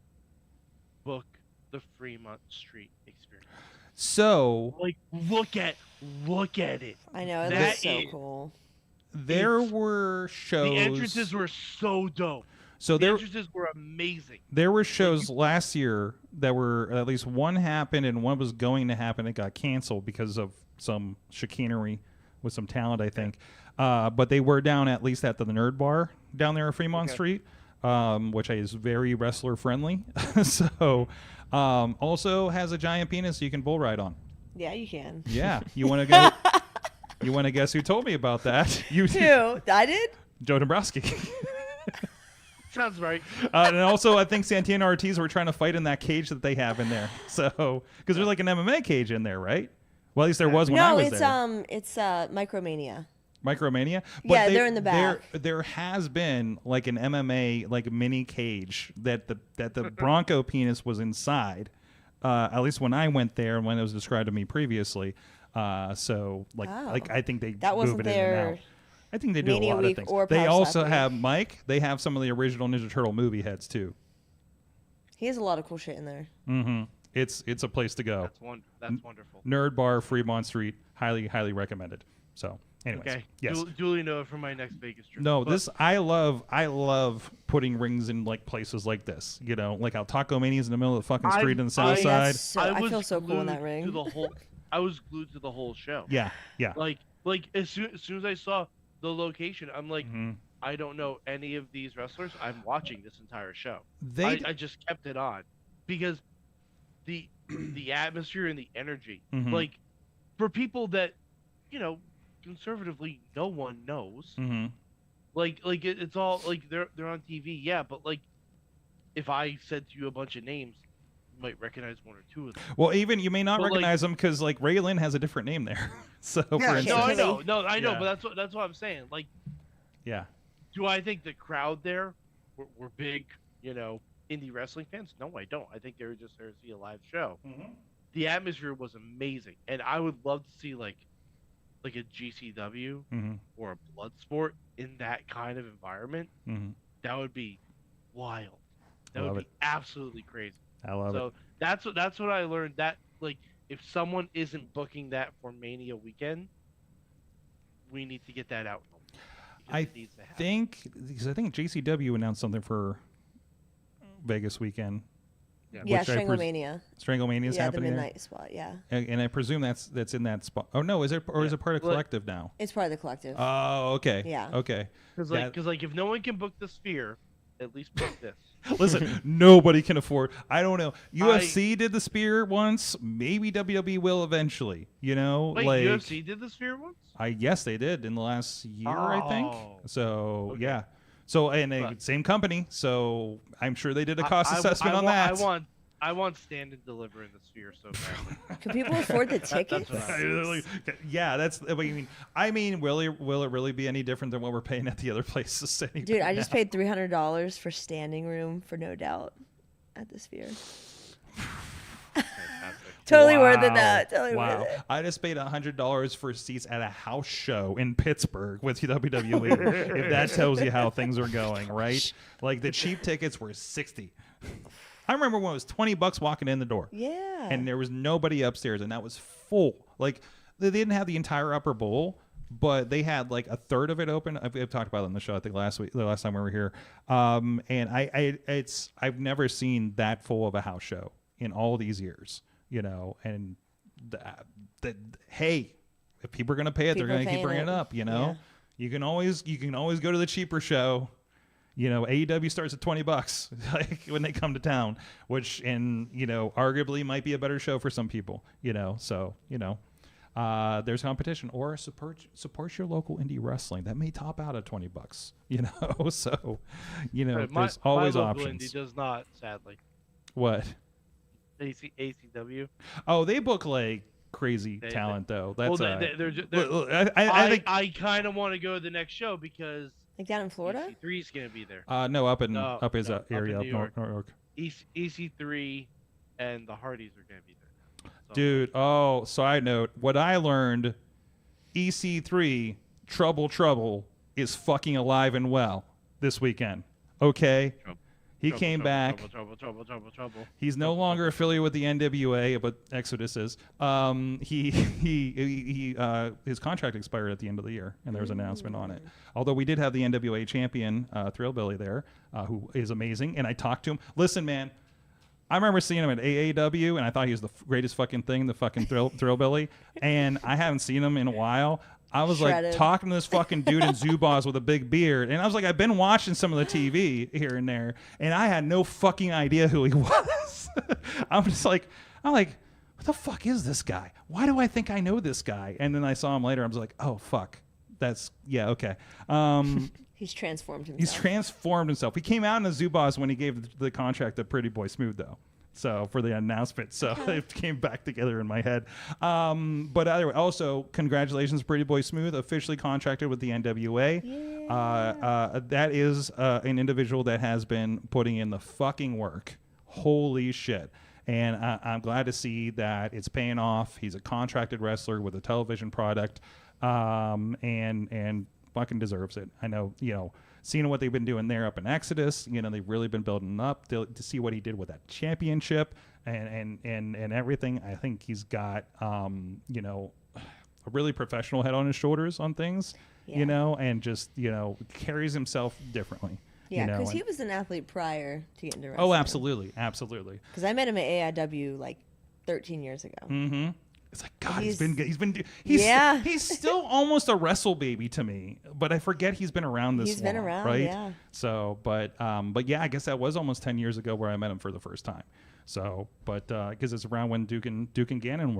book the Fremont Street experience. So, like, look at it. I know, it That looks so is- cool. there were shows. The entrances were so dope. So The entrances were amazing. There were shows last year that were, at least one happened and one was going to happen. It got canceled because of some chicanery with some talent, I think. But they were down at least at the Nerd Bar down there at Fremont Street, which is very wrestler friendly. So also has a giant penis you can bull ride on. Yeah, you can. Yeah, you want to go? You want to guess who told me about that? You Who? I did? Joe Dombrowski. Sounds right. And also, I think Santana Ortiz were trying to fight in that cage that they have in there. So, because there's like an MMA cage in there, right? Well, at least there was when I was there. It's Micromania. Micromania. But Yeah, they're in the back. There has been like an MMA like mini cage that the Bronco penis was inside. At least when I went there and when it was described to me previously. So like I think they That move wasn't it in and their out. I think they do a Mania lot of Week things. or They Power also Slap have Week. Mike. They have some of the original Ninja Turtle movie heads too. He has a lot of cool shit in there. It's a place to go. That's wonderful. Nerd Bar, Fremont Street, highly recommended. So, anyways, Okay. yes. Duly noted for my next Vegas trip. No, But this I love putting rings in like places like this. You know, like how Taco Mania's in the middle of the fucking street on the south side. I was feel so cool in glued that ring. to the whole, I was glued to the whole show. Yeah. Like as soon as I saw the location, I'm like, I don't know any of these wrestlers. I'm watching this entire show. I just kept it on because the atmosphere and the energy, like for people that, you know, conservatively no one knows. Like it's all like they're on TV, yeah, but like if I said to you a bunch of names, you might recognize one or two of them. Well, even you may not But, recognize them because like Ray Lynn has a different name there. So for No, instance, I know, Yeah. but that's what I'm saying. Like, yeah. do I think the crowd there were big, you know, indie wrestling fans? No, I don't. I think they were just there to see a live show. The atmosphere was amazing, and I would love to see like a GCW or a Bloodsport in that kind of environment. That would be wild. That would be absolutely crazy. I love it. So that's what I learned. That like if someone isn't booking that for Mania weekend, we need to get that out. I think JCW announced something for Vegas weekend. Yeah, Stranglemania. Stranglemania is the happening. midnight spot. Yeah. And I presume that's in that spot. Oh no, is it is it part of Collective now? It's part of the Collective. Oh, okay. Yeah. Okay. Because like if no one can book the Sphere, at least book this. Listen, nobody can afford. I don't know. UFC did the spear once. Maybe WWE will eventually. You know, Wait, like UFC did the sphere once? Yes, they did in the last year, I think. So okay. yeah. So and same company. So I'm sure they did a cost assessment on that. I want stand and deliver in the sphere so badly. Can people afford the tickets? Yeah, that's. I mean, will it really be any different than what we're paying at the other places? Dude, I just paid $300 for standing room for No Doubt at the Sphere. Totally worth it. That totally worth it. I just paid $100 for seats at a house show in Pittsburgh with WWE. If that tells you how things are going, right? Like the cheap tickets were $60. I remember when it was $20 walking in the door. Yeah. And there was nobody upstairs, and that was full. Like they didn't have the entire upper bowl, but they had like a third of it open. I've talked about it on the show, I think the last time we were here. And I've never seen that full of a house show in all these years, you know. And hey, if people are gonna pay it, they're gonna keep bringing it up, you know. Yeah. You can always go to the cheaper show. You know, AEW starts at $20 like when they come to town, which arguably might be a better show for some people, you know. So, there's competition, or support your local indie wrestling. That may top out at $20, you know. So, there's always my options. Indie does not, sadly. What? ACW. Oh, they book like crazy talent though. That's I think I kind of want to go to the next show because. Like down in Florida? EC3 is going to be there. No, up his area, up New York. EC3 and the Hardys are going to be there. So. Dude, side note, what I learned, EC3, Trouble, is fucking alive and well this weekend. Okay? He came back. Trouble. He's no longer affiliated with the NWA, but Exodus is. His contract expired at the end of the year, and there was an announcement on it. Although we did have the NWA champion, Thrillbilly, there, who is amazing, and I talked to him. Listen, man, I remember seeing him at AAW, and I thought he was the greatest fucking thing, the fucking Thrillbilly, and I haven't seen him in a while. I was like talking to this fucking dude in Zubaz with a big beard, and I was like, I've been watching some of the TV here and there, and I had no fucking idea who he was. I'm like, what the fuck is this guy? Why do I think I know this guy? And then I saw him later. I was like, oh fuck, okay. He's transformed himself. He came out in a Zubaz when he gave the contract to Pretty Boy Smooth, though. So for the announcement, it came back together in my head. But anyway, also congratulations, Pretty Boy Smooth, officially contracted with the NWA. Yeah. That is an individual that has been putting in the fucking work. Holy shit! And I'm glad to see that it's paying off. He's a contracted wrestler with a television product, and fucking deserves it. I know, seeing what they've been doing there up in Exodus, they've really been building up to see what he did with that championship and everything. I think he's got, a really professional head on his shoulders on things, and just, carries himself differently. Yeah, because he was an athlete prior to getting to wrestling. Oh, absolutely. Because I met him at AIW like 13 years ago. Mm-hmm. It's like, God, he's still almost a wrestle baby to me, but I forget he's been around this long. He's been around, right? Yeah. So, but yeah, I guess that was almost 10 years ago where I met him for the first time. So, but because it's around when Duke and Gannon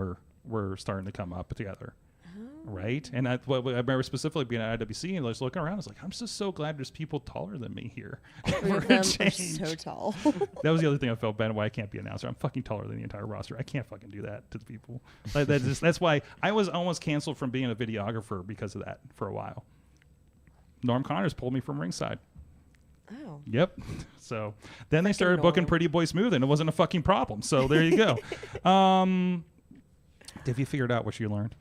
were starting to come up together. Right, and I remember specifically being at IWC and just looking around. I was like, I'm just so glad there's people taller than me here. Are so tall. That was the other thing I felt bad why I can't be an announcer. I'm fucking taller than the entire roster. I can't fucking do that to the people. That's why I was almost canceled from being a videographer because of that for a while. Norm Connors pulled me from ringside. Oh. Yep. So then they started booking Pretty Boy Smooth, and it wasn't a fucking problem. So there you go. Have you figured out what you learned?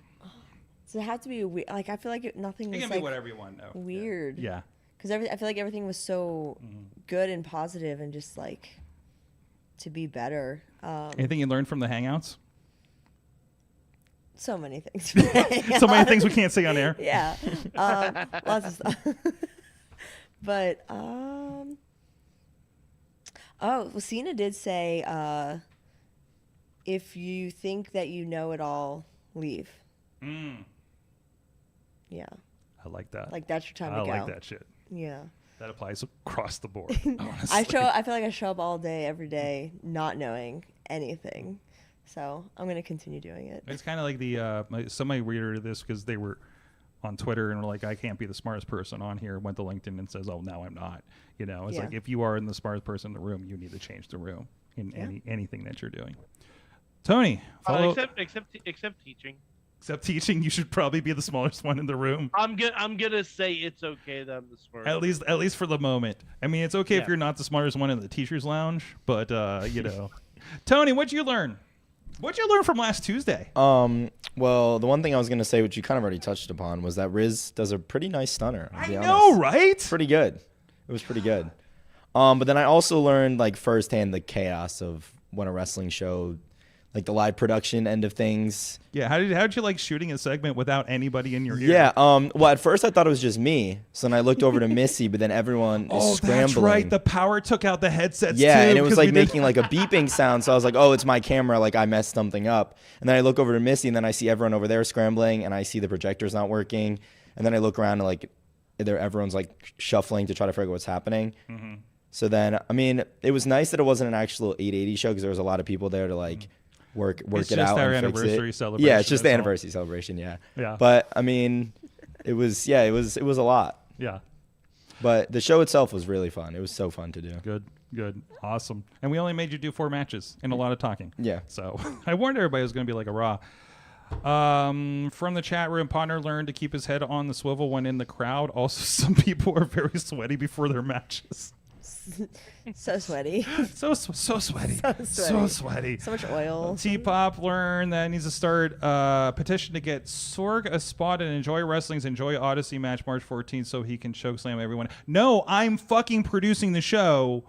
So it had to be weird. Like, I feel like nothing was it can be whatever you want. No. Weird. Yeah. Because I feel like everything was so good and positive and just like to be better. Anything you learned from the Hangouts? So many things. So many things we can't say on air. Yeah. Lots of stuff. But, Cena did say, if you think that you know it all, leave. Mm. Yeah. I like that. Like, that's your time to go. I like that shit. Yeah. That applies across the board. I feel like I show up all day, every day, not knowing anything. So I'm gonna continue doing it. It's kind of like somebody reiterated this because they were on Twitter and were like, I can't be the smartest person on here. Went to LinkedIn and says, oh, now I'm not. You know, it's like if you are the smartest person in the room, you need to change the room in anything that you're doing. Tony, except teaching. Except teaching, you should probably be the smallest one in the room. I'm gonna say it's okay that I'm the smartest. At least for the moment. I mean, it's okay if you're not the smartest one in the teacher's lounge, but you know. Tony, what'd you learn? What'd you learn from last Tuesday? Well, the one thing I was gonna say, which you kind of already touched upon, was that Riz does a pretty nice stunner. I know, right? Pretty good. It was pretty good. But then I also learned like firsthand the chaos of when a wrestling show, like the live production end of things. Yeah, how did you like shooting a segment without anybody in your ear? Yeah, well, at first I thought it was just me. So then I looked over to Missy, but then everyone is scrambling. That's right. The power took out the headsets yeah, too. And it was like making like a beeping sound. So I was like, oh, it's my camera. Like I messed something up. And then I look over to Missy, and then I see everyone over there scrambling, and I see the projector's not working. And then I look around and like everyone's like shuffling to try to figure out what's happening. Mm-hmm. So then, I mean, it was nice that it wasn't an actual 880 show because there was a lot of people there to like work it out. It's just our anniversary celebration. Yeah, it's just the anniversary celebration. Yeah. Yeah. But I mean, it was a lot. Yeah. But the show itself was really fun. It was so fun to do. Good, awesome. And we only made you do 4 matches and a lot of talking. Yeah. So I warned everybody it was going to be like a Raw. From the chat room, Partner learned to keep his head on the swivel when in the crowd. Also, some people are very sweaty before their matches. So sweaty. So sweaty. So sweaty. So much oil. T-Pop learned that he needs to start petition to get Sorg a spot in Enjoy Wrestling's Enjoy Odyssey match March 14th so he can chokeslam everyone. No, I'm fucking producing the show.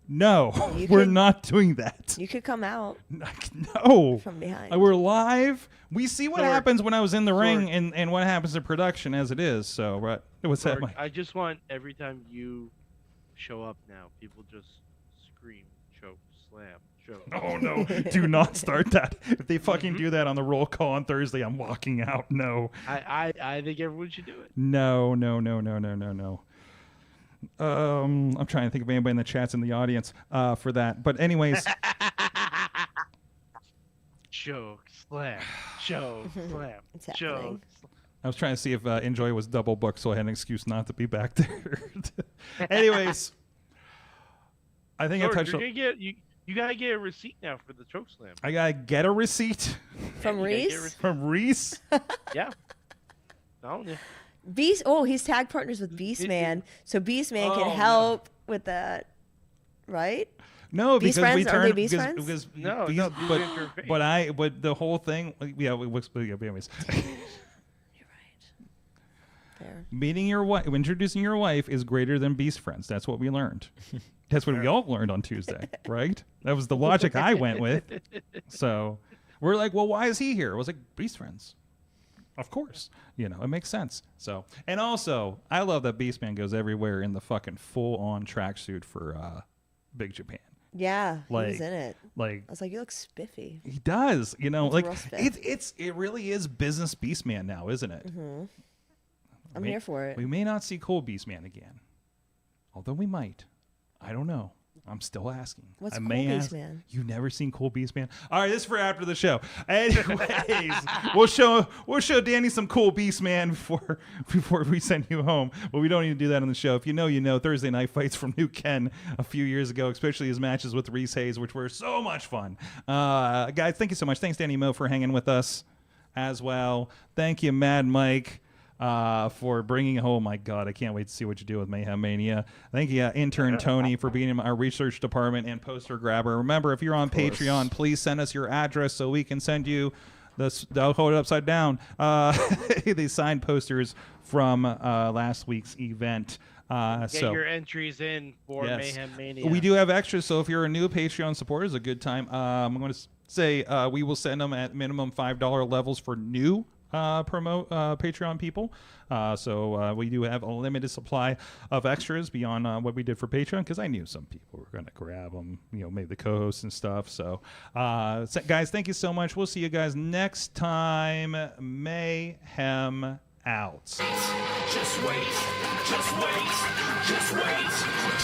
No, we're not doing that. You could come out. No. From behind. We're live. We see what happens when I was in the ring and what happens in production as it is. So, right. What's that, Mike? I just want every time you show up now, people just scream, choke, slam, choke. Oh, no. Do not start that. If they fucking do that on the roll call on Thursday, I'm walking out. No. I think everyone should do it. No. I'm trying to think of anybody in the chats in the audience for that. But anyways. Choke, slam, choke, slam, choke. I was trying to see if Enjoy was double booked, so I had an excuse not to be back there. Anyways, I think I touched on... You gotta get a receipt now for the choke slam. I gotta get a receipt? From Reese? From Reese? Yeah. Oh, yeah. Beast. Oh, he's tag partners with Beastman, so Beastman can help with that, right? No, Beast because friends? we turned Are they Beast friends? because No, but the whole thing, anyways. You're right. Fair. Meeting your wife, introducing your wife is greater than Beast friends. That's what we learned. That's what we all learned on Tuesday, right? That was the logic I went with. So we're like, well, why is he here? I was like, Beast friends. Of course. You know, it makes sense. So, and also, I love that Beastman goes everywhere in the fucking full-on tracksuit for Big Japan. Yeah, like, he was in it. Like, I was like, you look spiffy. He does. You know, like it really is business Beastman now, isn't it? Mm-hmm. I'm here for it. We may not see Cool Beastman again, although we might. I don't know. I'm still asking. What's Cool Beastman? You've never seen Cool Beastman? All right, this is for after the show. Anyways, we'll show Danny some Cool Beastman before we send you home. But we don't need to do that on the show. If you know, you know. Thursday night fights from New Ken a few years ago, especially his matches with Reese Hayes, which were so much fun. Guys, thank you so much. Thanks, Danny Mo, for hanging with us as well. Thank you, Mad Mike. For bringing home, my God, I can't wait to see what you do with Mayhem Mania. Thank you, intern Tony, for being in our research department and poster grabber. Remember, if you're on Patreon, please send us your address so we can send you I'll hold it upside down. The signed posters from last week's event. Get your entries in for Mayhem Mania. We do have extras, so if you're a new Patreon supporter, it's a good time. I'm going to say we will send them at minimum $5 levels for new Patreon people. So we do have a limited supply of extras beyond what we did for Patreon, because I knew some people were going to grab them, you know, maybe the co-hosts and stuff. So guys, thank you so much. We'll see you guys next time. Mayhem out. Just wait, just wait, just wait,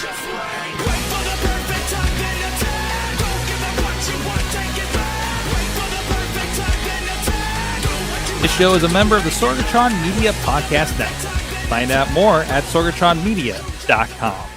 just wait. Wait for the perfect time, then attack. Don't give up what you want, take it back. Wait for the perfect time, then attack. Do what you This show is a member of the Sorgatron Media Podcast Network. Find out more at sorgatronmedia.com.